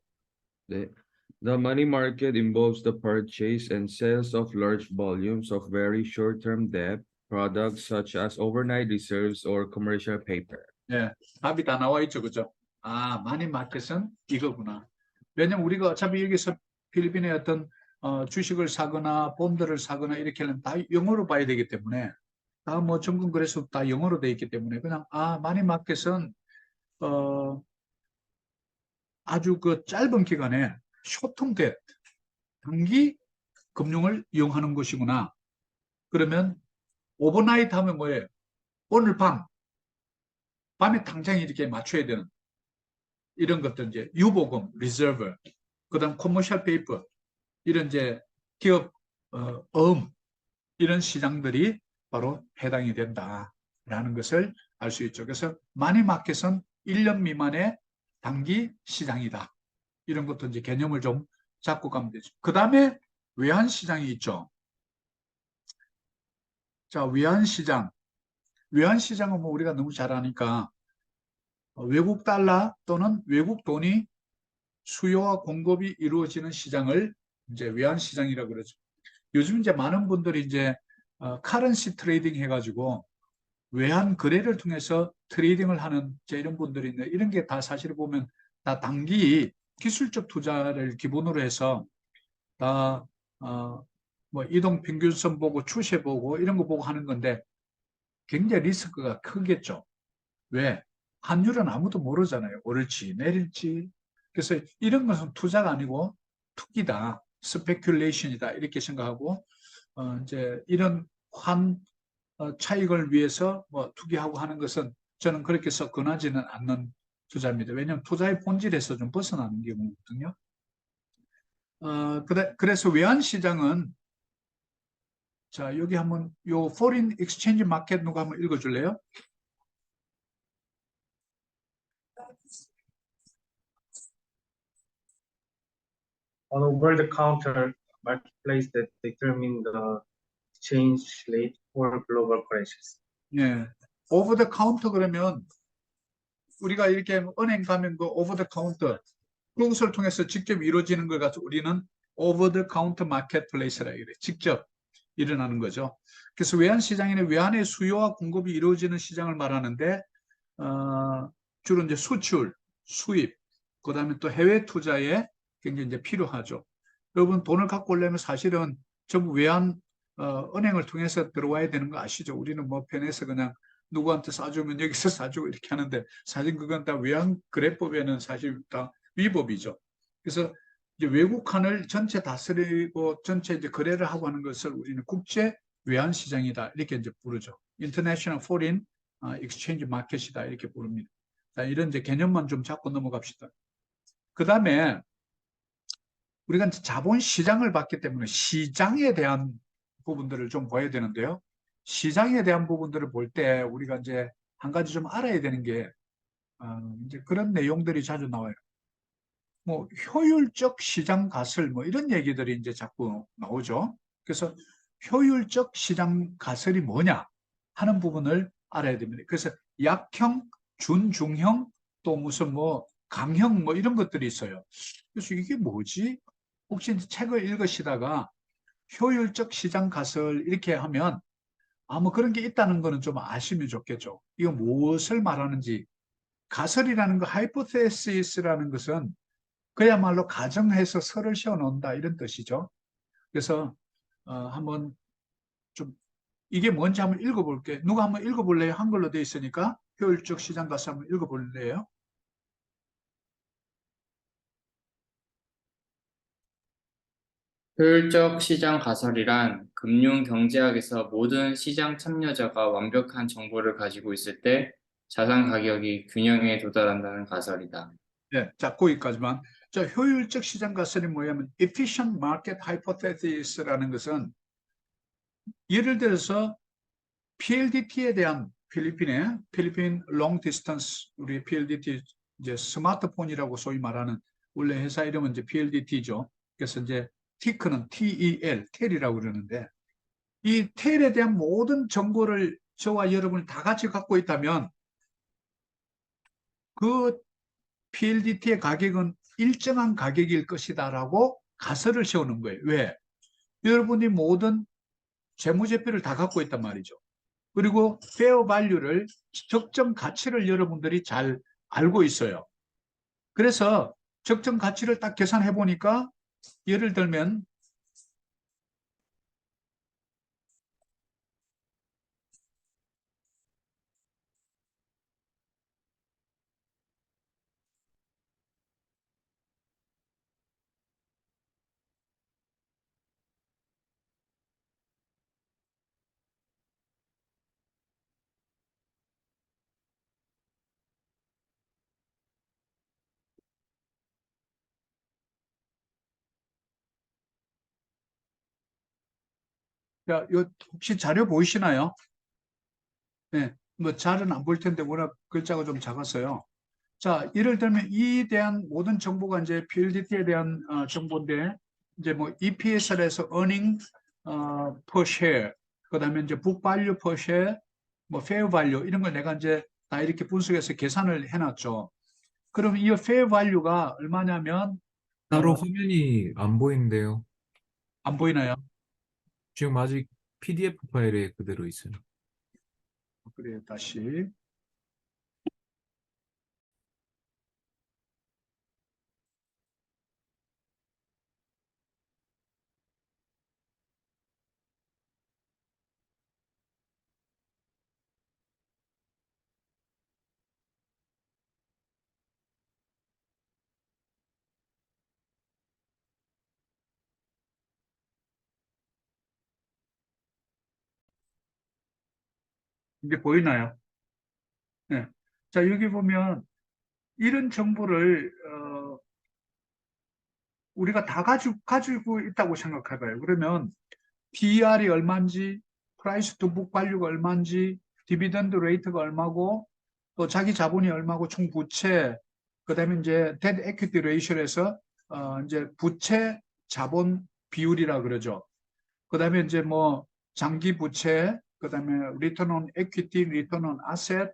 The money market involves the purchase and sales of large volumes of very short-term debt products such as overnight reserves or commercial paper. 예, 답이 다 나와 있죠, 그죠? 아, 마니마켓은 이거구나. 왜냐면 우리가 어차피 여기서 필리핀의 어떤 주식을 사거나 본드를 사거나 이렇게 하면 다 영어로 봐야 되기 때문에 다 뭐 정권 거래소 다 영어로 돼 있기 때문에 그냥 마니마켓은 아주 그 짧은 기간에 쇼텀 뎃 단기 금융을 이용하는 것이구나. 그러면 오버나이트 하면 뭐예요? 오늘 밤에 당장 이렇게 맞춰야 되는 이런 것들 이제 유보금, 리저브, 그다음 커머셜 페이퍼 이런 이제 기업 이런 시장들이 바로 해당이 된다라는 것을 알 수 있죠. 그래서 마니마켓은 1년 미만의 단기 시장이다. 이런 것도 이제 개념을 좀 잡고 가면 되죠. 그 다음에 외환시장이 있죠. 자, 외환시장. 외환시장은 뭐 우리가 너무 잘 아니까 외국 달러 또는 외국 돈이 수요와 공급이 이루어지는 시장을 이제 외환시장이라고 그러죠. 요즘 이제 많은 분들이 이제 카런시 트레이딩 해가지고 외환 거래를 통해서 트레이딩을 하는 이런 분들이 있는데 이런 게 다 사실 보면 다 단기 기술적 투자를 기본으로 해서 다 뭐 이동 평균선 보고 추세 보고 이런 거 보고 하는 건데 굉장히 리스크가 크겠죠. 왜? 환율은 아무도 모르잖아요. 오를지 내릴지. 그래서 이런 것은 투자가 아니고 투기다, 스페큘레이션이다 이렇게 생각하고 이제 이런 차익을 위해서 뭐 투기하고 하는 것은 저는 그렇게 썩 권하지는 않는 투자입니다. 왜냐하면 투자의 본질에서 좀 벗어나는 경우거든요. 그래서 외환시장은 자 여기 한번 요 foreign exchange market 누가 한번 읽어줄래요? on over-the-counter marketplace that determine the exchange rate for global crisis. 예. 오버 더 카운터 그러면 우리가 이렇게 은행 가면 그 오버 더 카운터 그것을 통해서 직접 이루어지는 걸 가지고 우리는 오버 더 카운터 마켓플레이스라 이래. 직접 일어나는 거죠. 그래서 외환시장에는 외환의 수요와 공급이 이루어지는 시장을 말하는데 주로 이제 수출, 수입, 그다음에 또 해외 투자에 굉장히 이제 필요하죠. 여러분 돈을 갖고 오려면 사실은 전부 외환 은행을 통해서 들어와야 되는 거 아시죠? 우리는 뭐 편해서 그냥 누구한테 사주면 여기서 사주고 이렇게 하는데 사실 그건 다 외환 거래법에는 사실 다 위법이죠. 그래서 이제 외국환을 전체 다스리고 전체 이제 거래를 하고 하는 것을 우리는 국제 외환 시장이다 이렇게 이제 부르죠. International Foreign Exchange Market이다 이렇게 부릅니다. 자, 이런 이제 개념만 좀 잡고 넘어갑시다. 그 다음에 우리가 이제 자본 시장을 봤기 때문에 시장에 대한 부분들을 좀 봐야 되는데요. 시장에 대한 부분들을 볼 때 우리가 이제 한 가지 좀 알아야 되는 게 이제 그런 내용들이 자주 나와요. 뭐 효율적 시장 가설 뭐 이런 얘기들이 이제 자꾸 나오죠. 그래서 효율적 시장 가설이 뭐냐 하는 부분을 알아야 됩니다. 그래서 약형, 준중형 또 무슨 뭐 강형 뭐 이런 것들이 있어요. 그래서 이게 뭐지? 혹시 이제 책을 읽으시다가 효율적 시장 가설 이렇게 하면 뭐 그런 게 있다는 거는 좀 아시면 좋겠죠. 이거 무엇을 말하는지 가설이라는 거 하이포테시스라는 것은 그야말로 가정해서 설을 세워 놓는다 이런 뜻이죠. 그래서 한번 좀 이게 뭔지 한번 읽어볼게요. 누가 한번 읽어볼래요? 한글로 되어 있으니까 효율적 시장 가설 한번 읽어볼래요? 효율적 시장 가설이란 금융 경제학에서 모든 시장 참여자가 완벽한 정보를 가지고 있을 때 자산 가격이 균형에 도달한다는 가설이다. 네, 자 거기까지만. 자, 효율적 시장 가설이 뭐냐면 efficient market hypothesis라는 것은 예를 들어서 PLDT에 대한 필리핀 long distance 우리 PLDT 이제 스마트폰이라고 소위 말하는 원래 회사 이름은 이제 PLDT죠. 그래서 이제 TIC는 TEL이라고 그러는데 이 텔에 대한 모든 정보를 저와 여러분이 다 같이 갖고 있다면 그 PLDT의 가격은 일정한 가격일 것이다라고 가설을 세우는 거예요. 왜? 여러분이 모든 재무제표를 다 갖고 있단 말이죠. 그리고 페어 발류를 적정 가치를 여러분들이 잘 알고 있어요. 그래서 적정 가치를 딱 계산해 보니까 예를 들면 야, 요 혹시 자료 보이시나요? 네, 뭐 잘은 안 보일 텐데 워낙 글자가 좀 작았어요. 자, 예를 들면 이에 대한 모든 정보가 이제 PLDT에 대한 정보인데 이제 뭐 EPS에서 earning per share, 그다음에 이제 book value per share, 뭐 fair value 이런 걸 내가 이제 다 이렇게 분석해서 계산을 해놨죠. 그럼 이 fair value가 얼마냐면 따로 어, 화면이 안 보이는데요. 안 보이나요? 지금 아직 PDF 파일에 그대로 있어요. 그래요, 다시. 이제 보이나요? 네. 자, 여기 보면 이런 정보를 우리가 다 가지고 있다고 생각해봐요. 그러면 PER이 얼마인지, 프라이스 투 북 밸류가 얼마인지, 디비던드 레이트가 얼마고, 또 자기 자본이 얼마고, 총 부채, 그다음에 이제 데트 에퀴티 레이쇼에서 이제 부채 자본 비율이라 그러죠. 그다음에 이제 뭐 장기 부채, 그다음에 리턴 온 에퀴티, 리턴 온 아셋,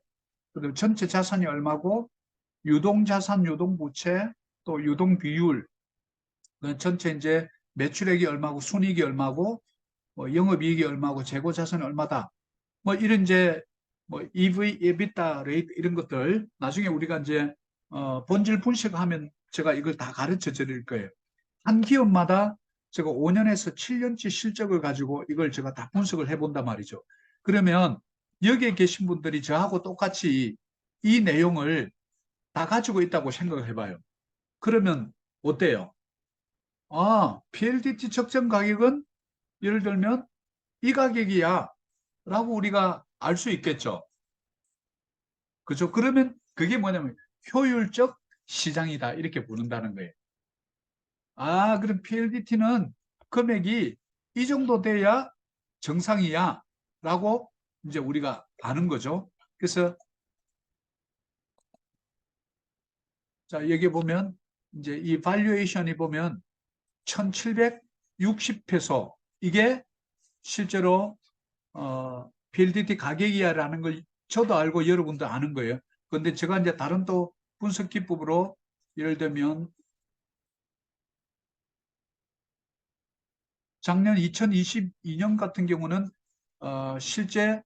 그다음에 전체 자산이 얼마고, 유동 자산, 유동 부채, 또 유동 비율, 전체 이제 매출액이 얼마고, 순이익이 얼마고, 뭐 영업이익이 얼마고, 재고 자산이 얼마다. 뭐 이런 이제 뭐 EV, EBITDA 레이트 이런 것들 나중에 우리가 이제 본질 분석하면 제가 이걸 다 가르쳐 드릴 거예요. 한 기업마다 제가 5년에서 7년치 실적을 가지고 이걸 제가 다 분석을 해본단 말이죠. 그러면 여기에 계신 분들이 저하고 똑같이 이 내용을 다 가지고 있다고 생각을 해봐요. 그러면 어때요? PLDT 적정 가격은 예를 들면 이 가격이야 라고 우리가 알 수 있겠죠. 그죠? 그러면 그게 뭐냐면 효율적 시장이다 이렇게 부른다는 거예요. 그럼 PLDT는 금액이 이 정도 돼야 정상이야 라고 이제 우리가 아는 거죠. 그래서 자, 여기 보면 이제 이 발류에이션이 보면 1760페소 이게 실제로 PLDT 가격이야라는 걸 저도 알고 여러분도 아는 거예요. 그런데 제가 이제 다른 또 분석 기법으로 예를 들면 작년 2022년 같은 경우는 실제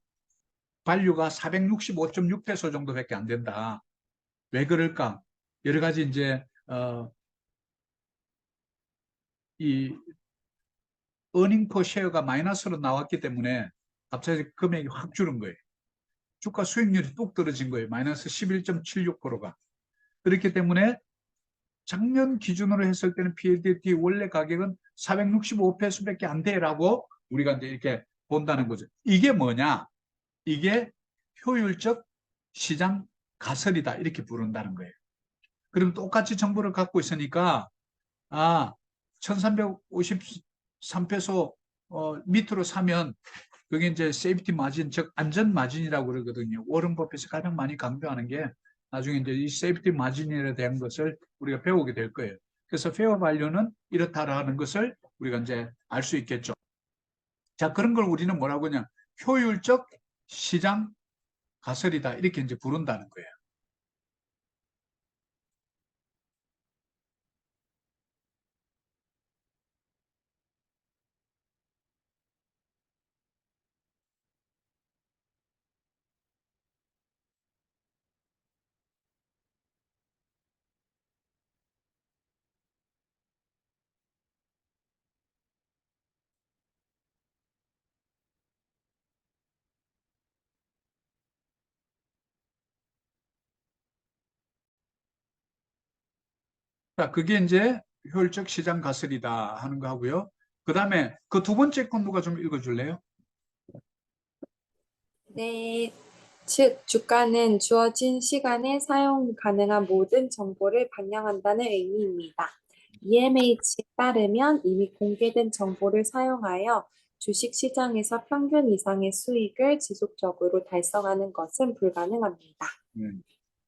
발류가 465.6페소 정도밖에 안 된다. 왜 그럴까? 여러 가지 이제 이 earning per share가 마이너스로 나왔기 때문에 갑자기 금액이 확 줄은 거예요. 주가 수익률이 뚝 떨어진 거예요. 마이너스 11.76%가. 그렇기 때문에 작년 기준으로 했을 때는 PLDT 원래 가격은 465페소밖에 안 돼라고 우리가 이제 이렇게 본다는 거죠. 이게 뭐냐? 이게 효율적 시장 가설이다 이렇게 부른다는 거예요. 그럼 똑같이 정보를 갖고 있으니까 1353페소 밑으로 사면 그게 이제 세이프티 마진, 즉 안전 마진이라고 그러거든요. 워런 버핏이 가장 많이 강조하는 게 나중에 이제 이 세이프티 마진에 대한 것을 우리가 배우게 될 거예요. 그래서 페어 발류는 이렇다라는 것을 우리가 이제 알 수 있겠죠. 자, 그런 걸 우리는 뭐라고 하냐? 효율적 시장 가설이다 이렇게 이제 부른다는 거예요. 자, 그게 이제 효율적 시장 가설이다 하는 거 하고요. 그 다음에 그 두 번째 건 누가 좀 읽어줄래요? 네. 즉, 주가는 주어진 시간에 사용 가능한 모든 정보를 반영한다는 의미입니다. EMH에 따르면 이미 공개된 정보를 사용하여 주식 시장에서 평균 이상의 수익을 지속적으로 달성하는 것은 불가능합니다.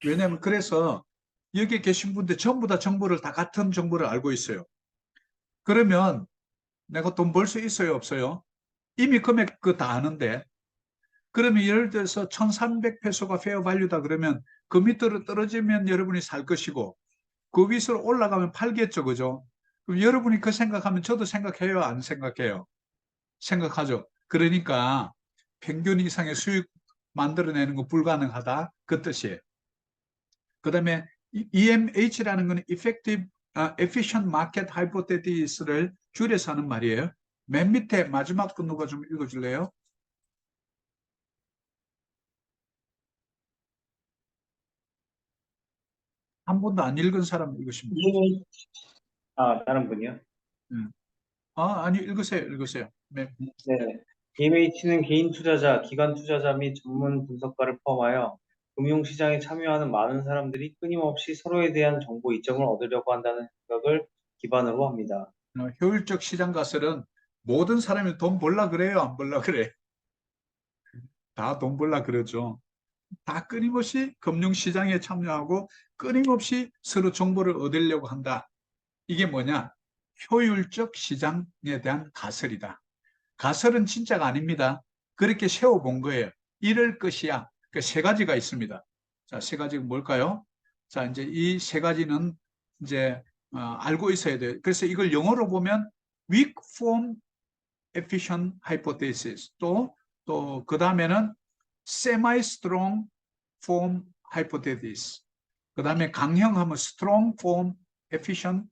왜냐하면 그래서 여기 계신 분들 전부 다 정보를 다 같은 정보를 알고 있어요. 그러면 내가 돈 벌 수 있어요, 없어요? 이미 금액 그 다 아는데. 그러면 예를 들어서 1300페소가 페어 발류다 그러면 그 밑으로 떨어지면 여러분이 살 것이고 그 위로 올라가면 팔겠죠, 그죠? 그럼 여러분이 그 생각하면 저도 생각해요, 안 생각해요? 생각하죠. 그러니까 평균 이상의 수익 만들어내는 거 불가능하다 그 뜻이에요. 그 다음에 EMH라는 거는 Efficient Market Hypothesis를 줄여서 하는 말이에요. 맨 밑에 마지막 거 누가 좀 읽어줄래요? 한 번도 안 읽은 사람 읽으시면 돼요. 다른 분이요? 아니, 읽으세요. 네. 네. EMH는 개인 투자자, 기관 투자자 및 전문 분석가를 포함하여 금융시장에 참여하는 많은 사람들이 끊임없이 서로에 대한 정보 이점을 얻으려고 한다는 생각을 기반으로 합니다. 효율적 시장 가설은 모든 사람이 돈 벌라 그래요, 안 벌라 그래? 다 돈 벌라 그러죠. 다 끊임없이 금융시장에 참여하고 끊임없이 서로 정보를 얻으려고 한다. 이게 뭐냐? 효율적 시장에 대한 가설이다. 가설은 진짜가 아닙니다. 그렇게 세워본 거예요. 이럴 것이야. 그 세 가지가 있습니다. 자, 세 가지가 뭘까요? 자, 이제 이 세 가지는 이제 알고 있어야 돼요. 그래서 이걸 영어로 보면 weak form efficient hypothesis 또 그 다음에는 semi-strong form hypothesis 그 다음에 강형하면 strong form efficient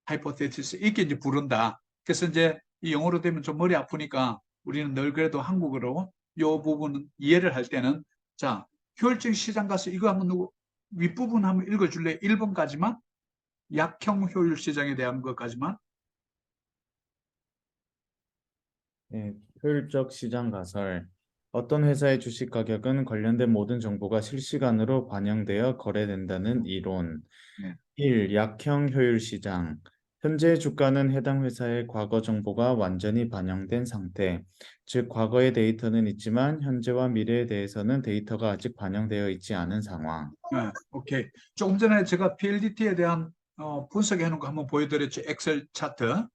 hypothesis 이렇게 이제 부른다. 그래서 이제 이 영어로 되면 좀 머리 아프니까 우리는 늘 그래도 한국어로 이 부분은 이해를 할 때는 자, 효율적 시장 가서 이거 한번 누구 윗부분 한번 읽어줄래? 1번까지만 약형 효율 시장에 대한 것까지만. 네, 효율적 시장 가설. 어떤 회사의 주식 가격은 관련된 모든 정보가 실시간으로 반영되어 거래된다는 이론. 네. 1. 약형 효율 시장. 현재 주가는 해당 회사의 과거 정보가 완전히 반영된 상태. 즉, 과거의 데이터는 있지만 현재와 미래에 대해서는 데이터가 아직 반영되어 있지 않은 상황. 네, 오케이. 조금 전에 제가 PLDT에 대한 분석해 놓은 거 한번 보여드렸죠. 엑셀 차트.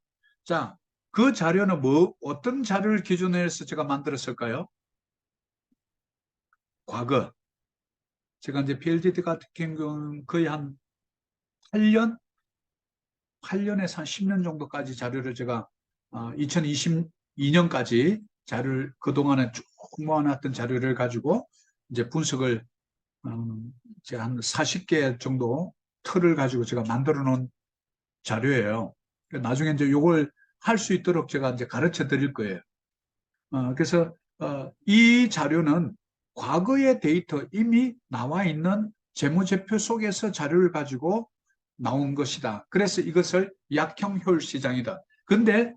자, 그 자료는 어떤 자료를 기준으로 해서 제가 만들었을까요? 과거. 제가 이제 PLDT 같은 경우는 거의 한 8년에서 한 10년 정도까지 자료를 제가 2022년까지 자료를 그동안에 쭉 모아놨던 자료를 가지고 이제 분석을 제가 한 40개 정도 틀을 가지고 제가 만들어 놓은 자료예요. 나중에 이제 이걸 할 수 있도록 제가 이제 가르쳐 드릴 거예요. 그래서 이 자료는 과거의 데이터 이미 나와 있는 재무제표 속에서 자료를 가지고 나온 것이다. 그래서 이것을 약형 효율 시장이다. 근데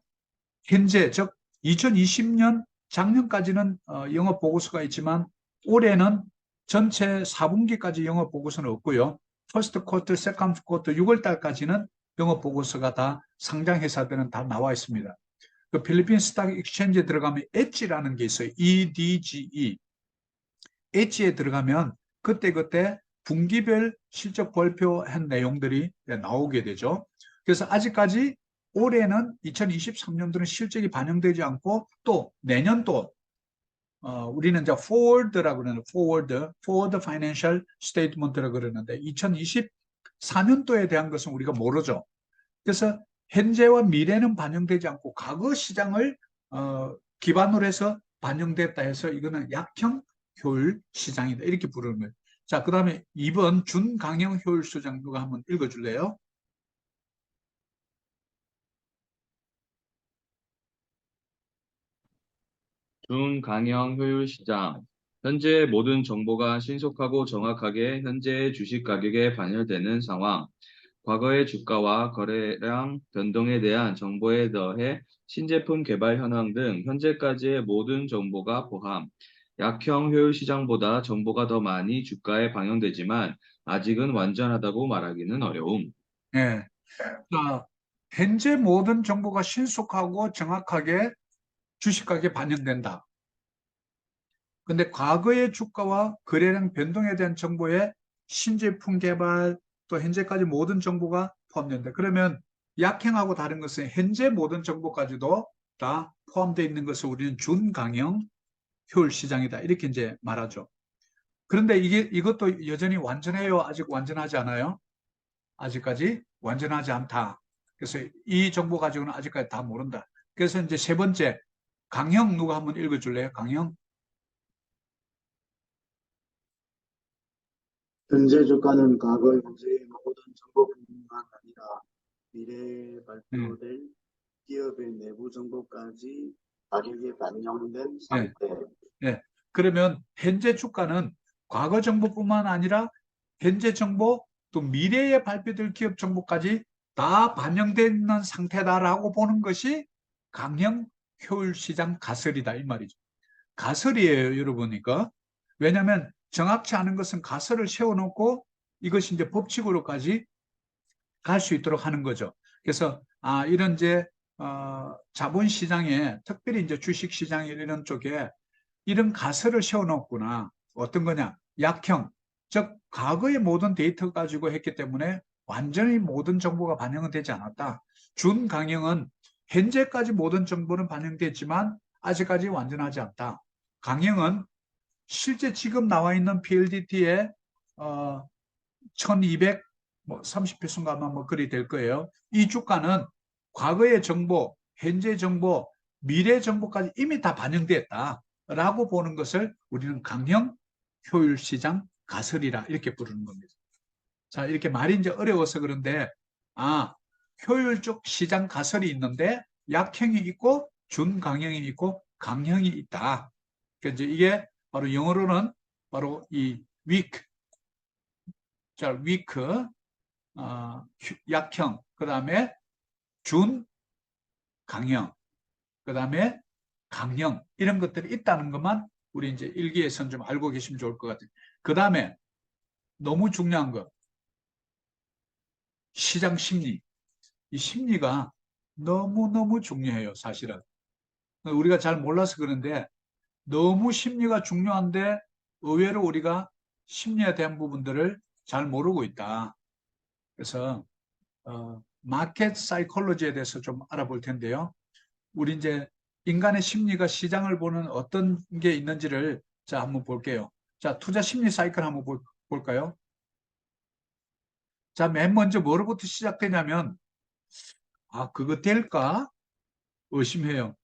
현재 즉 2020년 작년까지는 영업 보고서가 있지만 올해는 전체 4분기까지 영업 보고서는 없고요. 퍼스트 쿼터, 세컨드 쿼터 6월 달까지는 영업 보고서가 다 상장 회사들은 다 나와 있습니다. 그 필리핀 스탁 익스체인지에 들어가면 엣지라는 게 있어요. EDGE. 엣지에 들어가면 그때그때 분기별 실적 발표한 내용들이 나오게 되죠. 그래서 아직까지 올해는 2023년도는 실적이 반영되지 않고 또 내년도 우리는 이제 forward라고 그러는 forward financial statement라고 그러는데 2024년도에 대한 것은 우리가 모르죠. 그래서 현재와 미래는 반영되지 않고 과거 시장을 기반으로 해서 반영됐다 해서 이거는 약형 효율 시장이다 이렇게 부르는 거예요. 자, 그 다음에 2번 준강형 효율 시장 누가 한번 읽어줄래요? 준강형 효율 시장. 현재 모든 정보가 신속하고 정확하게 현재의 주식 가격에 반영되는 상황. 과거의 주가와 거래량 변동에 대한 정보에 더해 신제품 개발 현황 등 현재까지의 모든 정보가 포함. 약형 효율 시장보다 정보가 더 많이 주가에 반영되지만 아직은 완전하다고 말하기는 어려움. 네. 자, 현재 모든 정보가 신속하고 정확하게 주식 가격에 반영된다. 근데 과거의 주가와 거래량 변동에 대한 정보에 신제품 개발 또 현재까지 모든 정보가 포함된다. 그러면 약형하고 다른 것은 현재 모든 정보까지도 다 포함되어 있는 것을 우리는 준강형 효율 시장이다. 이렇게 이제 말하죠. 그런데 이것도 여전히 완전해요? 아직 완전하지 않아요? 아직까지 완전하지 않다. 그래서 이 정보 가지고는 아직까지 다 모른다. 그래서 이제 세 번째, 강형 누가 한번 읽어줄래요? 강형? 현재 주가는 과거, 현재의 모든 정보뿐만 아니라 미래에 발표될 기업의 내부 정보까지 가격에 반영된 상태. 네. 그러면 현재 주가는 과거 정보뿐만 아니라 현재 정보 또 미래에 발표될 기업 정보까지 다 반영되어 있는 상태다라고 보는 것이 강형 효율 시장 가설이다 이 말이죠. 가설이에요, 여러분이니까. 왜냐하면 정확치 않은 것은 가설을 세워놓고 이것이 이제 법칙으로까지 갈 수 있도록 하는 거죠. 그래서 이런 이제 자본시장에 특별히 이제 주식시장 이런 쪽에 이런 가설을 세워놓구나. 어떤 거냐? 약형, 즉 과거의 모든 데이터 가지고 했기 때문에 완전히 모든 정보가 반영은 되지 않았다. 준강형은 현재까지 모든 정보는 반영됐지만 아직까지 완전하지 않다. 강형은 실제 지금 나와 있는 PLDT의 1230페소인가 아마 뭐 그리 될 거예요. 이 주가는 과거의 정보, 현재 정보, 미래 정보까지 이미 다 반영됐다라고 보는 것을 우리는 강형 효율 시장 가설이라 이렇게 부르는 겁니다. 자, 이렇게 말이 이제 어려워서 그런데 효율적 시장 가설이 있는데 약형이 있고 준강형이 있고 강형이 있다. 그러니까 이제 이게 바로 영어로는 바로 이 weak, 자, weak, 약형, 그 다음에 준 강형, 그 다음에 강형 이런 것들이 있다는 것만 우리 이제 일기에서는 좀 알고 계시면 좋을 것 같아요. 그 다음에 너무 중요한 거 시장 심리. 이 심리가 너무너무 중요해요, 사실은. 우리가 잘 몰라서 그런데 너무 심리가 중요한데 의외로 우리가 심리에 대한 부분들을 잘 모르고 있다. 그래서 마켓 사이콜로지에 대해서 좀 알아볼 텐데요. 우리 이제 인간의 심리가 시장을 보는 어떤 게 있는지를 자 한번 볼게요. 자, 투자 심리 사이클 한번 볼까요? 자, 맨 먼저 뭐로부터 시작되냐면 그거 될까? 의심해요.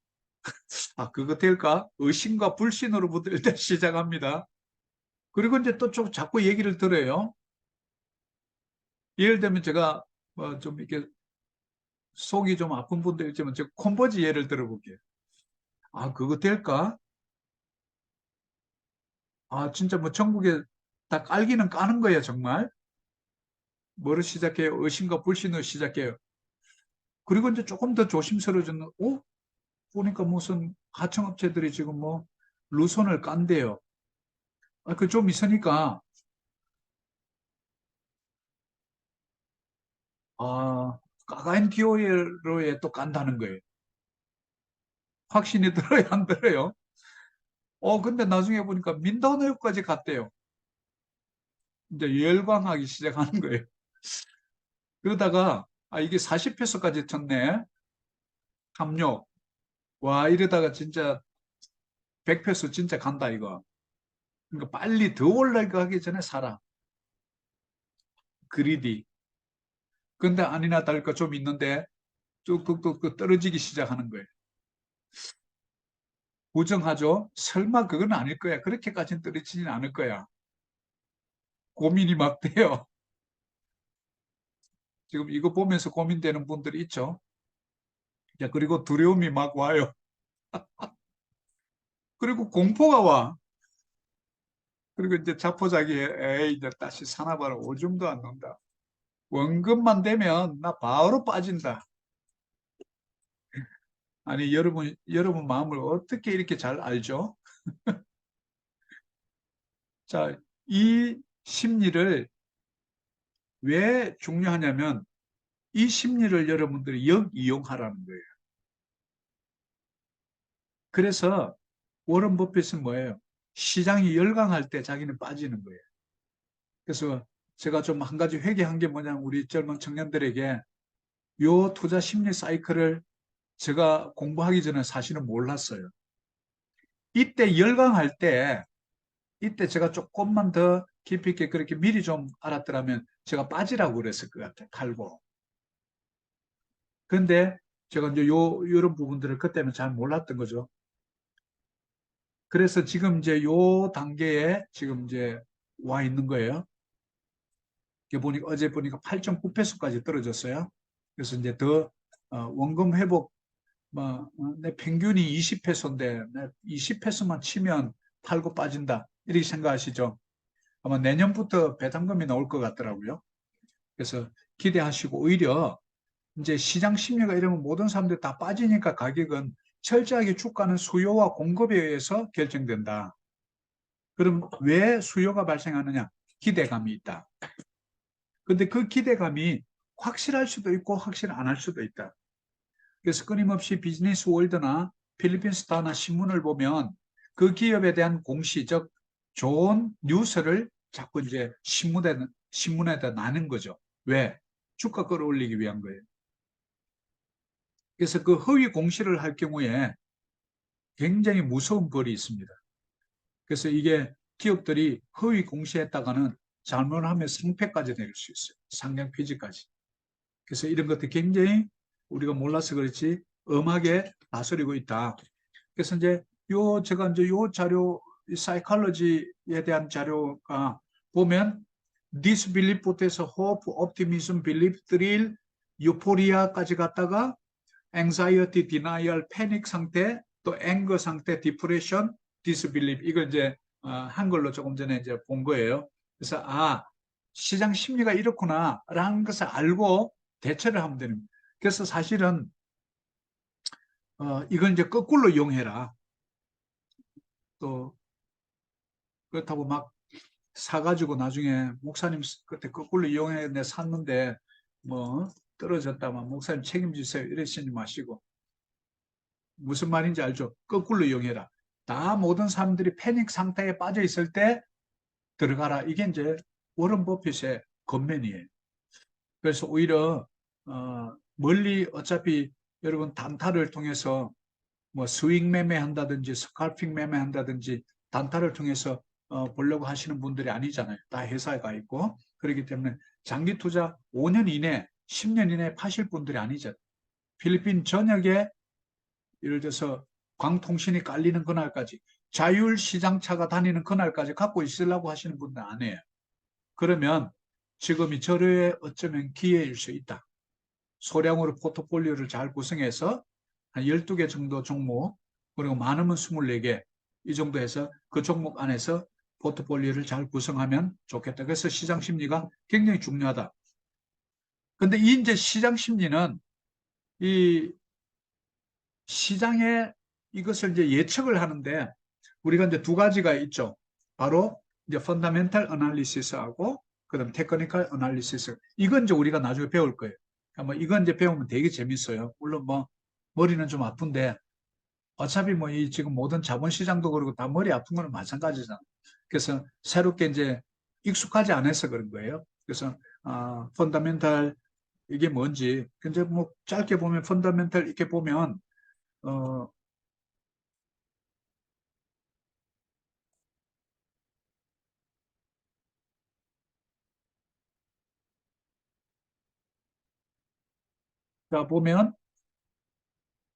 그거 될까? 의심과 불신으로부터 일단 시작합니다. 그리고 이제 또 좀 자꾸 얘기를 들어요. 예를 들면 제가 좀 이렇게 속이 좀 아픈 분도 있지만 제가 콤보지 예를 들어볼게요. 그거 될까? 진짜 뭐 전국에 다 깔기는 까는 거예요, 정말. 뭐로 시작해요? 의심과 불신으로 시작해요. 그리고 이제 조금 더 조심스러워지는, 보니까 무슨 하청업체들이 지금 뭐 루손을 깐대요. 그 좀 있으니까, 까가인 기호로에 또 깐다는 거예요. 확신이 들어요, 안 들어요? 근데 나중에 보니까 민다오까지 갔대요. 이제 열광하기 시작하는 거예요. 그러다가, 이게 40페소까지 쳤네. 탐욕. 와, 이러다가 진짜 100페소 진짜 간다, 이거. 그러니까 빨리 더 올라가기 전에 사라. 그리디. 근데 아니나 다를까 좀 있는데 뚝뚝뚝 떨어지기 시작하는 거예요. 부정하죠? 설마 그건 아닐 거야. 그렇게까지는 떨어지진 않을 거야. 고민이 막 돼요. 지금 이거 보면서 고민되는 분들이 있죠. 자, 그리고 두려움이 막 와요. 그리고 공포가 와. 그리고 이제 자포자기에 이제 다시 사나봐라. 오줌도 안 논다. 원금만 되면 나 바로 빠진다. 아니, 여러분 마음을 어떻게 이렇게 잘 알죠? 자, 이 심리를 왜 중요하냐면 이 심리를 여러분들이 역이용하라는 거예요. 그래서 워런 버핏은 뭐예요? 시장이 열강할 때 자기는 빠지는 거예요. 그래서 제가 좀 한 가지 회개한 게 뭐냐면 우리 젊은 청년들에게 요 투자 심리 사이클을 제가 공부하기 전에 사실은 몰랐어요. 이때 열강할 때 이때 제가 조금만 더 깊이 있게 그렇게 미리 좀 알았더라면 제가 빠지라고 그랬을 것 같아요. 칼고. 그런데 제가 이제 이런 부분들을 그때는 잘 몰랐던 거죠. 그래서 지금 이제 요 단계에 지금 이제 와 있는 거예요. 어제 보니까 8.9페소까지 떨어졌어요. 그래서 이제 더 원금 회복, 내 평균이 20페소인데 20페소만 치면 팔고 빠진다. 이렇게 생각하시죠? 아마 내년부터 배당금이 나올 것 같더라고요. 그래서 기대하시고 오히려 이제 시장 심리가 이러면 모든 사람들이 다 빠지니까 가격은 철저하게 주가는 수요와 공급에 의해서 결정된다. 그럼 왜 수요가 발생하느냐? 기대감이 있다. 근데 그 기대감이 확실할 수도 있고 확실 안 할 수도 있다. 그래서 끊임없이 비즈니스 월드나 필리핀 스타나 신문을 보면 그 기업에 대한 공시, 즉 좋은 뉴스를 자꾸 이제 신문에다 나는 거죠. 왜? 주가 끌어올리기 위한 거예요. 그래서 그 허위 공시를 할 경우에 굉장히 무서운 벌이 있습니다. 그래서 이게 기업들이 허위 공시했다가는 잘못하면 상폐까지 내릴 수 있어요. 상장 폐지까지. 그래서 이런 것들 굉장히 우리가 몰라서 그렇지 엄하게 다스리고 있다. 그래서 이제 제가 이제 요 자료, 사이콜로지에 대한 자료가 보면 disbelief부터 해서 hope, optimism, belief, thrill, euphoria까지 갔다가 anxiety, denial, panic 상태, 또 anger 상태, depression, disbelief. 이걸 이제 한글로 조금 전에 이제 본 거예요. 그래서 시장 심리가 이렇구나라는 것을 알고 대처를 하면 됩니다. 그래서 사실은 이걸 이제 거꾸로 이용해라. 또 그렇다고 막 사가지고 나중에 목사님 그때 거꾸로 이용해 내 샀는데 뭐 떨어졌다면 목사님 책임지세요 이러시지 마시고 무슨 말인지 알죠? 거꾸로 이용해라. 다 모든 사람들이 패닉 상태에 빠져 있을 때 들어가라. 이게 이제 워런 버핏의 겉면이에요. 그래서 오히려 멀리 어차피 여러분 단타를 통해서 뭐 스윙 매매 한다든지 스칼핑 매매 한다든지 단타를 통해서 보려고 하시는 분들이 아니잖아요. 다 회사에 가 있고 그렇기 때문에 장기 투자 5년 이내 10년 이내 파실 분들이 아니죠. 필리핀 전역에 예를 들어서 광통신이 깔리는 그날까지 자율시장차가 다니는 그날까지 갖고 있으려고 하시는 분들 아니에요. 그러면 지금이 절호의 어쩌면 기회일 수 있다. 소량으로 포트폴리오를 잘 구성해서 한 12개 정도 종목 그리고 많으면 24개 이 정도 해서 그 종목 안에서 포트폴리오를 잘 구성하면 좋겠다. 그래서 시장 심리가 굉장히 중요하다. 근데 이제 시장 심리는 이 시장에 이것을 이제 예측을 하는데 우리가 이제 두 가지가 있죠. 바로 이제 펀더멘탈 어널리시스하고 그다음 테크니컬 어널리시스. 이건 이제 우리가 나중에 배울 거예요. 뭐 이건 이제 배우면 되게 재밌어요. 물론 뭐 머리는 좀 아픈데 어차피 뭐 이 지금 모든 자본시장도 그렇고 다 머리 아픈 거는 마찬가지잖아. 그래서 새롭게 이제 익숙하지 않아서 그런 거예요. 그래서 펀더멘탈 이게 뭔지 근데 뭐 짧게 보면 펀더멘탈 이렇게 보면 어 자 보면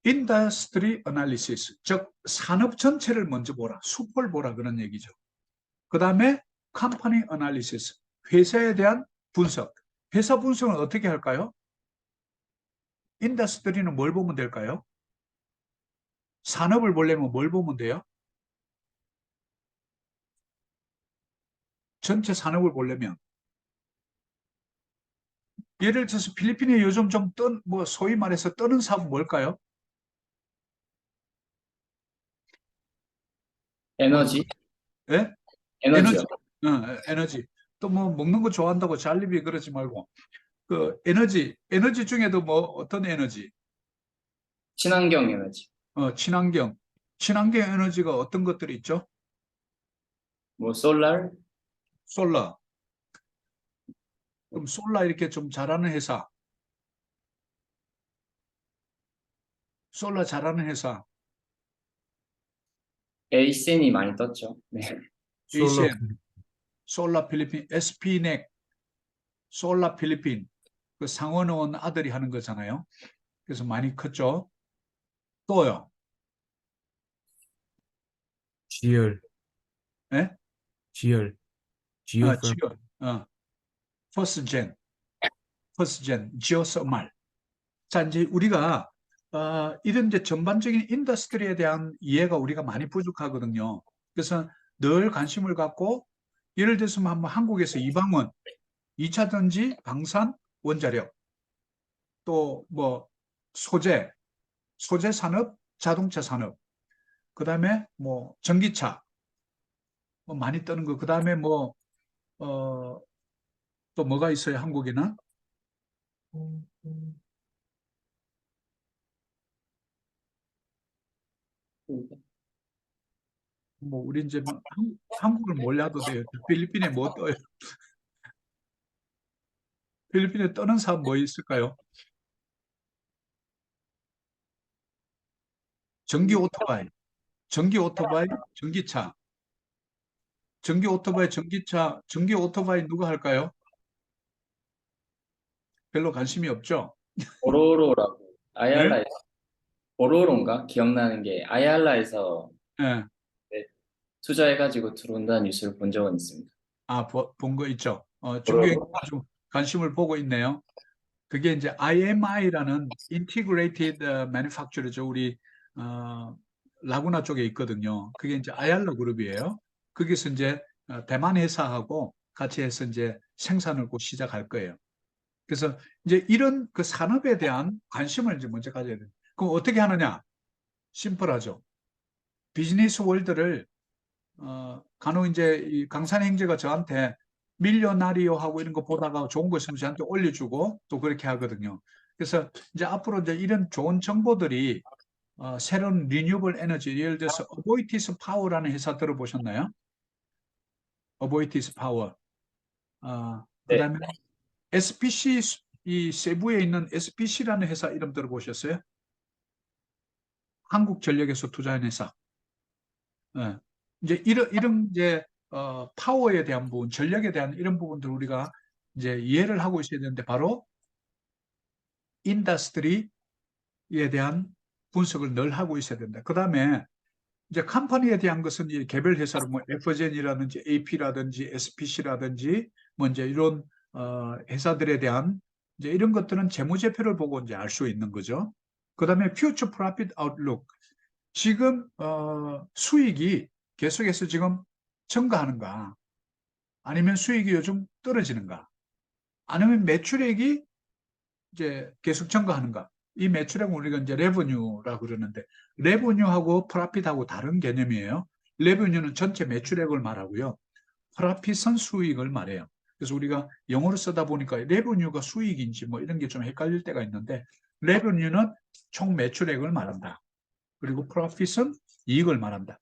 인더스트리 어널리시스 즉 산업 전체를 먼저 보라 숲을 보라 그런 얘기죠. 그 다음에 컴퍼니 어널리시스 회사에 대한 분석. 회사 분석은 어떻게 할까요? 인더스트리는 뭘 보면 될까요? 산업을 보려면 뭘 보면 돼요? 전체 산업을 보려면 예를 들어서 필리핀에 요즘 좀 뭐 소위 말해서 뜨는 사업은 뭘까요? 에너지, 예? 에너지요. 에너지. 또 뭐 먹는 거 좋아한다고 잘리비 그러지 말고 그 에너지 중에도 뭐 어떤 에너지? 친환경 에너지, 친환경 에너지가 어떤 것들이 있죠? 뭐 솔라, 솔라. 그럼 솔라 이렇게 좀 잘하는 회사, 솔라 잘하는 회사, 에이센이 많이 떴죠. 네. Solar ACN, 솔라 필리핀, SPNEC, 솔라 필리핀, 그 상원의원 아들이 하는 거잖아요. 그래서 많이 컸죠. 또요. GL, 예? GL, geothermal. 지오, 퍼스젠, 지오서말. 자, 이제 우리가 이런 이제 전반적인 인더스트리에 대한 이해가 우리가 많이 부족하거든요. 그래서 늘 관심을 갖고 예를 들어서 한번 한국에서 이방원, 2차 전지, 방산, 원자력, 또 뭐 소재 산업, 자동차 산업, 그 다음에 뭐 전기차, 뭐 많이 뜨는 거, 그 다음에 뭐, 또 뭐가 있어요, 한국에는? 뭐, 우리 이제 뭐 한국을 몰라도 돼요. 필리핀에 뭐 떠요? 필리핀에 떠는 사업 뭐 있을까요? 전기 오토바이, 전기 오토바이, 전기차. 전기 오토바이, 전기차, 전기 오토바이 누가 할까요? 별로 관심이 없죠? 보로로라고 네? 아얄라에서 보로로인가 기억나는 게 아얄라에서 예. 네, 투자해가지고 들어온다는 뉴스를 본 적은 있습니다. 아, 본 거 있죠? 중경이 보로로? 아주 관심을 보고 있네요. 그게 이제 IMI라는 Integrated Manufacturer죠. 우리 라구나 쪽에 있거든요. 그게 이제 아얄라 그룹이에요. 거기서 이제 대만 회사하고 같이 해서 이제 생산을 곧 시작할 거예요. 그래서 이제 이런 그 산업에 대한 관심을 이제 먼저 가져야 돼요. 그럼 어떻게 하느냐? 심플하죠. 비즈니스 월드를 간혹 이제 이 강산 형제가 저한테 밀려나리오 하고 이런 거 보다가 좋은 거 있으면 저한테 올려주고 또 그렇게 하거든요. 그래서 이제 앞으로 이제 이런 좋은 정보들이 새로운 리뉴얼 에너지, 예를 들어서 어보이티스 파워라는 회사 들어보셨나요? 어보이티스 파워. 네. 그다음에 SPC, 이 세부에 있는 SPC라는 회사 이름 들어보셨어요? 한국전력에서 투자한 회사. 예. 이제 이런 이제 파워에 대한 부분, 전력에 대한 이런 부분들 우리가 이제 이해를 하고 있어야 되는데 바로 인더스트리에 대한 분석을 늘 하고 있어야 된다. 그다음에 이제 컴퍼니에 대한 것은 이제 개별 회사로 뭐 에퍼젠이라든지 AP라든지 SPC라든지 뭐 이제 이런 회사들에 대한 이제 이런 것들은 재무제표를 보고 이제 알 수 있는 거죠. 그다음에 future profit outlook. 지금 수익이 계속해서 지금 증가하는가? 아니면 수익이 요즘 떨어지는가? 아니면 매출액이 이제 계속 증가하는가? 이 매출액은 우리가 이제 레버뉴라고 그러는데 레버뉴하고 프라핏하고 다른 개념이에요. 레버뉴는 전체 매출액을 말하고요. 프라핏은 수익을 말해요. 그래서 우리가 영어로 쓰다 보니까 레버뉴가 수익인지 뭐 이런 게 좀 헷갈릴 때가 있는데 레버뉴는 총 매출액을 말한다. 그리고 프로핏은 이익을 말한다.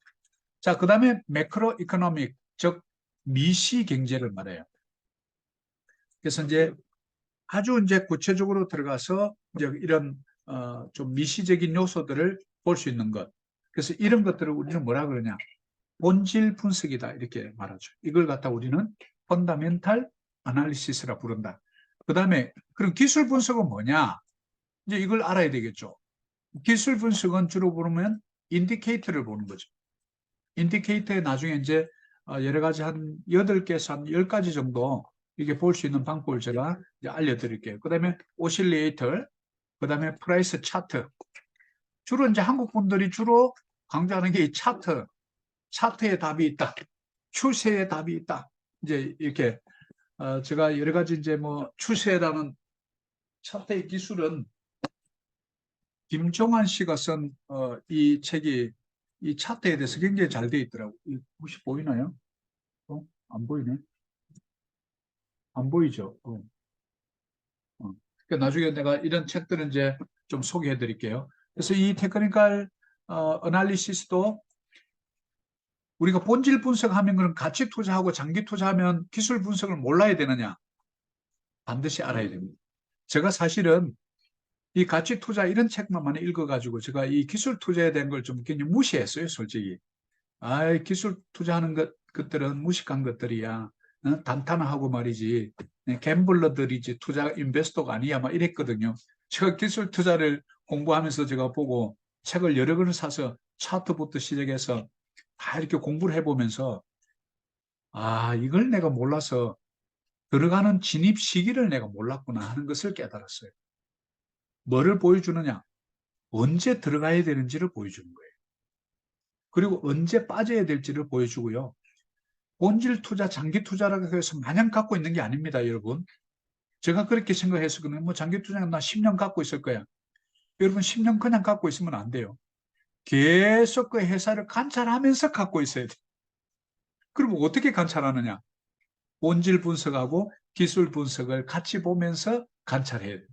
자, 그 다음에 매크로 이코노믹, 즉 미시 경제를 말해요. 그래서 이제 아주 이제 구체적으로 들어가서 이제 이런 좀 미시적인 요소들을 볼 수 있는 것. 그래서 이런 것들을 우리는 뭐라 그러냐? 본질 분석이다 이렇게 말하죠. 이걸 갖다 우리는 펀더멘탈 아날리시스라 부른다. 그 다음에 그럼 기술 분석은 뭐냐? 이제 이걸 알아야 되겠죠. 기술 분석은 주로 보면 인디케이터를 보는 거죠. 인디케이터에 나중에 이제 여러 가지 한 8개에서 한 10가지 정도 이게 볼 수 있는 방법을 제가 이제 알려드릴게요. 그 다음에 오실레이터, 그 다음에 프라이스 차트. 주로 이제 한국 분들이 주로 강조하는 게 이 차트. 차트에 답이 있다. 추세에 답이 있다. 이제 이렇게 제가 여러 가지 이제 뭐 추세라는 차트의 기술은 김종환 씨가 쓴 이 책이 이 차트에 대해서 굉장히 잘 되어 있더라고요. 혹시 보이나요? 안 보이네. 안 보이죠? 그러니까 나중에 내가 이런 책들은 이제 좀 소개해 드릴게요. 그래서 이 테크니컬 어널리시스도 우리가 본질 분석하면 그럼 가치 투자하고 장기 투자하면 기술 분석을 몰라야 되느냐? 반드시 알아야 됩니다. 제가 사실은 이 가치 투자 이런 책만 많이 읽어가지고 제가 이 기술 투자에 대한 걸 좀 굉장히 무시했어요, 솔직히. 기술 투자하는 것들은 무식한 것들이야. 단타나하고 말이지. 갬블러들이지 투자 인베스터가 아니야. 막 이랬거든요. 제가 기술 투자를 공부하면서 제가 보고 책을 여러 권을 사서 차트부터 시작해서 다 이렇게 공부를 해보면서 이걸 내가 몰라서 들어가는 진입 시기를 내가 몰랐구나 하는 것을 깨달았어요. 뭐를 보여주느냐? 언제 들어가야 되는지를 보여주는 거예요. 그리고 언제 빠져야 될지를 보여주고요. 본질 투자, 장기 투자라고 해서 마냥 갖고 있는 게 아닙니다, 여러분. 제가 그렇게 생각했었거든요. 뭐 장기 투자는 나 10년 갖고 있을 거야. 여러분 10년 그냥 갖고 있으면 안 돼요. 계속 그 회사를 관찰하면서 갖고 있어야 돼요. 그럼 어떻게 관찰하느냐? 본질 분석하고 기술 분석을 같이 보면서 관찰해야 돼요.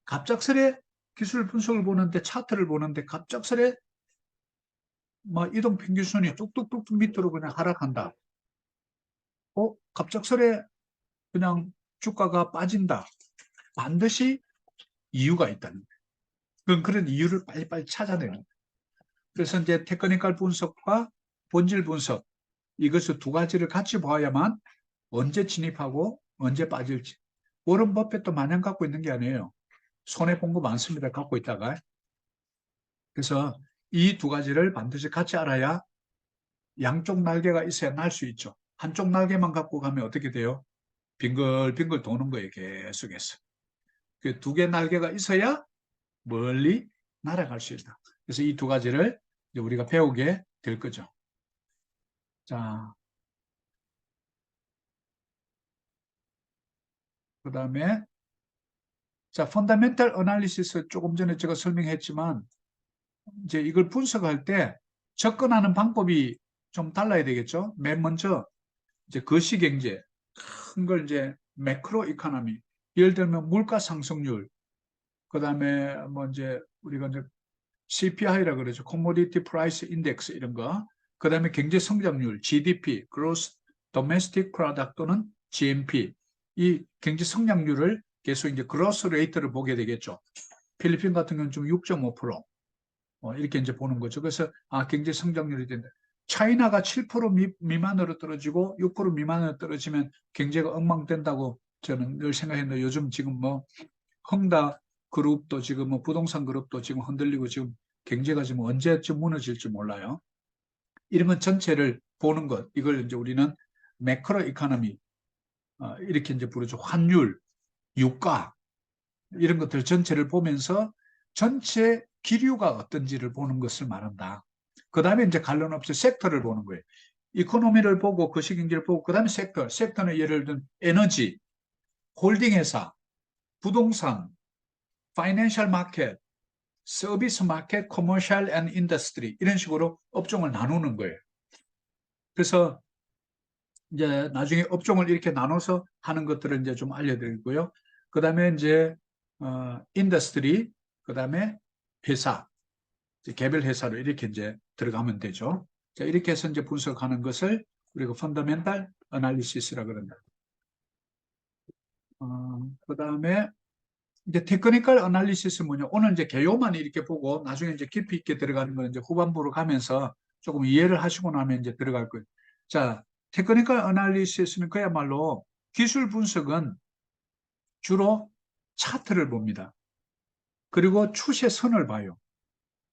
갑작스레 기술 분석을 보는데 차트를 보는데 갑작스레 이동 평균선이 뚝뚝뚝뚝 밑으로 그냥 하락한다. 갑작스레 그냥 주가가 빠진다. 반드시 이유가 있다는 거예요. 그런 이유를 빨리빨리 찾아내는 거예요. 그래서 이제 테크니컬 분석과 본질 분석 이것을 두 가지를 같이 봐야만 언제 진입하고 언제 빠질지. 워런 버핏도 마냥 갖고 있는 게 아니에요. 손해 본 거 많습니다. 갖고 있다가. 그래서 이 두 가지를 반드시 같이 알아야 양쪽 날개가 있어야 날 수 있죠. 한쪽 날개만 갖고 가면 어떻게 돼요? 빙글빙글 도는 거예요. 계속해서. 그 두 개 날개가 있어야 멀리 날아갈 수 있다. 그래서 이 두 가지를 이제 우리가 배우게 될 거죠. 자, 그 다음에 자, 펀더멘탈 어널리시스 조금 전에 제가 설명했지만 이제 이걸 분석할 때 접근하는 방법이 좀 달라야 되겠죠. 맨 먼저 이제 거시경제 큰 걸 이제 매크로 이코노미 예를 들면 물가 상승률 그다음에 뭐 이제 우리가 이제 CPI라 그러죠. Commodity Price Index 이런 거. 그다음에 경제 성장률 GDP, Gross Domestic Product 또는 GNP 이 경제 성장률을 계속 이제 그로스 레이트를 보게 되겠죠. 필리핀 같은 경우는 좀 6.5% 이렇게 이제 보는 거죠. 그래서 경제 성장률이 된다. 차이나가 7% 미만으로 떨어지고 6% 미만으로 떨어지면 경제가 엉망된다고 저는 늘 생각했는데 요즘 지금 뭐 헝다 그룹도 지금 뭐 부동산 그룹도 지금 흔들리고 지금 경제가 지금 언제쯤 무너질지 몰라요. 이런 건 전체를 보는 것. 이걸 이제 우리는 매크로 이코노미 이렇게 이제 부르죠. 환율, 유가 이런 것들 전체를 보면서 전체 기류가 어떤지를 보는 것을 말한다. 그 다음에 이제 관련 없이 섹터를 보는 거예요. 이코노미를 보고 거시경제를 보고 그 다음에 섹터는 예를 들면 에너지, 홀딩 회사, 부동산, 파이낸셜 마켓, 서비스 마켓, 커머셜 앤 인더스트리 이런 식으로 업종을 나누는 거예요. 그래서 이제 나중에 업종을 이렇게 나눠서 하는 것들을 이제 좀 알려드리고요. 그 다음에 이제 인더스트리, 그 다음에 회사, 개별 회사로 이렇게 이제 들어가면 되죠. 자, 이렇게 해서 이제 분석하는 것을 우리가 펀더멘탈 어널리시스라고 그런다. 그 다음에 이제 테크니컬 어널리시스 뭐냐? 오늘 이제 개요만 이렇게 보고 나중에 이제 깊이 있게 들어가는 건 이제 후반부로 가면서 조금 이해를 하시고 나면 이제 들어갈 거예요. 자, 테크니컬 어널리시스는 그야말로 기술 분석은 주로 차트를 봅니다. 그리고 추세선을 봐요.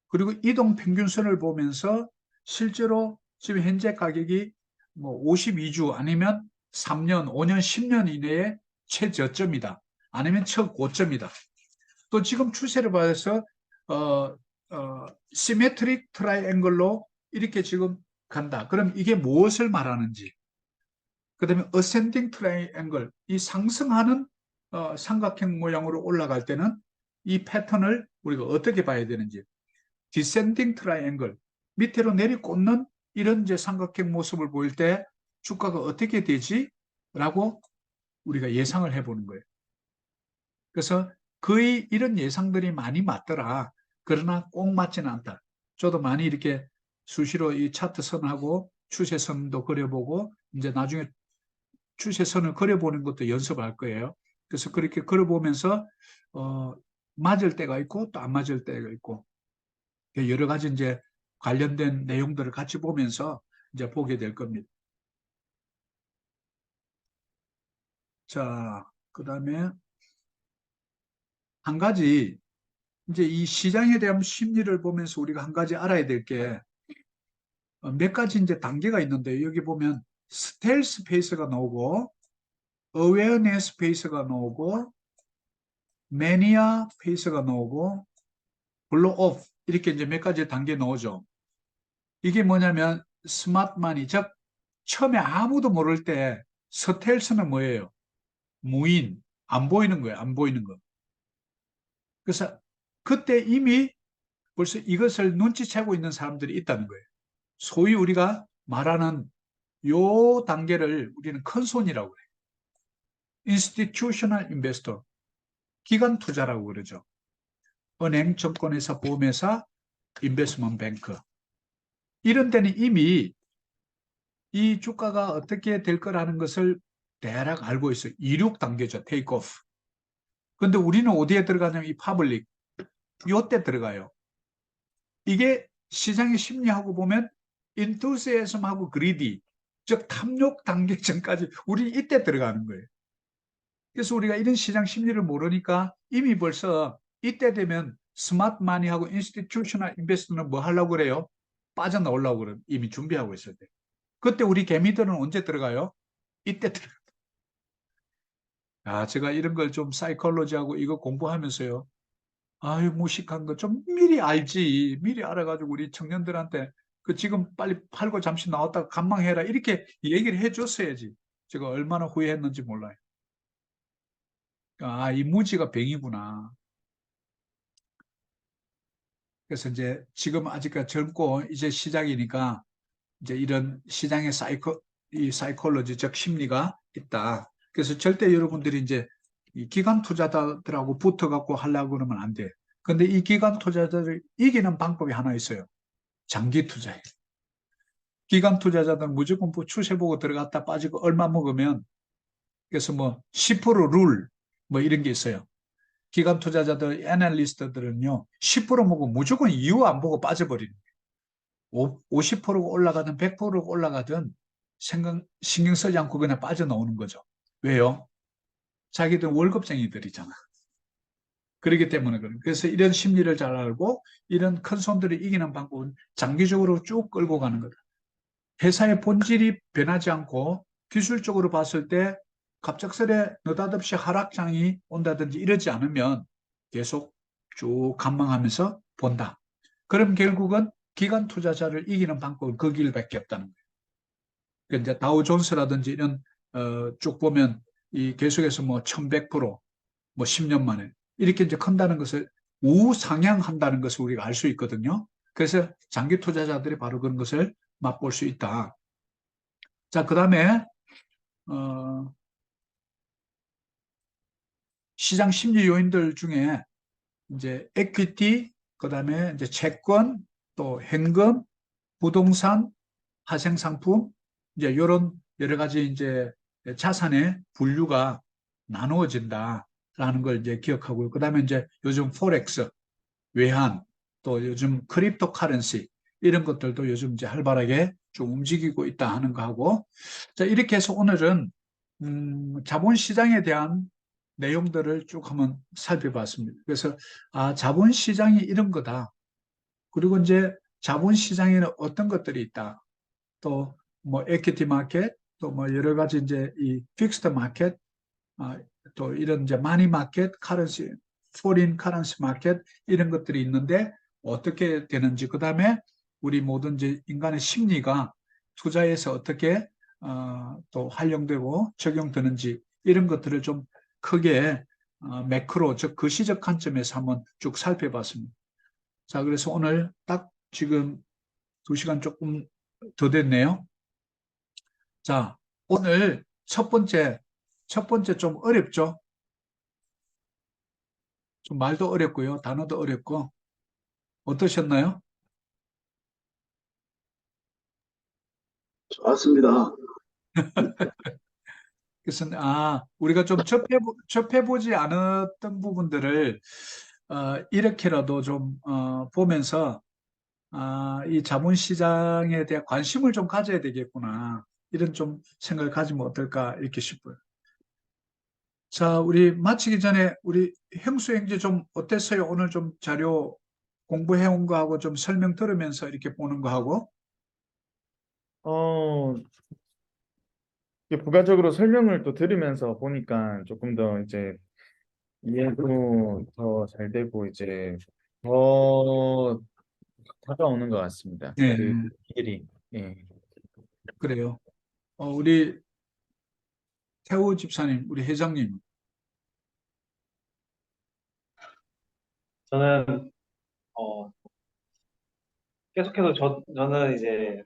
그리고 이동 평균선을 보면서 실제로 지금 현재 가격이 뭐 52주 아니면 3년, 5년, 10년 이내에 최저점이다. 아니면 최고점이다. 또 지금 추세를 봐서 시메트릭 트라이앵글로 이렇게 지금 간다. 그럼 이게 무엇을 말하는지. 그 다음에 어센딩 트라이앵글, 이 상승하는 삼각형 모양으로 올라갈 때는 이 패턴을 우리가 어떻게 봐야 되는지. 디센딩 트라이앵글, 밑으로 내리꽂는 이런 이제 삼각형 모습을 보일 때 주가가 어떻게 되지? 라고 우리가 예상을 해보는 거예요. 그래서 거의 이런 예상들이 많이 맞더라. 그러나 꼭 맞지는 않다. 저도 많이 이렇게 수시로 이 차트선하고 추세선도 그려보고 이제 나중에 추세선을 그려보는 것도 연습할 거예요. 그래서 그렇게 그려보면서 맞을 때가 있고 또 안 맞을 때가 있고 여러 가지 이제 관련된 내용들을 같이 보면서 이제 보게 될 겁니다. 자, 그 다음에 한 가지 이제 이 시장에 대한 심리를 보면서 우리가 한 가지 알아야 될 게 몇 가지 이제 단계가 있는데 여기 보면 스텔스 페이스가 나오고 어웨어네스 페이스가 나오고 매니아 페이스가 나오고 블로 오프 이렇게 이제 몇 가지 단계 나오죠. 이게 뭐냐면 스마트 마니 즉 처음에 아무도 모를 때 스텔스는 뭐예요? 무인 안 보이는 거예요. 안 보이는 거. 그래서 그때 이미 벌써 이것을 눈치채고 있는 사람들이 있다는 거예요. 소위 우리가 말하는 요 단계를 우리는 큰손이라고 그래요. Institutional Investor, 기관 투자라고 그러죠. 은행, 증권회사, 보험회사, 인베스트먼트 뱅크. 이런 데는 이미 이 주가가 어떻게 될 거라는 것을 대략 알고 있어요. 이륙 단계죠. 테이크오프. 근데 우리는 어디에 들어가냐면 이 파블릭. 요때 들어가요. 이게 시장의 심리하고 보면 enthusiasm하고 greedy, 즉 탐욕 단계 전까지 우리 이때 들어가는 거예요. 그래서 우리가 이런 시장 심리를 모르니까 이미 벌써 이때 되면 스마트 마니하고 인스티튜셔널 인베스트는 뭐 하려고 그래요? 빠져나오려고 그래요. 이미 준비하고 있을 때. 그때 우리 개미들은 언제 들어가요? 이때 들어가요. 아, 제가 이런 걸 좀 사이콜로지하고 이거 공부하면서요. 아유, 무식한 거 좀 미리 알지. 미리 알아가지고 우리 청년들한테 그 지금 빨리 팔고 잠시 나왔다가 간망해라. 이렇게 얘기를 해줬어야지. 제가 얼마나 후회했는지 몰라요. 아, 이 무지가 병이구나. 그래서 이제 지금 아직까지 젊고 이제 시작이니까 이제 이런 시장의 이 사이콜로지적 심리가 있다. 그래서 절대 여러분들이 이제 이 기관 투자자들하고 붙어갖고 하려고 그러면 안 돼. 근데 이 기관 투자자를 이기는 방법이 하나 있어요. 장기 투자예요. 기관 투자자들은 무조건 뭐 추세 보고 들어갔다 빠지고 얼마 먹으면 그래서 뭐 10%룰 뭐 이런 게 있어요. 기관 투자자들, 애널리스트들은요, 10% 먹으면 무조건 이유 안 보고 빠져버리는 거예요. 50%가 올라가든 100%가 올라가든 신경 쓰지 않고 그냥 빠져나오는 거죠. 왜요? 자기들 월급쟁이들이잖아. 그렇기 때문에 그래요. 그래서 이런 심리를 잘 알고 이런 큰 손들을 이기는 방법은 장기적으로 쭉 끌고 가는 거다. 회사의 본질이 변하지 않고 기술적으로 봤을 때 갑작스레 느닷없이 하락장이 온다든지 이러지 않으면 계속 쭉 관망하면서 본다. 그럼 결국은 기관 투자자를 이기는 방법은 그 길밖에 없다는 거예요. 그러니까 이제 다우존스라든지 이런 쭉 보면 이 계속해서 뭐 1100%, 뭐 10년 만에 이렇게 이제 큰다는 것을 우상향한다는 것을 우리가 알 수 있거든요. 그래서 장기 투자자들이 바로 그런 것을 맛볼 수 있다. 자, 그 다음에 시장 심리 요인들 중에 이제 equity, 그 다음에 이제 채권, 또 현금, 부동산, 파생상품, 이제 이런 여러 가지 이제 자산의 분류가 나누어진다라는 걸 이제 기억하고요. 그 다음에 이제 요즘 포렉스, 외환, 또 요즘 크립토 카렌시 이런 것들도 요즘 이제 활발하게 좀 움직이고 있다 하는 거하고, 자, 이렇게 해서 오늘은 자본시장에 대한 내용들을 쭉 한번 살펴봤습니다. 그래서 자본시장이 이런 거다. 그리고 이제 자본시장에는 어떤 것들이 있다. 또 뭐 에퀴티 마켓, 또 뭐 여러 가지 이제 이 픽스드 마켓, 또 이런 이제 마니 마켓, 카런시, 포린 카런시 마켓 이런 것들이 있는데 어떻게 되는지, 그 다음에 우리 모든 이제 인간의 심리가 투자에서 어떻게 또 활용되고 적용되는지 이런 것들을 좀 크게 매크로, 즉 거시적 관점에서 한번 쭉 살펴봤습니다. 자, 그래서 오늘 딱 지금 2시간 조금 더 됐네요. 자, 오늘 첫 번째 좀 어렵죠? 좀 말도 어렵고요. 단어도 어렵고. 어떠셨나요? 좋았습니다. 그래서, 우리가 좀 접해보지 않았던 부분들을, 이렇게라도 좀, 보면서, 이 자본시장에 대한 관심을 좀 가져야 되겠구나. 이런 좀 생각을 가지면 어떨까, 이렇게 싶어요. 자, 우리 마치기 전에 우리 형수 형제 좀 어땠어요? 오늘 좀 자료 공부해온 거하고 좀 설명 들으면서 이렇게 보는 거하고. 어, 이게 부가적으로 설명을 또 들으면서 보니까 조금 더 이제 이해도 더 잘 되고 이제 더 다가오는 것 같습니다. 예, 그 길이. 예. 그래요. 우리 태우 집사님, 우리 회장님. 저는 계속해서 저는 이제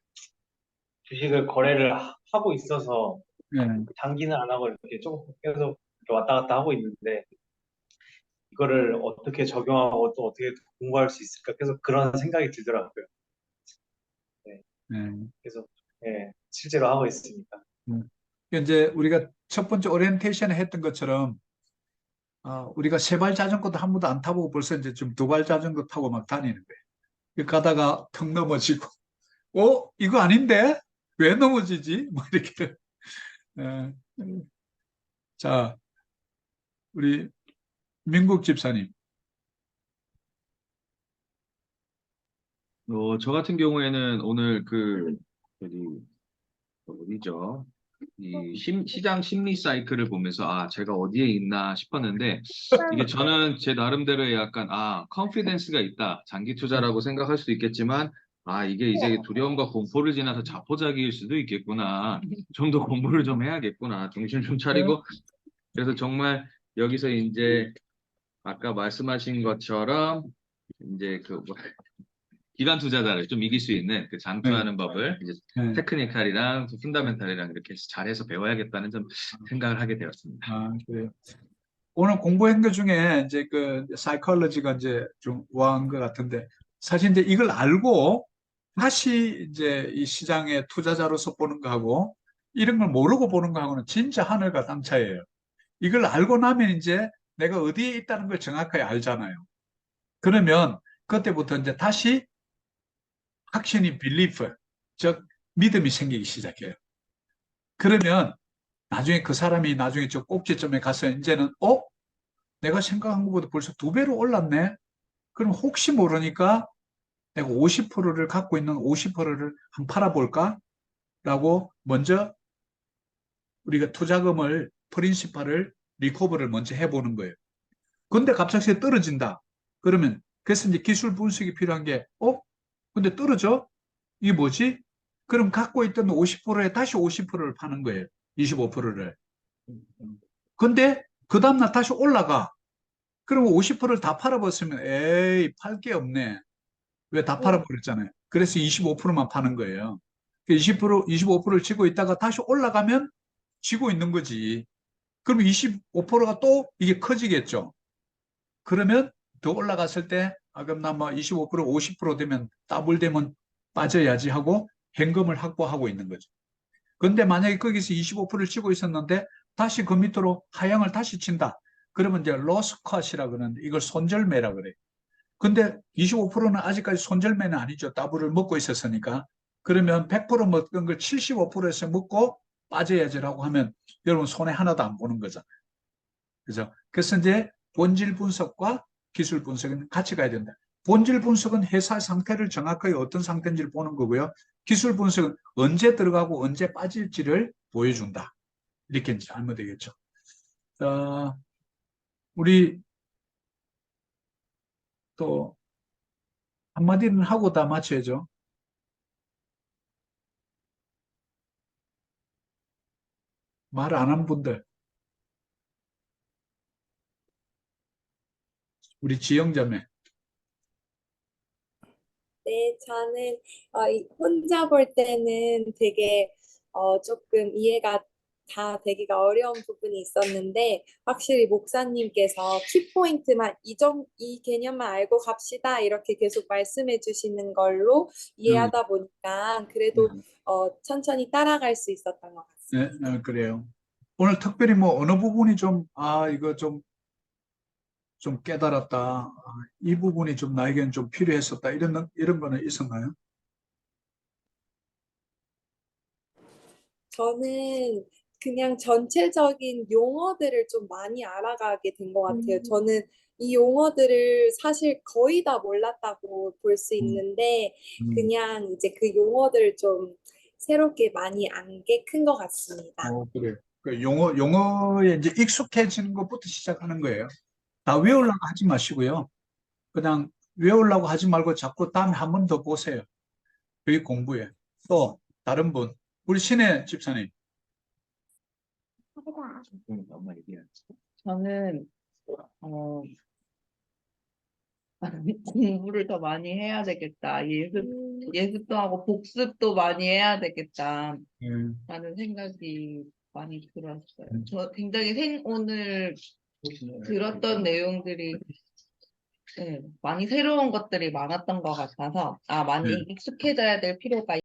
주식을 거래를 하고 있어서 예, 장기는 안 하고 이렇게 조금 계속 이렇게 왔다 갔다 하고 있는데 이거를 어떻게 적용하고 또 어떻게 공부할 수 있을까 계속 그런 생각이 들더라고요. 네, 예. 계속 실제로 하고 있으니까. 이제 우리가 첫 번째 오리엔테이션에 했던 것처럼, 우리가 세발 자전거도 한 번도 안 타보고 벌써 이제 좀 두 발 자전거 타고 막 다니는 거예요. 가다가 턱 넘어지고, 이거 아닌데? 왜 넘어지지? 뭐 이렇게. 예. 자, 우리 민국 집사님. 저 같은 경우에는 오늘 저기, 어디죠? 시장 심리 사이클을 보면서, 제가 어디에 있나 싶었는데, 이게 저는 제 나름대로의 약간, 컨피던스가 있다. 장기 투자라고 생각할 수도 있겠지만, 이게 이제 두려움과 공포를 지나서 자포자기일 수도 있겠구나. 좀 더 공부를 좀 해야겠구나. 정신 좀 차리고. 그래서 정말 여기서 이제 아까 말씀하신 것처럼, 이제 기관 투자자를 좀 이길 수 있는 그 장투하는 법을 이제 네. 테크니컬이랑 펀다멘탈이랑 이렇게 해서 잘해서 배워야겠다는 좀 생각을 하게 되었습니다. 그래요. 오늘 공부한 것 중에 이제 사이콜로지가 이제 좀 우아한 것 같은데, 사실 이제 이걸 알고 다시 이제 이 시장의 투자자로서 보는 거하고 이런 걸 모르고 보는 거하고는 진짜 하늘과 땅 차이예요. 이걸 알고 나면 이제 내가 어디에 있다는 걸 정확하게 알잖아요. 그러면 그때부터 이제 다시 확신이 빌리프, 즉 믿음이 생기기 시작해요. 그러면 나중에 그 사람이 나중에 저 꼭지점에 가서 이제는 내가 생각한 것보다 벌써 2배로 올랐네. 그럼 혹시 모르니까 내가 50%를 갖고 있는 50%를 한번 팔아볼까? 라고 먼저 우리가 투자금을 프린시팔을 리커버를 먼저 해보는 거예요. 근데 갑자기 떨어진다. 그러면 그래서 이제 기술 분석이 필요한 게 근데 떨어져? 이게 뭐지? 그럼 갖고 있던 50%에 다시 50%를 파는 거예요. 25%를. 근데 그 다음날 다시 올라가. 그럼 50%를 다 팔아버렸으면 에이 팔 게 없네. 왜 다 팔아버렸잖아요. 그래서 25%만 파는 거예요. 25%를 쥐고 있다가 다시 올라가면 쥐고 있는 거지. 그럼 25%가 또 이게 커지겠죠. 그러면 더 올라갔을 때 그럼 나 뭐 25% 50% 되면 더블 되면 빠져야지 하고 현금을 확보하고 있는 거죠. 근데 만약에 거기서 25%를 치고 있었는데 다시 그 밑으로 하향을 다시 친다. 그러면 이제 로스 컷이라 그러는데 이걸 손절매라 그래요. 근데 25%는 아직까지 손절매는 아니죠. 더블을 먹고 있었으니까. 그러면 100% 먹던 걸 75%에서 먹고 빠져야지라고 하면 여러분 손해 하나도 안 보는 거잖아요. 그죠? 그래서 이제 본질 분석과 기술 분석은 같이 가야 된다. 본질 분석은 회사 상태를 정확하게 어떤 상태인지를 보는 거고요. 기술 분석은 언제 들어가고 언제 빠질지를 보여준다. 이렇게 이제 하면 되겠죠. 우리 또 한마디는 하고 다 마쳐야죠. 말 안 한 분들. 우리 지영자매. 네, 저는 혼자 볼 때는 되게 조금 이해가 다 되기가 어려운 부분이 있었는데 확실히 목사님께서 키포인트만 이 개념만 알고 갑시다 이렇게 계속 말씀해 주시는 걸로 이해하다 보니까 그래도 천천히 따라갈 수 있었던 것 같습니다. 네, 그래요. 오늘 특별히 뭐 어느 부분이 좀, 이거 좀 깨달았다. 이 부분이 좀 나에게는 좀 필요했었다. 이런 거는 있었나요? 저는 그냥 전체적인 용어들을 좀 많이 알아가게 된 것 같아요. 저는 이 용어들을 사실 거의 다 몰랐다고 볼 수 있는데 그냥 이제 그 용어들을 좀 새롭게 많이 안 게 큰 것 같습니다. 그래요. 그 용어에 이제 익숙해지는 것부터 시작하는 거예요. 다 외우려고 하지 마시고요. 그냥 외우려고 하지 말고 자꾸 다음에 한 번 더 보세요. 그게 공부예요. 또 다른 분, 우리 신혜 집사님. 저는 공부를 더 많이 해야 되겠다. 예습도 하고 복습도 많이 해야 되겠다. 라는 생각이 많이 들었어요. 저 굉장히 오늘 들었던 내용들이 많이 새로운 것들이 많았던 것 같아서 많이 익숙해져야 될 필요가